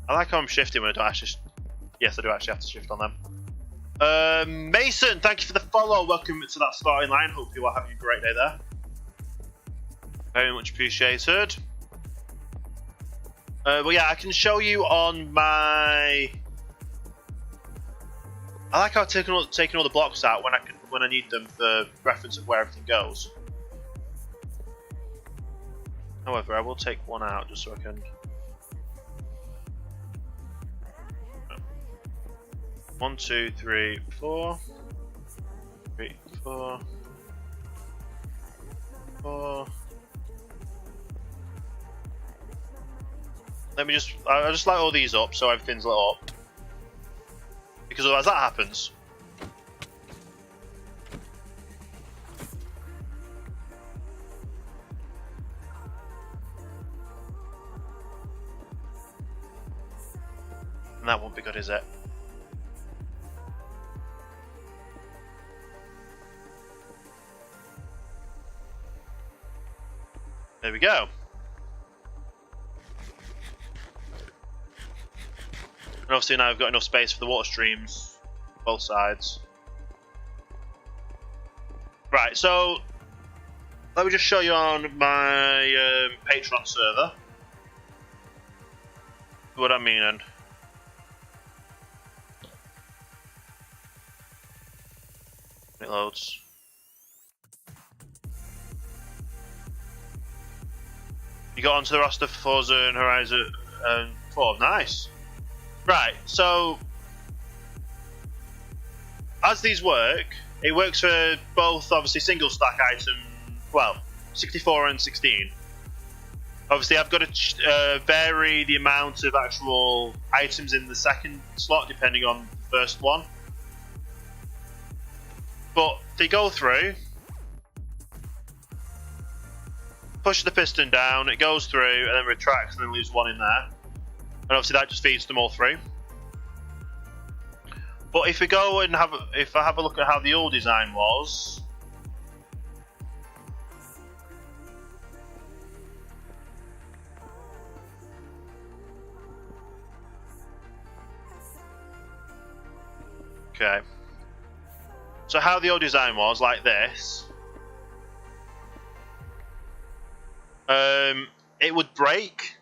[SPEAKER 1] I like how I'm shifting when I don't actually... Yes, I do actually have to shift on them. Mason, thank you for the follow. Welcome to that starting line. Hope you are having a great day there. Very much appreciated. Well, yeah, I can show you on my... I like how I've taken all the blocks out when I need them for reference of where everything goes. However, I will take one out just so I can... 1, 2, 3, 4. 3, 4. 4. I'll just light all these up so everything's lit up. Because otherwise that happens. And And that won't be good, is it? There we go. And obviously now I've got enough space for the water streams, both sides. Right, so let me just show you on my Patreon server what I'm meaning. It loads. You got onto the roster for Forza and Horizon 4. Nice. Right, so as these work, it works for both obviously single stack item, well, 64 and 16. Obviously I've got to vary the amount of actual items in the second slot depending on the first one. But they go through, push the piston down, it goes through and then retracts and then leaves one in there. And obviously that just feeds them all through. But if we go and if I have a look at how the old design was, okay. So how the old design was, like this, it would break.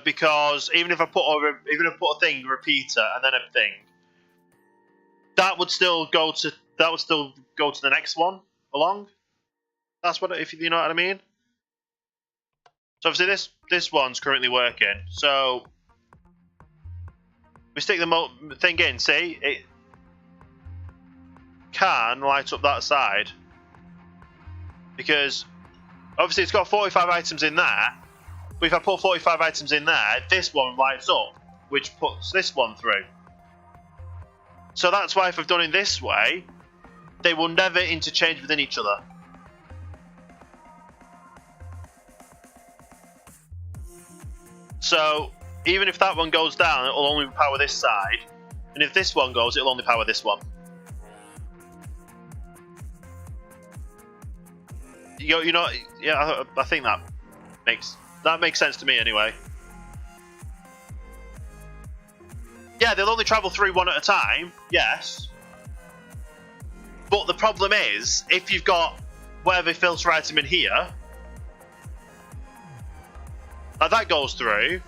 [SPEAKER 1] Because even if I put a thing, repeater, and then a thing, that would still go to the next one along. That's what, if you know what I mean. So obviously this one's currently working. So we stick the thing in. See, it can light up that side because obviously it's got 45 items in there. But if I put 45 items in there, this one lights up, which puts this one through. So that's why if I've done it this way, they will never interchange within each other. So even if that one goes down, it will only power this side. And if this one goes, it will only power this one. You know, yeah, I think that makes sense to me anyway. Yeah, they'll only travel through one at a time, yes. But the problem is, if you've got whatever filter item in here, now that goes through,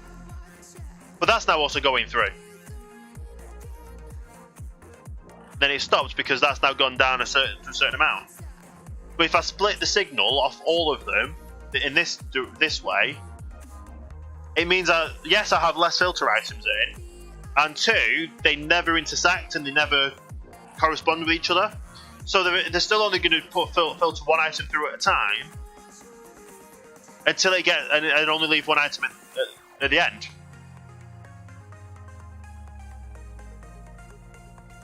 [SPEAKER 1] but that's now also going through. Then it stops because that's now gone down to a certain amount. But if I split the signal off all of them, in this way, it means that yes, I have less filter items in, and two, they never intersect and they never correspond with each other. So they're still only going to filter one item through at a time until it gets and only leave one item at the end.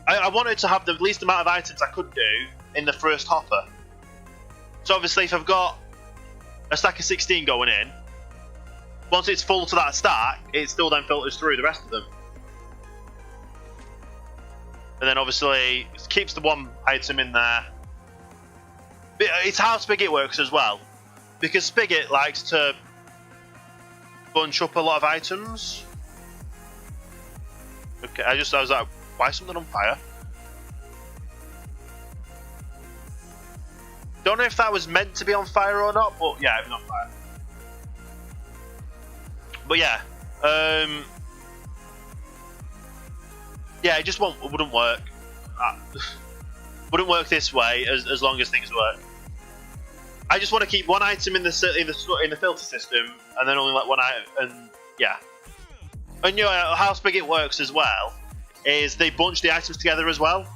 [SPEAKER 1] I wanted to have the least amount of items I could do in the first hopper. So obviously, if I've got a stack of 16 going in, once it's full to that stack, it still then filters through the rest of them. And then obviously it keeps the one item in there. It's how Spigot works as well, because Spigot likes to bunch up a lot of items. Okay, I was like, why is something on fire? Don't know if that was meant to be on fire or not, but yeah, it was on fire. But yeah, yeah, it just wouldn't work. Wouldn't work this way as long as things work. I just want to keep one item in the filter system, and then only let one item. And yeah, and you know how Spigot works as well is they bunch the items together as well.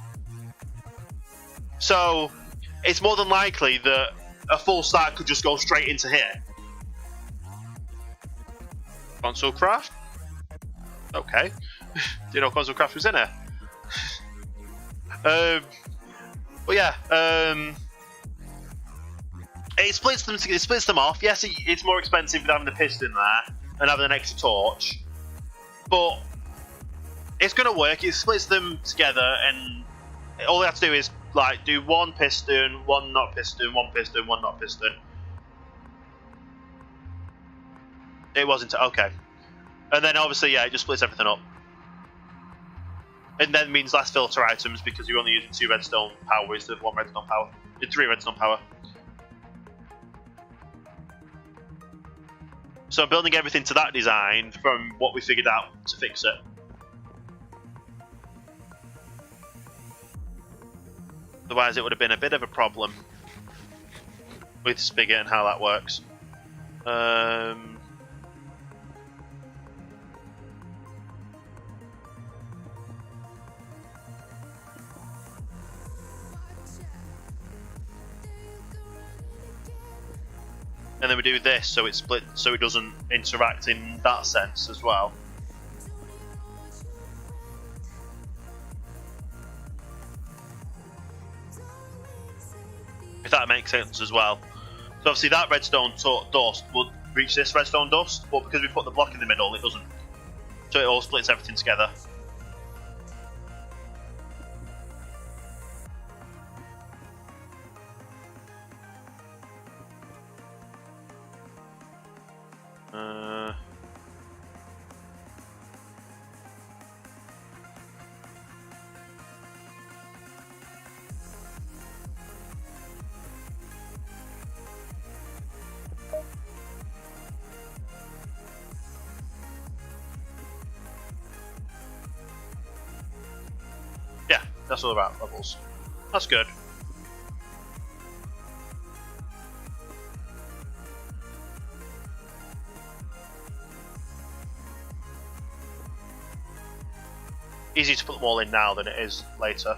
[SPEAKER 1] So it's more than likely that a full stack could just go straight into here. OhanaCraft? Okay. Do you know OhanaCraft was in here? But yeah, it splits them off. Yes, it's more expensive than having the piston there, and having an extra torch. But it's going to work. It splits them together, and all they have to do is like do one piston, one not piston, one piston, one not piston. It wasn't okay. And then obviously, yeah, it just splits everything up. And then means less filter items because you're only using 2 redstone power instead of 1 redstone power. 3 redstone power. So I'm building everything to that design from what we figured out to fix it. Otherwise it would have been a bit of a problem with Spigot and how that works. And then we do this so it's split so it doesn't interact in that sense as well. If that makes sense as well. So obviously that redstone dust will reach this redstone dust, but because we put the block in the middle, it doesn't. So it all splits everything together. Yeah, that's all about levels. That's good. Easier to put them all in now than it is later.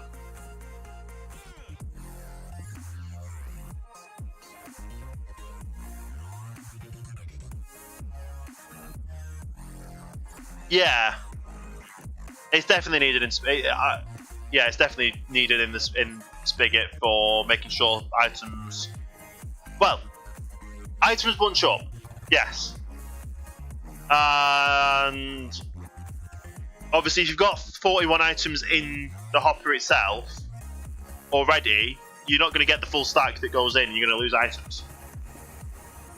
[SPEAKER 1] Yeah, it's definitely needed in yeah, it's definitely needed in Spigot for making sure items. Well, items bunch up, yes, and obviously if you've got 41 items in the hopper itself already, you're not going to get the full stack that goes in. You're going to lose items.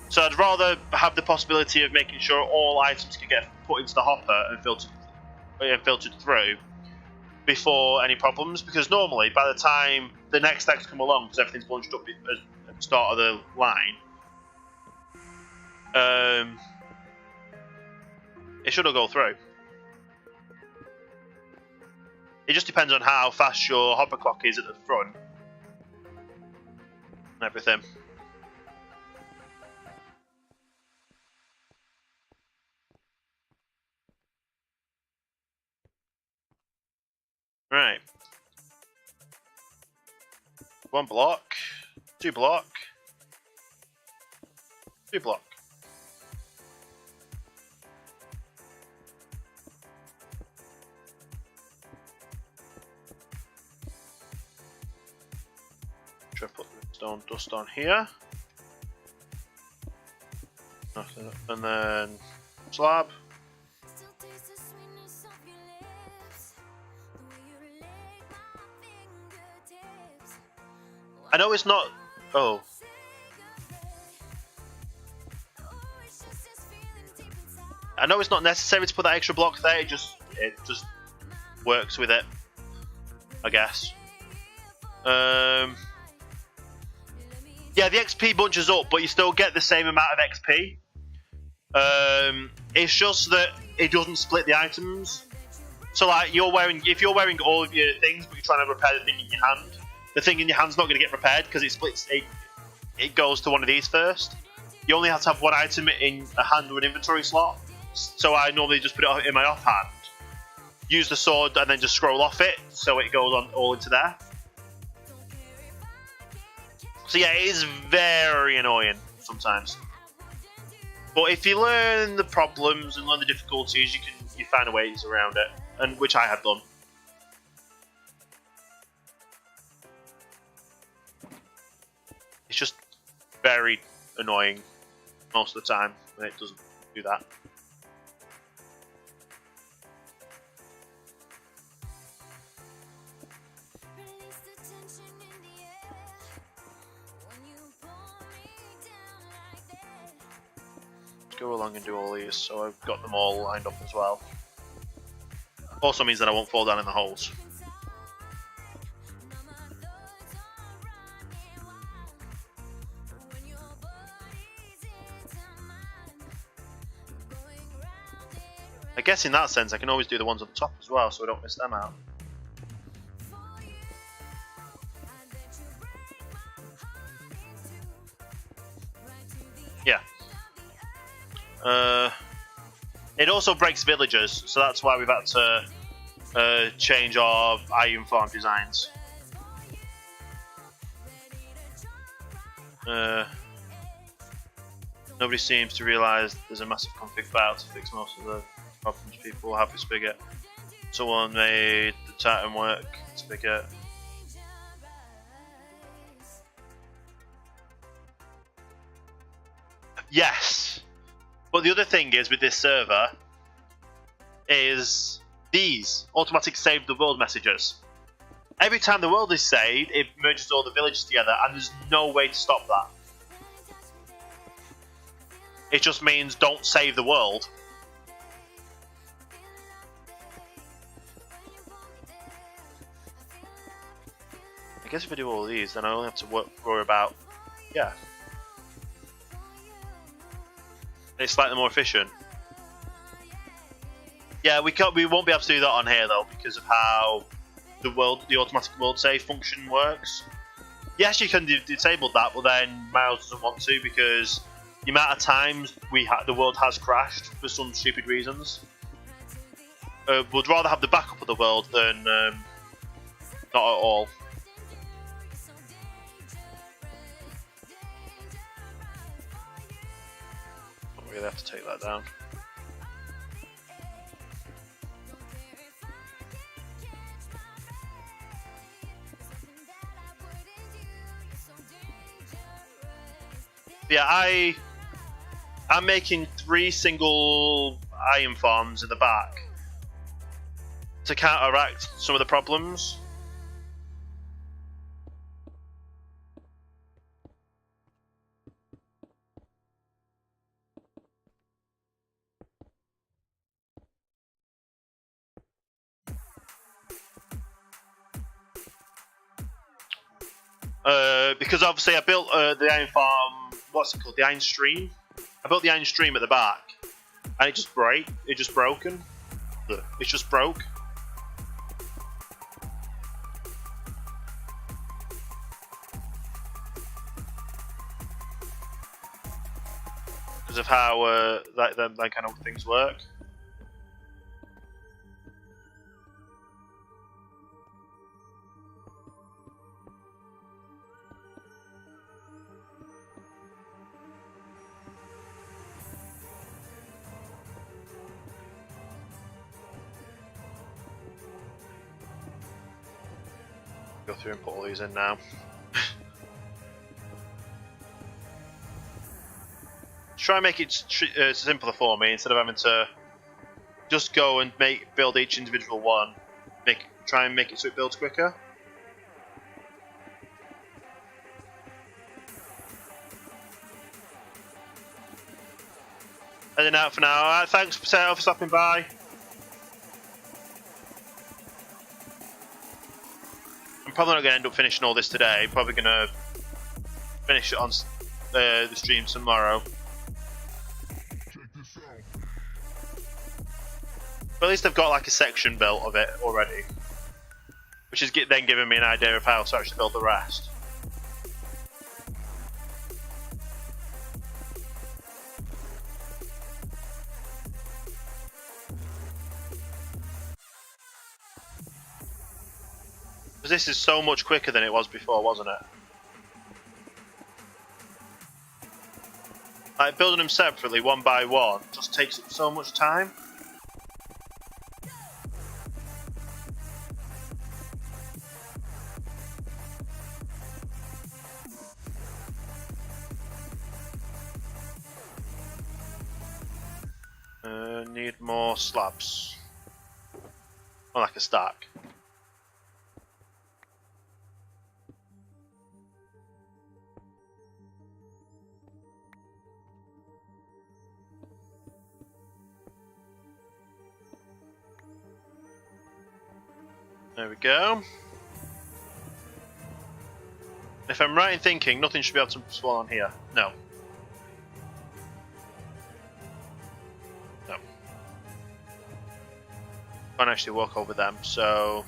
[SPEAKER 1] So I'd rather have the possibility of making sure all items can get put into the hopper and filtered through before any problems, because normally by the time the next stacks come along, because everything's bunched up at the start of the line, it should all go through. It just depends on how fast your hopper clock is at the front and everything. Right. 1 block, 2 block, 3 block. Try to put the stone dust on here. And then slab. I know it's not. Oh. I know it's not necessary to put that extra block there. It just works with it, I guess. Yeah, the XP bunches up, but you still get the same amount of XP. It's just that it doesn't split the items. So like if you're wearing all of your things, but you're trying to repair the thing in your hand, the thing in your hand's not going to get repaired because it splits. It goes to one of these first. You only have to have 1 item in a hand or an inventory slot. So I normally just put it in my offhand, use the sword, and then just scroll off it, so it goes on all into there. So yeah, it is very annoying sometimes. But if you learn the problems and learn the difficulties, you find ways around it, and which I have done. It's just very annoying most of the time when it doesn't do that. go along and do all these, so I've got them all lined up as well. Also means that I won't fall down in the holes. I guess in that sense I can always do the ones on the top as well, so I don't miss them out. Yeah. It also breaks villagers, so that's why we've had to change our iron farm designs. Nobody seems to realise there's a massive config file to fix most of the problems people have with Spigot. Someone made the Titan work Spigot. Yes, but the other thing is with this server is these automatic save the world messages. Every time the world is saved, it merges all the villages together, and there's no way to stop that. It just means don't save the world. I guess if I do all these, then I only have to worry about, yeah. It's slightly more efficient. Yeah, we won't be able to do that on here though because of how the automatic world save function works. Yes, you can disable that, but then Miles doesn't want to because the amount of times the world has crashed for some stupid reasons. We'd rather have the backup of the world than not at all. Don't really have to take that down. Yeah, I'm making 3 single iron farms in the back to counteract some of the problems. Because obviously I built the iron farm, what's it called, the iron stream? I built the iron stream at the back, and it just broke. It just broke. Because of how that kind of things work. Go through and put all these in now. Try and make it simpler for me instead of having to just go and build each individual one. Try and make it so it builds quicker. Heading out for now. Alright, thanks Potato for stopping by. I'm probably not going to end up finishing all this today. Probably going to finish it on the stream tomorrow. But at least I've got like a section built of it already, which is then giving me an idea of how to actually build the rest. Because this is so much quicker than it was before, wasn't it? Like building them separately, one by one, just takes up so much time. Need more slabs. Or like a stack. There we go. If I'm right in thinking, nothing should be able to spawn on here. No. No. Can't actually walk over them, so...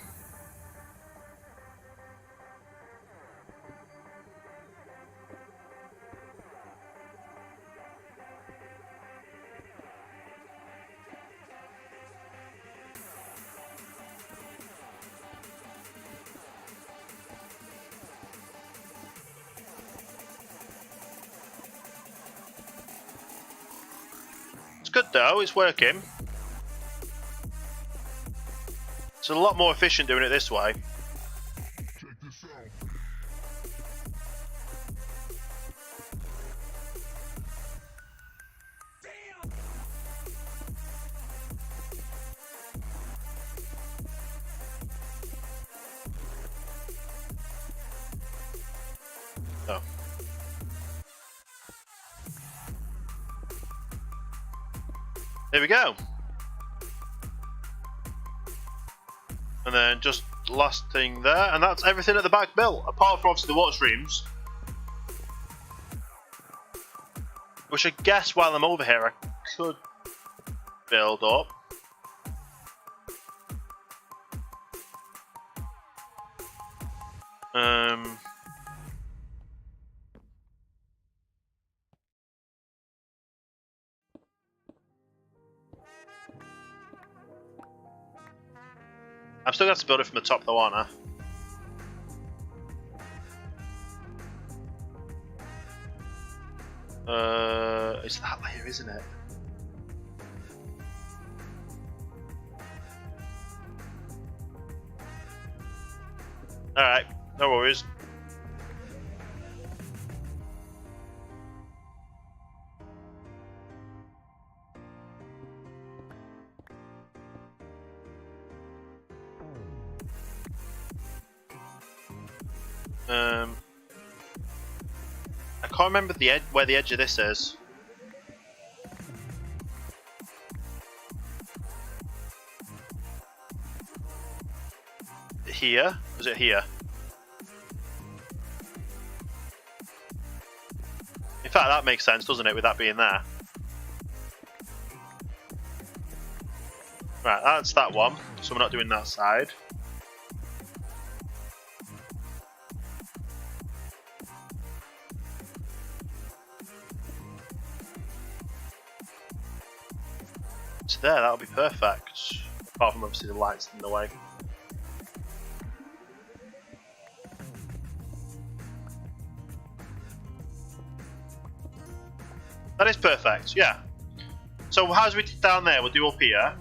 [SPEAKER 1] good though, it's working. It's a lot more efficient doing it this way.
[SPEAKER 2] Check this out.
[SPEAKER 1] Oh. There we go. And then just last thing there, and that's everything at the back built, apart from obviously the water streams. Which I guess while I'm over here I could build up. I'm still going to have to build it from the top though, aren't I? It's that layer, isn't it? Alright, no worries. I can't remember the where the edge of this is. Here? Was it here? In fact, that makes sense, doesn't it, with that being there? Right, that's that one, so we're not doing that side. So there, that'll be perfect. Apart from obviously the lights in the way. That is perfect, yeah. So as we did down there, we'll do up here.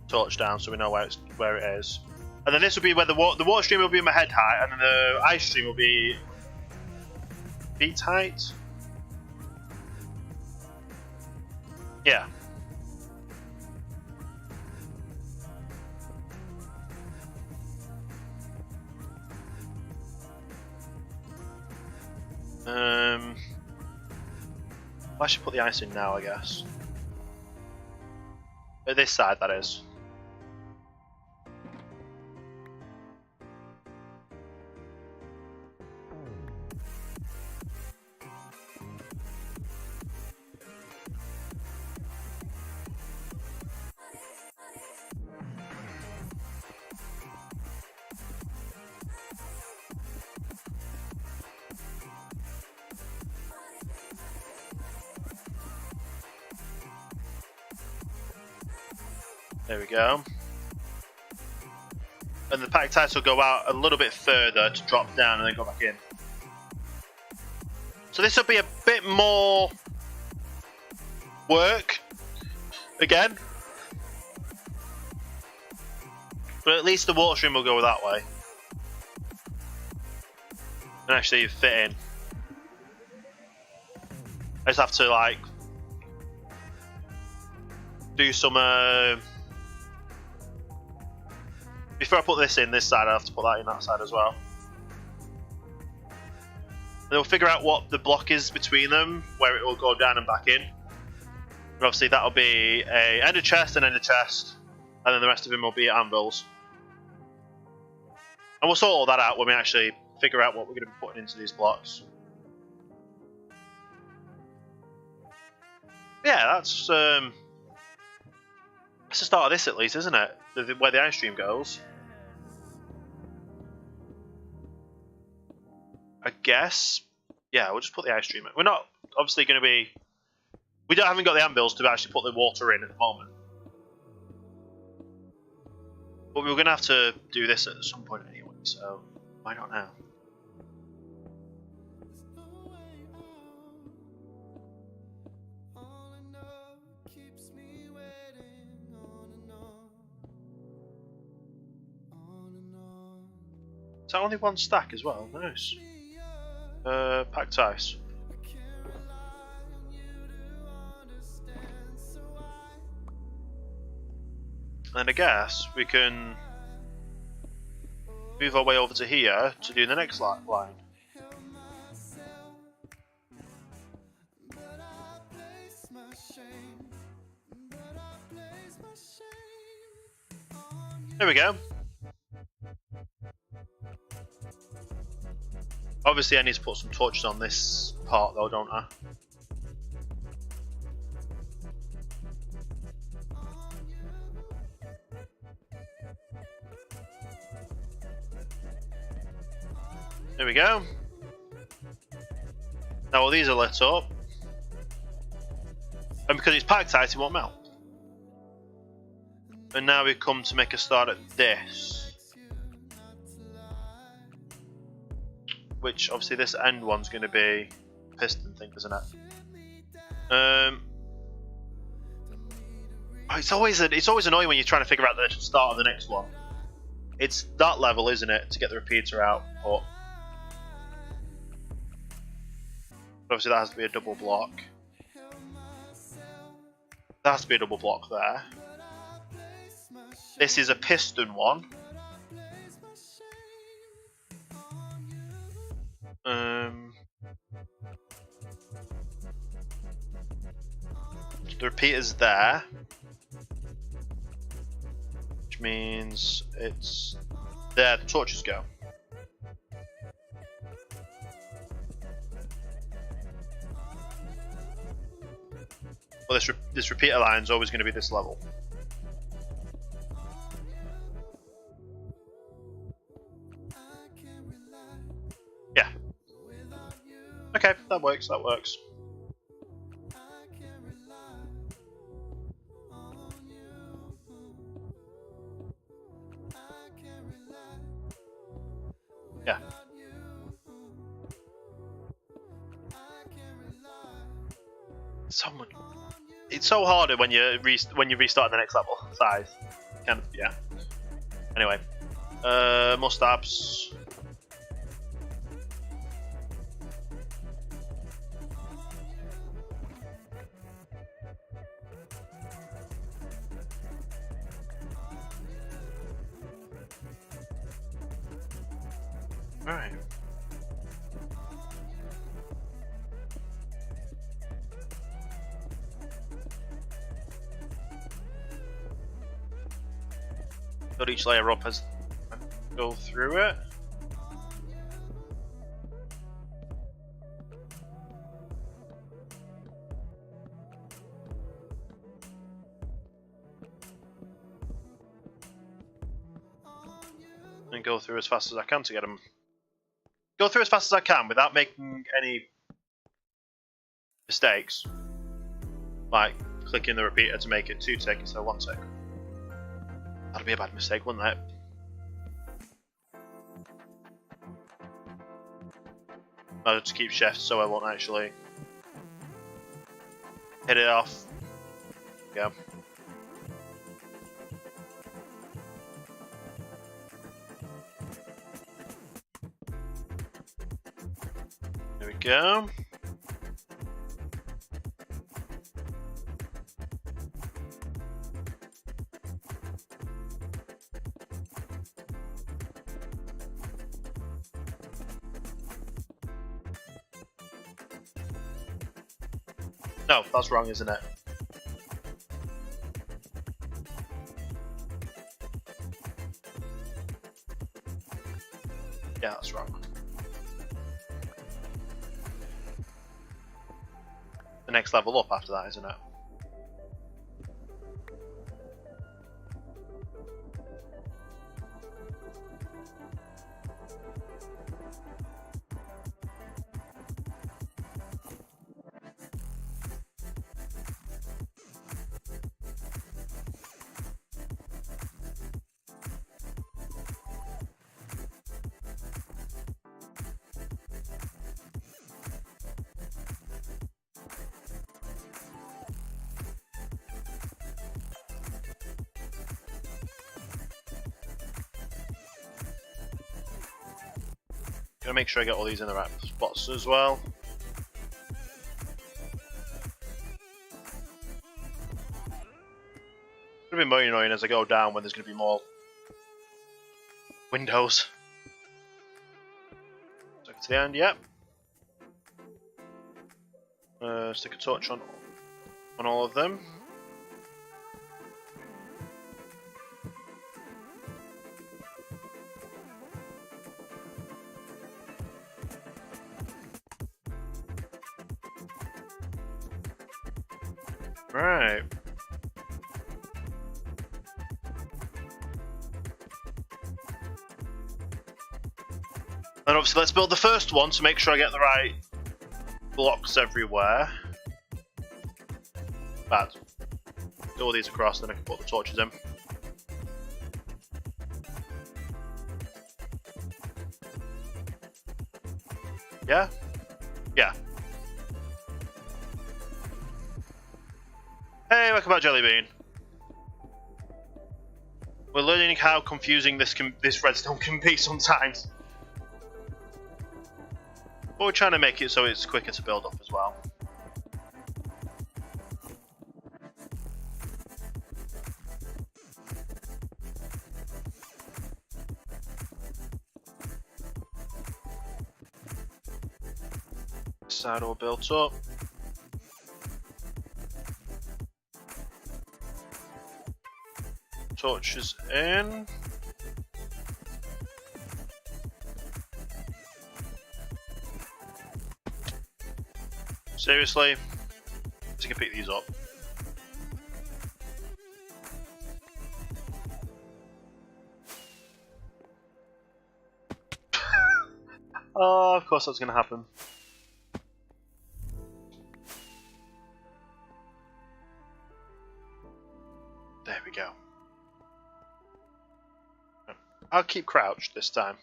[SPEAKER 1] Torch down so we know where it is. And then this will be where the water stream will be my head height, and then the ice stream will be feet height. Yeah. I should put the ice in now, I guess. At this side, that is. There we go. And the pactites will go out a little bit further to drop down and then go back in. So this will be a bit more work again. But at least the water stream will go that way. And actually fit in. I just have to like do some before I put this in this side, I have to put that in that side as well. And we'll figure out what the block is between them, where it will go down and back in. And obviously that'll be a ender chest and ender chest. and then the rest of them will be anvils. And we'll sort all that out when we actually figure out what we're going to be putting into these blocks. Yeah, that's the start of this at least, isn't it? Where the ice stream goes. I guess. Yeah, we'll just put the ice stream in. We're not obviously going to be... haven't got the anvils to actually put the water in at the moment. But we were going to have to do this at some point anyway, so why not now? Is that only one stack as well? Nice. Packed ice. And I guess we can move our way over to here to do the next line. There we go. Obviously I need to put some torches on this part though, don't I? There we go. Now all these are lit up. And because it's packed ice, it won't melt. And now we come to make a start at this. Which obviously this end one's going to be a piston thing, isn't it? It's always annoying when you're trying to figure out the start of the next one. It's that level, isn't it, to get the repeater out? But obviously that has to be a double block. There has to be a double block there. This is a piston one. The repeater's there, which means it's there. The torches go. Well, this repeater line is always going to be this level. Yeah. Okay, that works. That works. Yeah. It's so harder when you restart the next level size. Kind of, yeah. Anyway, more stabs. Alright. Build each layer up as I go through it. And go through as fast as I can to get them. Go through as fast as I can without making any mistakes. Like clicking the repeater to make it 2 tick instead of 1 tick. That'd be a bad mistake, wouldn't it? I'll just keep shift so I won't actually hit it off. Go. There we go. No, that's wrong, isn't it? Yeah, that's wrong. The next level up after that, isn't it? Gonna make sure I get all these in the right spots as well. It's gonna be more annoying as I go down when there's gonna be more windows. Take it to the end, yep. Stick a torch on all of them. Right. And obviously let's build the first one to make sure I get the right blocks everywhere. Bad. Do all these across, then I can put the torches in. Yeah? Yeah. Hey, welcome back, Jellybean. We're learning how confusing this redstone can be sometimes. But we're trying to make it so it's quicker to build up as well. This side all built up. Torches in. Seriously? So you can pick these up. Oh, of course that's going to happen. There we go. I'll keep crouched this time.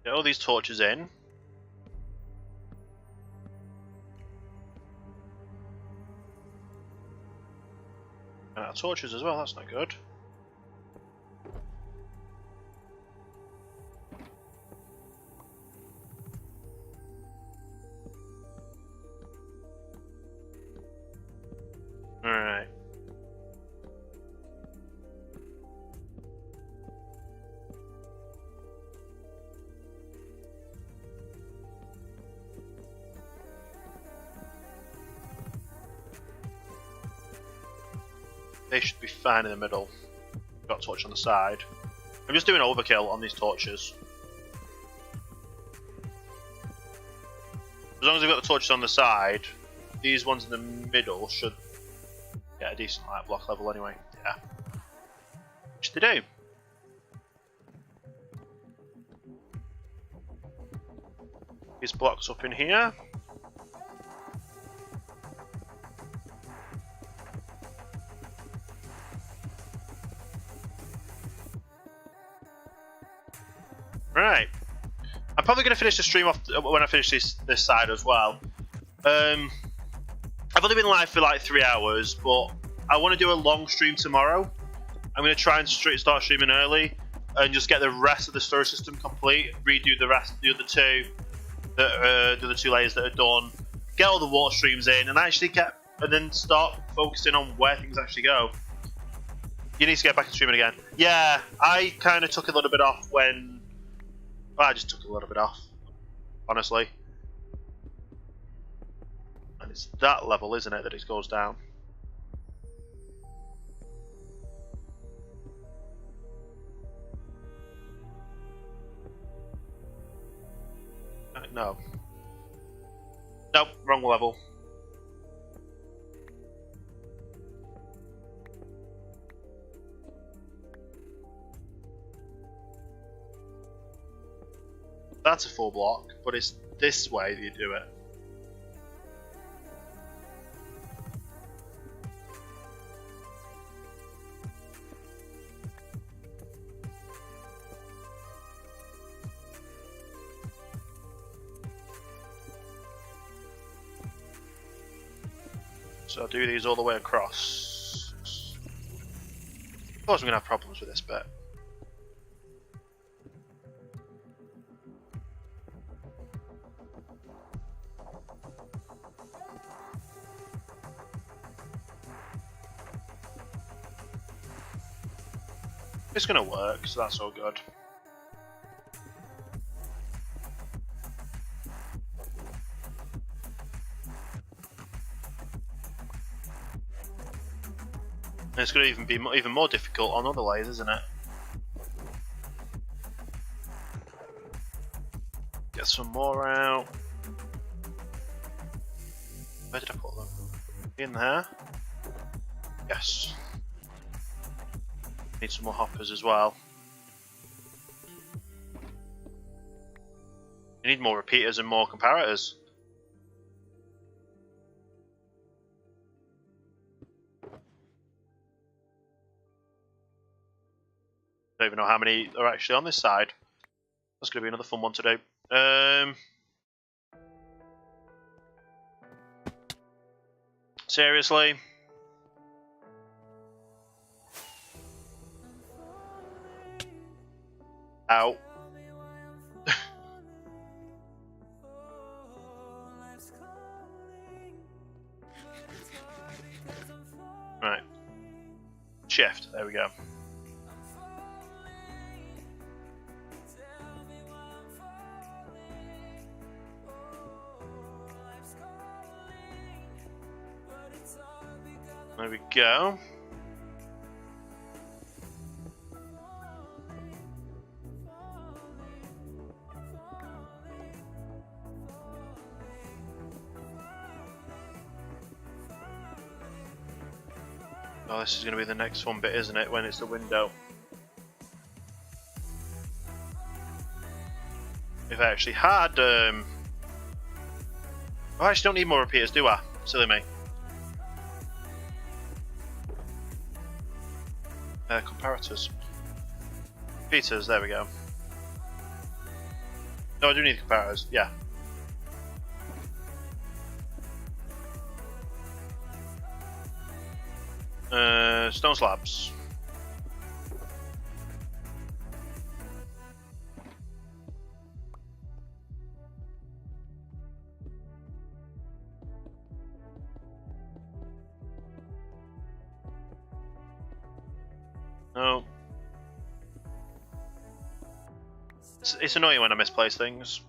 [SPEAKER 1] Get all these torches in. And our torches as well, that's not good. Alright. They should be fine in the middle. Got a torch on the side. I'm just doing overkill on these torches. As long as I've got the torches on the side, these ones in the middle should get a decent light block level anyway. Yeah. Which they do. These blocks up in here. Right. I'm probably going to finish the stream off when I finish this side as well. I've only been live for like 3 hours, but I want to do a long stream tomorrow. I'm going to try and start streaming early and just get the rest of the storage system complete. Redo the rest, the other two, the other two layers that are done. Get all the water streams in, and actually and then start focusing on where things actually go. You need to get back to streaming again. Yeah, I kind of took a little bit off when. Well, I just took a little bit off, honestly. And And it's that level, isn't it, that it goes down? No. Nope, wrong level. That's a full block, but it's this way that you do it. So I'll do these all the way across. Of course we're going to have problems with this bit. It's going to work, so that's all good. And it's going to even be even more difficult on other layers, isn't it? Get some more out. Where did I put them? In there? Yes. Need some more hoppers as well. You need more repeaters and more comparators. Don't even know how many are actually on this side. That's going to be another fun one to do. Seriously? Ow. Right. Shift, there we go. There we go. Oh, this is going to be the next fun bit, isn't it? When it's the window. If I actually had... Oh, I actually don't need more repeaters, do I? Silly me. Comparators. Repeaters, there we go. No, I do need comparators, yeah. Stone slabs. No. It's annoying when I misplace things.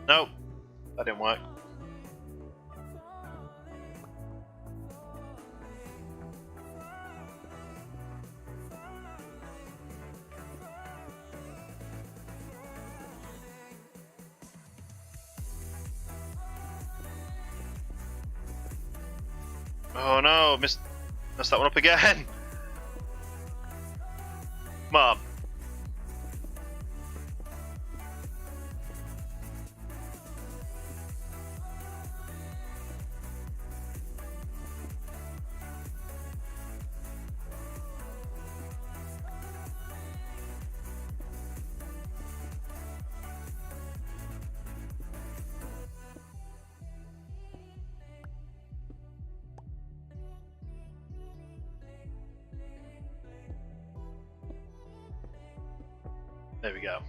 [SPEAKER 1] Nope, that didn't work. Oh no, messed that one up again. Mom. There we go.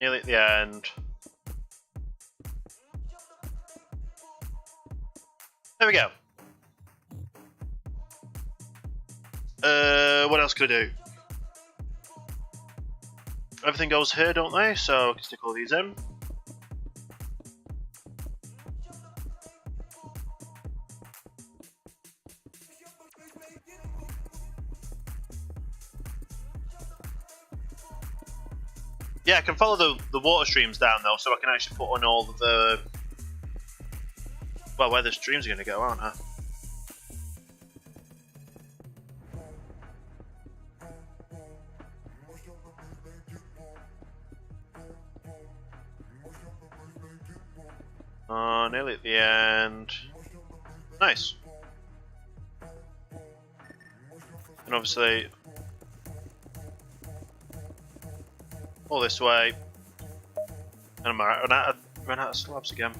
[SPEAKER 1] Nearly at the end. There we go. What else could I do? Everything goes here, don't they? So I can stick all these in. Yeah, I can follow the water streams down though, so I can actually put on all of the... Well, where the streams are going to go, aren't I? Nearly at the end. Nice. And obviously, all this way. And I'm run out of slabs again.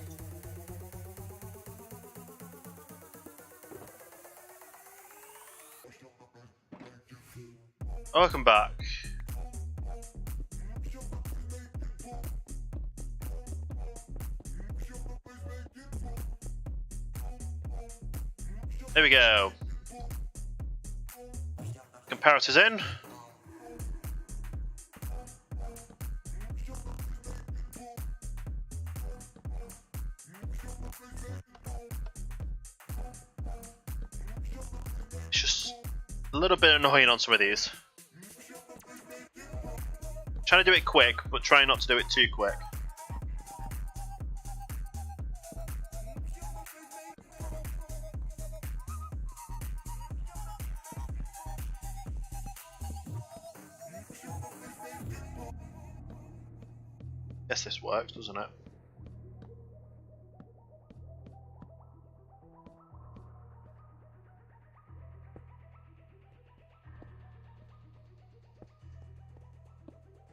[SPEAKER 1] Welcome back. There we go. Comparators in. It's just a little bit annoying on some of these. Trying to do it quick, but trying not to do it too quick. Guess this works, doesn't it?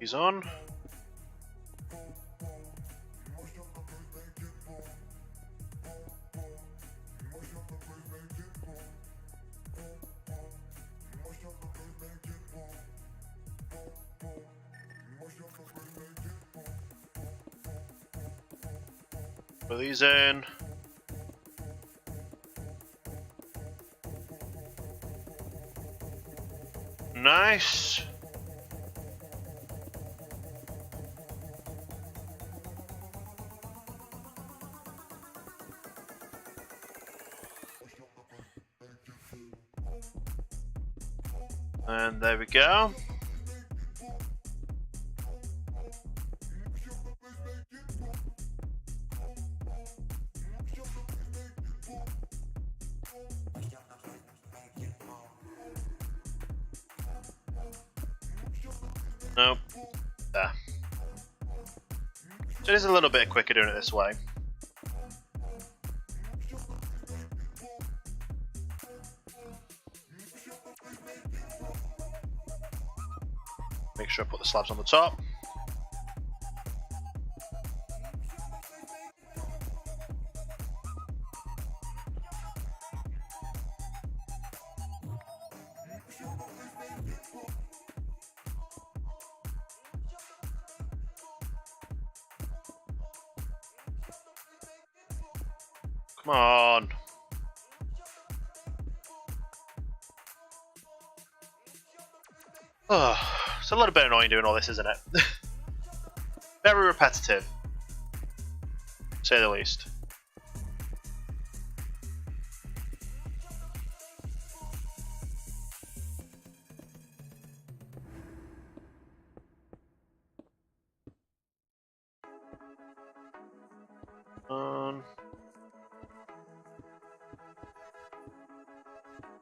[SPEAKER 1] He's on. Put these in. Nice. And there we go. Nope. There. So it is a little bit quicker doing it this way. Make sure I put the slabs on the top. Come on. Oh, it's a little bit annoying doing all this, isn't it? Very repetitive, to say the least.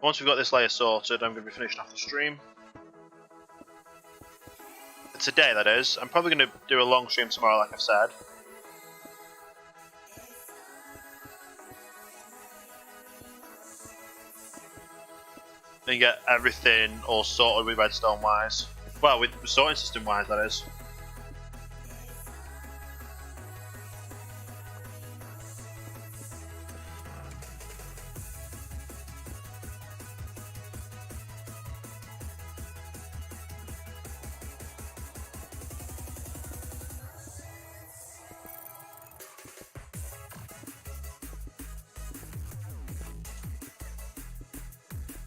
[SPEAKER 1] Once we've got this layer sorted, I'm going to be finishing off the stream. Today, that is. I'm probably going to do a long stream tomorrow, like I've said. And get everything all sorted with redstone wise. Well, with the sorting system wise, that is.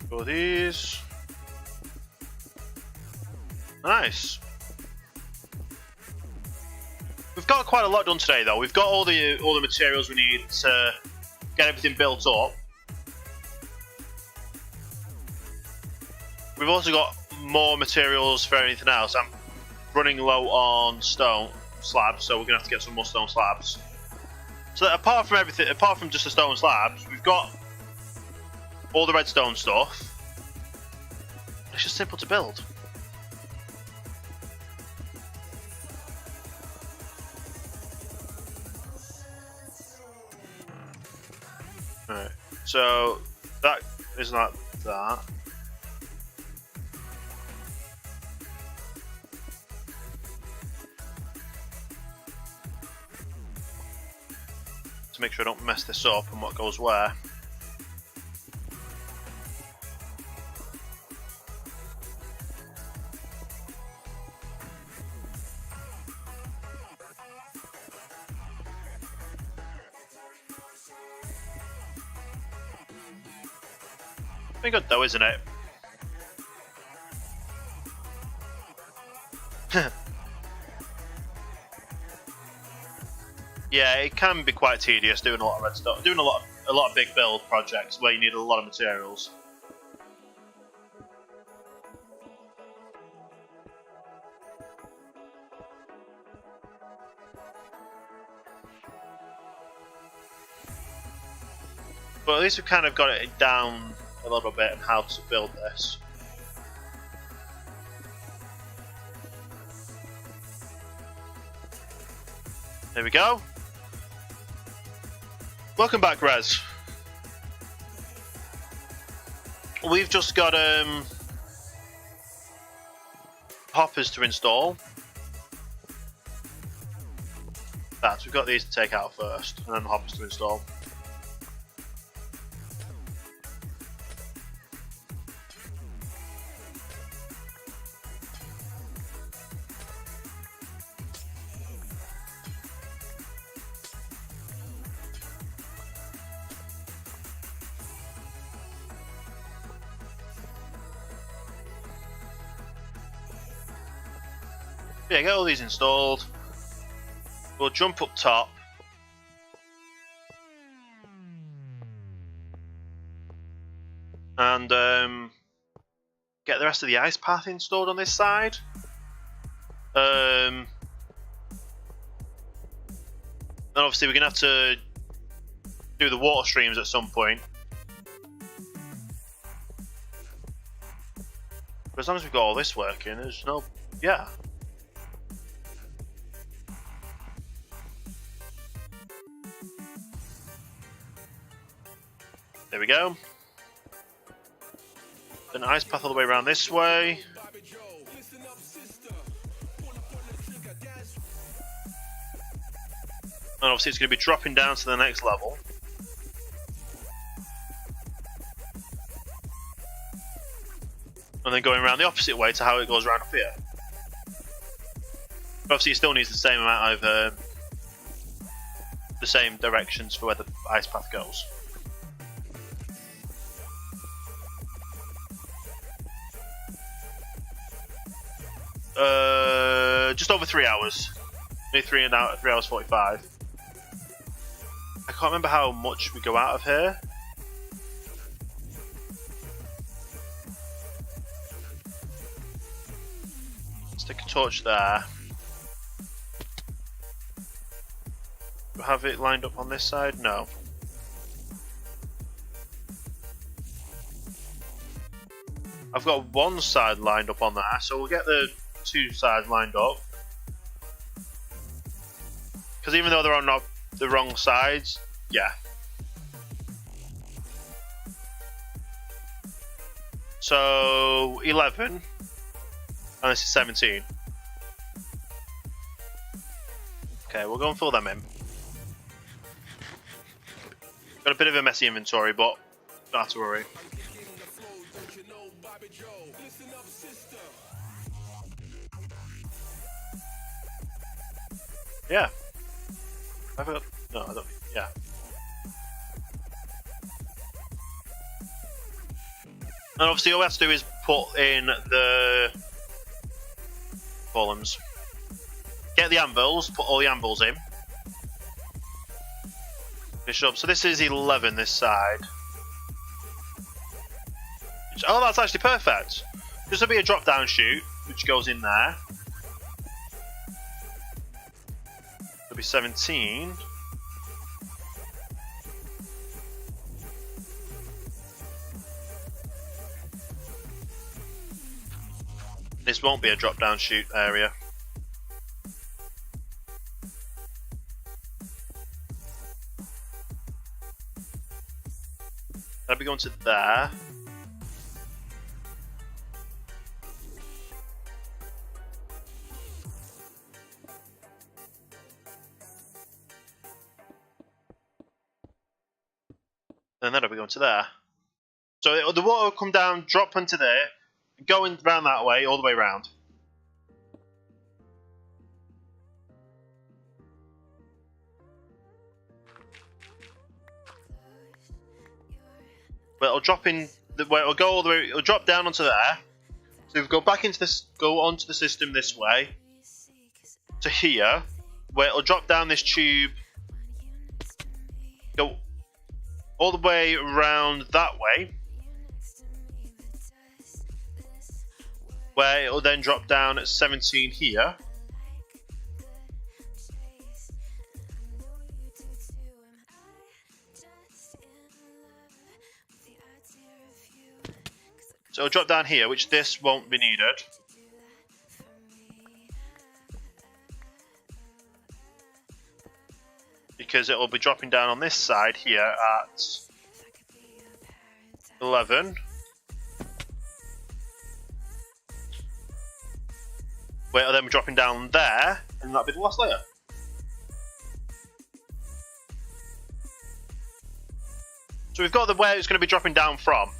[SPEAKER 1] Go these. Nice. We've got quite a lot done today, though. We've got all the materials we need to get everything built up. We've also got more materials for anything else. I'm running low on stone slabs, so we're gonna have to get some more stone slabs. So that apart from everything, apart from just the stone slabs, we've got all the redstone stuff. It's just simple to build. Right, so that is not that. To make sure I don't mess this up and what goes where. Pretty good though, isn't it? Yeah, it can be quite tedious doing a lot of redstone, doing a lot of big build projects where you need a lot of materials. But at least we've kind of got it down a little bit on how to build this. There we go. Welcome back, Rez. We've just got hoppers to install. We've got these to take out first, and then hoppers to install. Yeah, get all these installed. We'll jump up top. And get the rest of the ice path installed on this side. Then obviously we're going to have to do the water streams at some point. But as long as we've got all this working, there's no... yeah. There we go. An ice path all the way around this way. And obviously it's going to be dropping down to the next level. And then going around the opposite way to how it goes around up here. But obviously it still needs the same amount of... the same directions for where the ice path goes. Just over 3 hours. Maybe 3 hours 45. I can't remember how much we go out of here. Stick a torch there. Do I have it lined up on this side? No. I've got one side lined up on there, so we'll get the 2 sides lined up. Because even though they're on the wrong sides, yeah. So 11. And this is 17. Okay, we'll go and fill them in. Got a bit of a messy inventory, but don't have to worry. Yeah. I forgot. No, I don't. Yeah. And obviously all we have to do is put in the columns. Get the anvils, put all the anvils in. Finish up. So this is 11 this side. Oh, that's actually perfect. This will be a drop down chute, which goes in there. It'll be 17. This won't be a drop down chute area. That'll be going to there. And that'll be going to there. So the water will come down, drop into there, going round that way, all the way round. But it'll drop in the way it'll go all the way. It'll drop down onto there. So we'll go back into this, go onto the system this way to here, where it'll drop down this tube, go all the way around that way, where it'll then drop down at 17 here. So it'll drop down here, which this won't be needed. Because it will be dropping down on this side here at 11. Where it'll then be dropping down there, and that'll be the last layer. So we've got the where it's going to be dropping down from.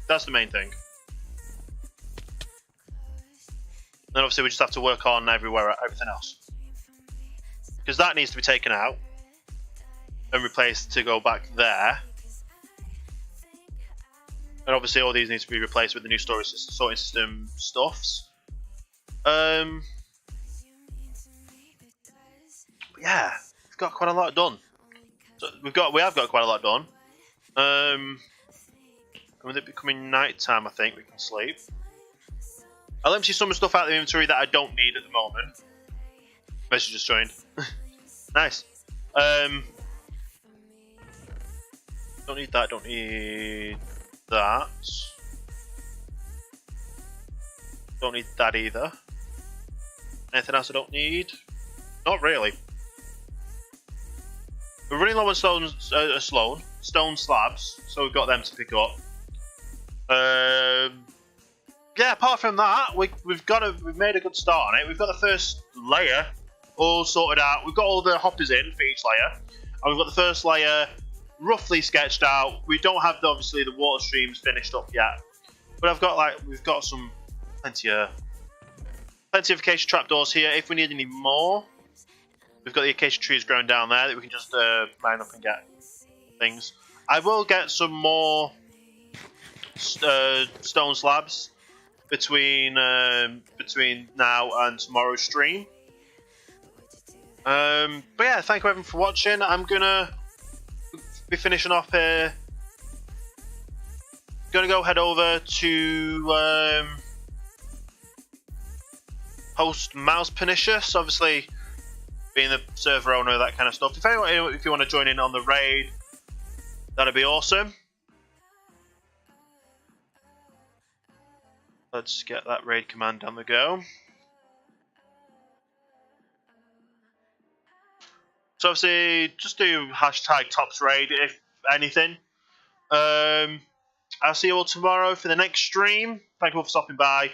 [SPEAKER 1] That's the main thing. Then obviously we just have to work on everything else. Because that needs to be taken out and replaced to go back there. And obviously all these need to be replaced with the new sorting system stuffs. But yeah, we've got quite a lot done. So we have got quite a lot done. With it becoming night time, I think we can sleep. I'll empty some stuff out of the inventory that I don't need at the moment. Message just joined. Nice. Don't need that. Don't need that. Don't need that either. Anything else I don't need? Not really. We're running low on stone slabs, so we've got them to pick up. Yeah, apart from that, we've made a good start on it. We've got the first layer all sorted out. We've got all the hoppers in for each layer, and we've got the first layer roughly sketched out. We don't have obviously the water streams finished up yet, but we've got some plenty of acacia trapdoors here. If we need any more, we've got the acacia trees growing down there that we can just line up and get things. I will get some more stone slabs between now and tomorrow's stream. But yeah, thank you everyone for watching. I'm gonna be finishing off here. Gonna go head over to host Mouse Pernicious, obviously being the server owner, that kind of stuff. If you want to join in on the raid, that'd be awesome. Let's get that raid command on the go. So obviously, just do hashtag TopsRaid if anything. I'll see you all tomorrow for the next stream. Thank you all for stopping by.